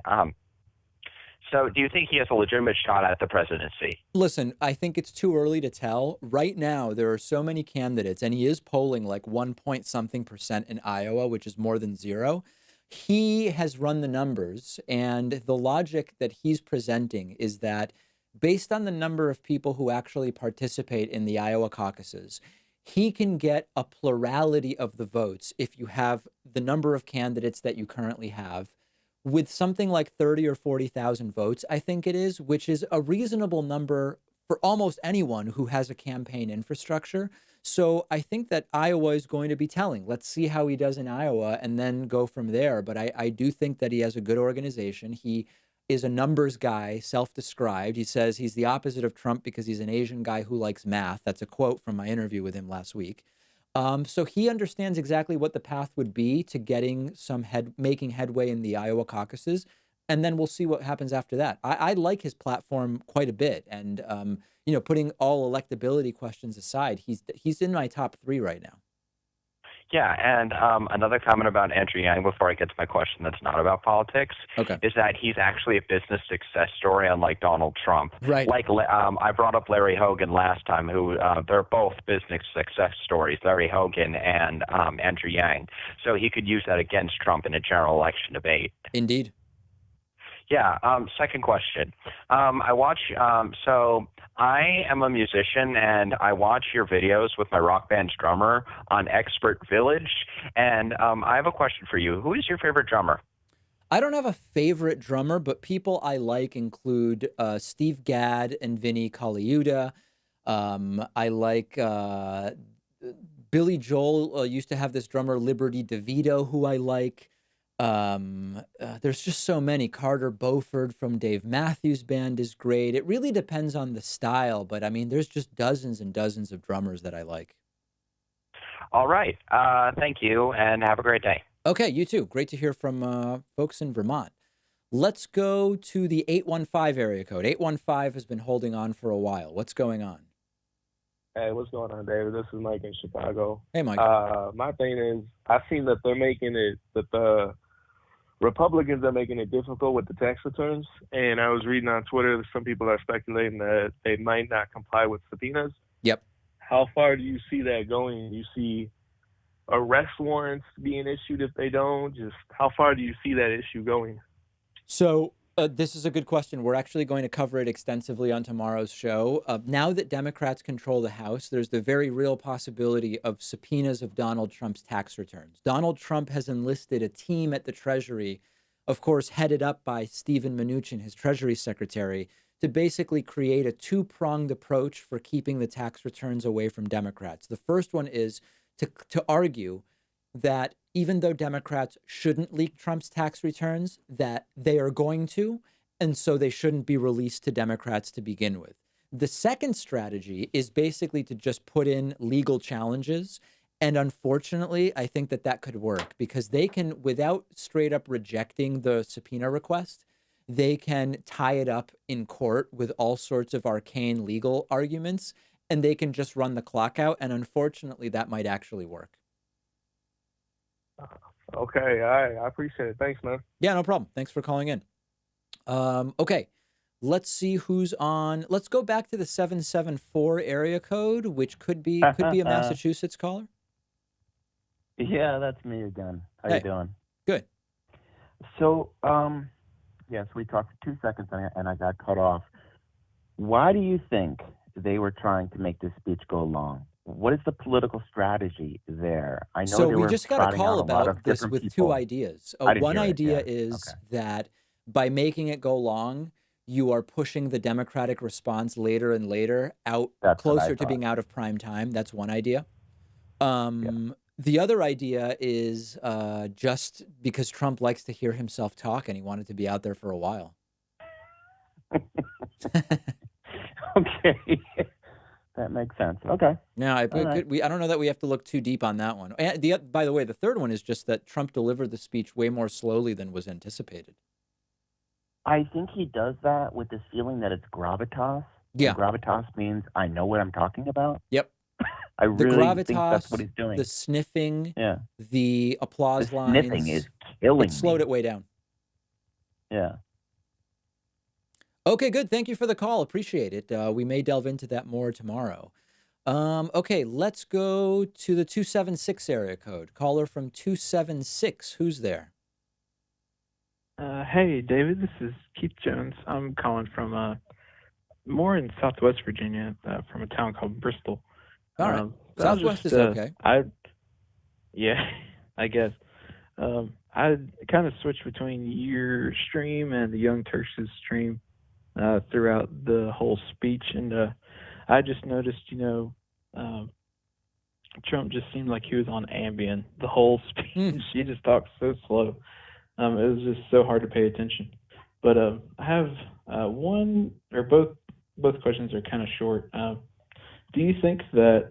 [SPEAKER 18] so do you think he has a legitimate shot at the presidency?
[SPEAKER 1] Listen, I think it's too early to tell. Right now, there are so many candidates, and he is polling like 1% in Iowa, which is more than zero. He has run the numbers, and the logic that he's presenting is that based on the number of people who actually participate in the Iowa caucuses, he can get a plurality of the votes if you have the number of candidates that you currently have with something like 30 or 40,000 votes, I think it is, which is a reasonable number for almost anyone who has a campaign infrastructure. So I think that Iowa is going to be telling. Let's see how he does in Iowa and then go from there. But I do think that he has a good organization. He is a numbers guy, self-described. He says he's the opposite of Trump because he's an Asian guy who likes math. That's a quote from my interview with him last week. So he understands exactly what the path would be to getting making headway in the Iowa caucuses. And then we'll see what happens after that. I like his platform quite a bit. And, putting all electability questions aside, he's in my top 3 right now.
[SPEAKER 18] Yeah, and another comment about Andrew Yang before I get to my question that's not about politics is that he's actually a business success story, unlike Donald Trump.
[SPEAKER 1] Right.
[SPEAKER 18] Like I brought up Larry Hogan last time, who they're both business success stories, Larry Hogan and Andrew Yang. So he could use that against Trump in a general election debate.
[SPEAKER 1] Indeed.
[SPEAKER 18] Yeah. Second question. I watch. So I am a musician, and I watch your videos with my rock band's drummer on Expert Village. And I have a question for you. Who is your favorite drummer?
[SPEAKER 1] I don't have a favorite drummer, but people I like include Steve Gadd and Vinny Colaiuta. I like Billy Joel used to have this drummer, Liberty DeVito, who I like. There's just so many. Carter Beauford from Dave Matthews Band is great. It really depends on the style, but I mean, there's just dozens and dozens of drummers that I like.
[SPEAKER 18] All right. Thank you, and have a great day.
[SPEAKER 1] Okay, you too. Great to hear from folks in Vermont. Let's go to the 815 area code. 815 has been holding on for a while. What's going on?
[SPEAKER 19] Hey, what's going on, David? This is Mike in Chicago.
[SPEAKER 1] Hey, Mike.
[SPEAKER 19] My thing is, I've seen that the Republicans are making it difficult with the tax returns, and I was reading on Twitter that some people are speculating that they might not comply with subpoenas.
[SPEAKER 1] Yep.
[SPEAKER 19] How far do you see that going? Do you see arrest warrants being issued if they don't? Just how far do you see that issue going?
[SPEAKER 1] So this is a good question. We're actually going to cover it extensively on tomorrow's show. Now that Democrats control the House, there's the very real possibility of subpoenas of Donald Trump's tax returns. Donald Trump has enlisted a team at the Treasury, of course, headed up by Steven Mnuchin, his Treasury Secretary, to basically create a two-pronged approach for keeping the tax returns away from Democrats. The first one is to argue that even though Democrats shouldn't leak Trump's tax returns, that they are going to, and so they shouldn't be released to Democrats to begin with. The second strategy is basically to just put in legal challenges. And unfortunately, I think that could work because they can, without straight up rejecting the subpoena request, they can tie it up in court with all sorts of arcane legal arguments, and they can just run the clock out. And unfortunately, that might actually work.
[SPEAKER 19] Okay, all right. I appreciate it. Thanks, man.
[SPEAKER 1] Yeah, no problem. Thanks for calling in. Okay, let's see who's on. Let's go back to the 774 area code, which could be a Massachusetts caller.
[SPEAKER 10] Yeah, that's me again. How you doing?
[SPEAKER 1] Good.
[SPEAKER 10] So, yes, we talked for 2 seconds and I got cut off. Why do you think they were trying to make this speech go long? What is the political strategy there? I know
[SPEAKER 1] So
[SPEAKER 10] they
[SPEAKER 1] we
[SPEAKER 10] were
[SPEAKER 1] just got a
[SPEAKER 10] trotting out
[SPEAKER 1] call
[SPEAKER 10] a lot
[SPEAKER 1] about
[SPEAKER 10] of
[SPEAKER 1] this
[SPEAKER 10] different
[SPEAKER 1] with
[SPEAKER 10] people.
[SPEAKER 1] two ideas.
[SPEAKER 10] I didn't
[SPEAKER 1] One
[SPEAKER 10] hear it,
[SPEAKER 1] idea
[SPEAKER 10] yeah.
[SPEAKER 1] is that by making it go long, you are pushing the Democratic response later and later out
[SPEAKER 10] That's what I
[SPEAKER 1] closer to
[SPEAKER 10] thought.
[SPEAKER 1] being out of prime time. That's one idea. The other idea is just because Trump likes to hear himself talk and he wanted to be out there for a while.
[SPEAKER 10] Okay. That makes sense. Okay.
[SPEAKER 1] Now, I
[SPEAKER 10] All right.
[SPEAKER 1] don't know that we have to look too deep on that one. And by the way, the third one is just that Trump delivered the speech way more slowly than was anticipated.
[SPEAKER 10] I think he does that with this feeling that it's gravitas.
[SPEAKER 1] Yeah.
[SPEAKER 10] And gravitas means I know what I'm talking about.
[SPEAKER 1] Yep.
[SPEAKER 10] I
[SPEAKER 1] The
[SPEAKER 10] really think that's
[SPEAKER 1] gravitas,
[SPEAKER 10] what he's doing.
[SPEAKER 1] the sniffing,
[SPEAKER 10] Yeah.
[SPEAKER 1] the applause
[SPEAKER 10] The sniffing
[SPEAKER 1] lines.
[SPEAKER 10] is killing
[SPEAKER 1] It slowed
[SPEAKER 10] me.
[SPEAKER 1] it way down.
[SPEAKER 10] Yeah.
[SPEAKER 1] Okay, good. Thank you for the call. Appreciate it. We may delve into that more tomorrow. Okay, let's go to the 276 area code. Caller from 276. Who's there?
[SPEAKER 20] Hey, David. This is Keith Jones. I'm calling from more in Southwest Virginia, from a town called Bristol.
[SPEAKER 1] All right.
[SPEAKER 20] But I'll
[SPEAKER 1] Southwest
[SPEAKER 20] just,
[SPEAKER 1] is okay.
[SPEAKER 20] Yeah, I guess. I kind of switched between your stream and the Young Turks' stream throughout the whole speech, and I just noticed, Trump just seemed like he was on Ambien the whole speech. He just talked so slow. It was just so hard to pay attention. But I have one or both questions are kind of short. Do you think that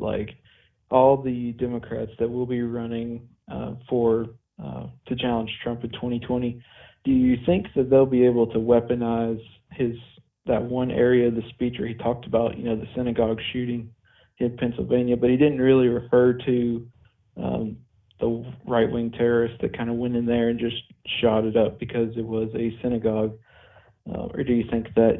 [SPEAKER 20] all the Democrats that will be running to challenge Trump in 2020, do you think that they'll be able to weaponize that one area of the speech where he talked about, the synagogue shooting in Pennsylvania, but he didn't really refer to the right wing terrorists that kind of went in there and just shot it up because it was a synagogue, or do you think that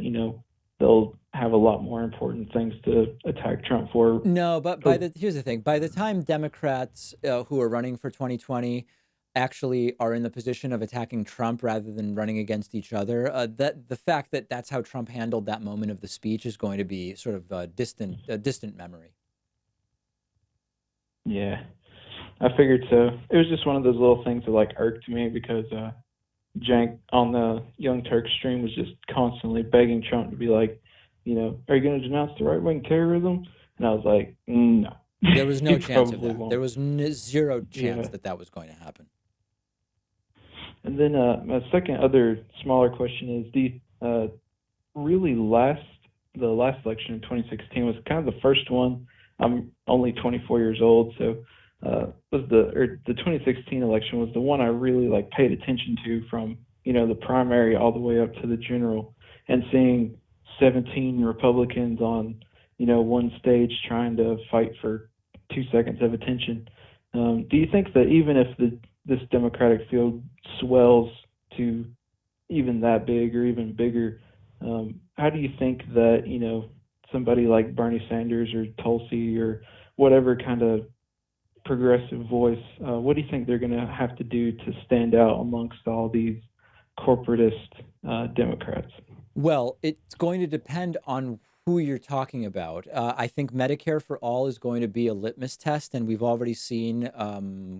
[SPEAKER 20] they'll have a lot more important things to attack Trump for?
[SPEAKER 1] No, but here's the thing. By the time Democrats who are running for 2020 actually are in the position of attacking Trump rather than running against each other, that the fact that that's how Trump handled that moment of the speech is going to be sort of distant memory.
[SPEAKER 20] Yeah, I figured so. It was just one of those little things that like irked me because Jank on the Young Turk stream was just constantly begging Trump to be like, are you going to denounce the right wing terrorism? And I was like, no.
[SPEAKER 1] There was no
[SPEAKER 20] You
[SPEAKER 1] chance of
[SPEAKER 20] probably
[SPEAKER 1] that. There
[SPEAKER 20] won't.
[SPEAKER 1] was zero chance
[SPEAKER 20] Yeah.
[SPEAKER 1] that that was going to happen.
[SPEAKER 20] And then my second other smaller question is really the last election in 2016 was kind of the first one. I'm only 24 years old, so was the 2016 election was the one I really like paid attention to from the primary all the way up to the general, and seeing 17 Republicans on one stage trying to fight for 2 seconds of attention. Do you think that even if this Democratic field swells to even that big or even bigger, how do you think that somebody like Bernie Sanders or Tulsi or whatever kind of progressive voice, what do you think they're going to have to do to stand out amongst all these corporatist Democrats?
[SPEAKER 1] Well, it's going to depend on who you're talking about. I think Medicare for All is going to be a litmus test, and we've already seen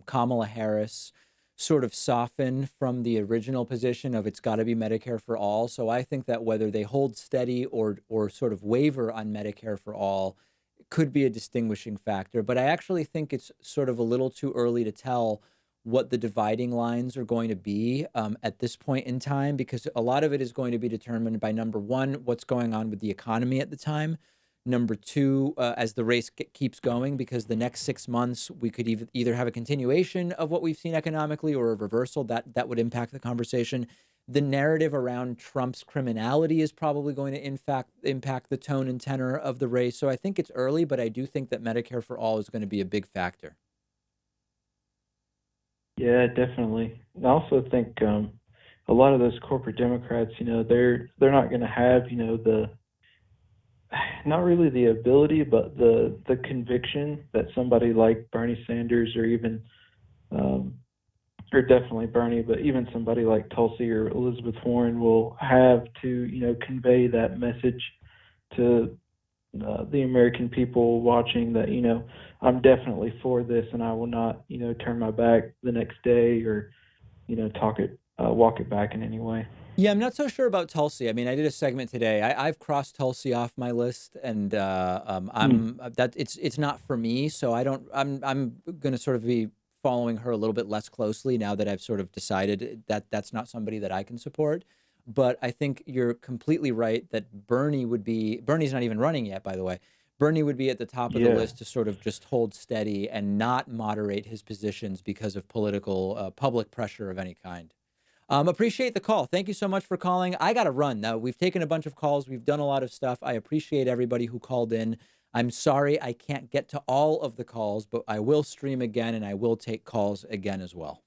[SPEAKER 1] Kamala Harris sort of soften from the original position of it's got to be Medicare for all. So I think that whether they hold steady or sort of waver on Medicare for all could be a distinguishing factor. But I actually think it's sort of a little too early to tell what the dividing lines are going to be at this point in time, because a lot of it is going to be determined by, number one, what's going on with the economy at the time. Number two, as the race keeps going, because the next 6 months we could either have a continuation of what we've seen economically or a reversal that would impact the conversation. The narrative around Trump's criminality is probably going to impact the tone and tenor of the race. So I think it's early, but I do think that Medicare for All is going to be a big factor.
[SPEAKER 20] Yeah, definitely. I also think a lot of those corporate Democrats, they're not going to have, the not really the ability, but the conviction that somebody like Bernie Sanders or even, or definitely Bernie, but even somebody like Tulsi or Elizabeth Warren will have to, convey that message to the American people watching that, I'm definitely for this and I will not, turn my back the next day or, walk it back in any way.
[SPEAKER 1] Yeah, I'm not so sure about Tulsi. I mean, I did a segment today. I've crossed Tulsi off my list, and I'm that it's not for me. So I don't. I'm going to sort of be following her a little bit less closely now that I've sort of decided that that's not somebody that I can support. But I think you're completely right that Bernie's not even running yet, by the way. Bernie would be at the top of the
[SPEAKER 20] Yeah.
[SPEAKER 1] list to sort of just hold steady and not moderate his positions because of political public pressure of any kind. Appreciate the call. Thank you so much for calling. I got to run now. We've taken a bunch of calls. We've done a lot of stuff. I appreciate everybody who called in. I'm sorry I can't get to all of the calls, but I will stream again and I will take calls again as well.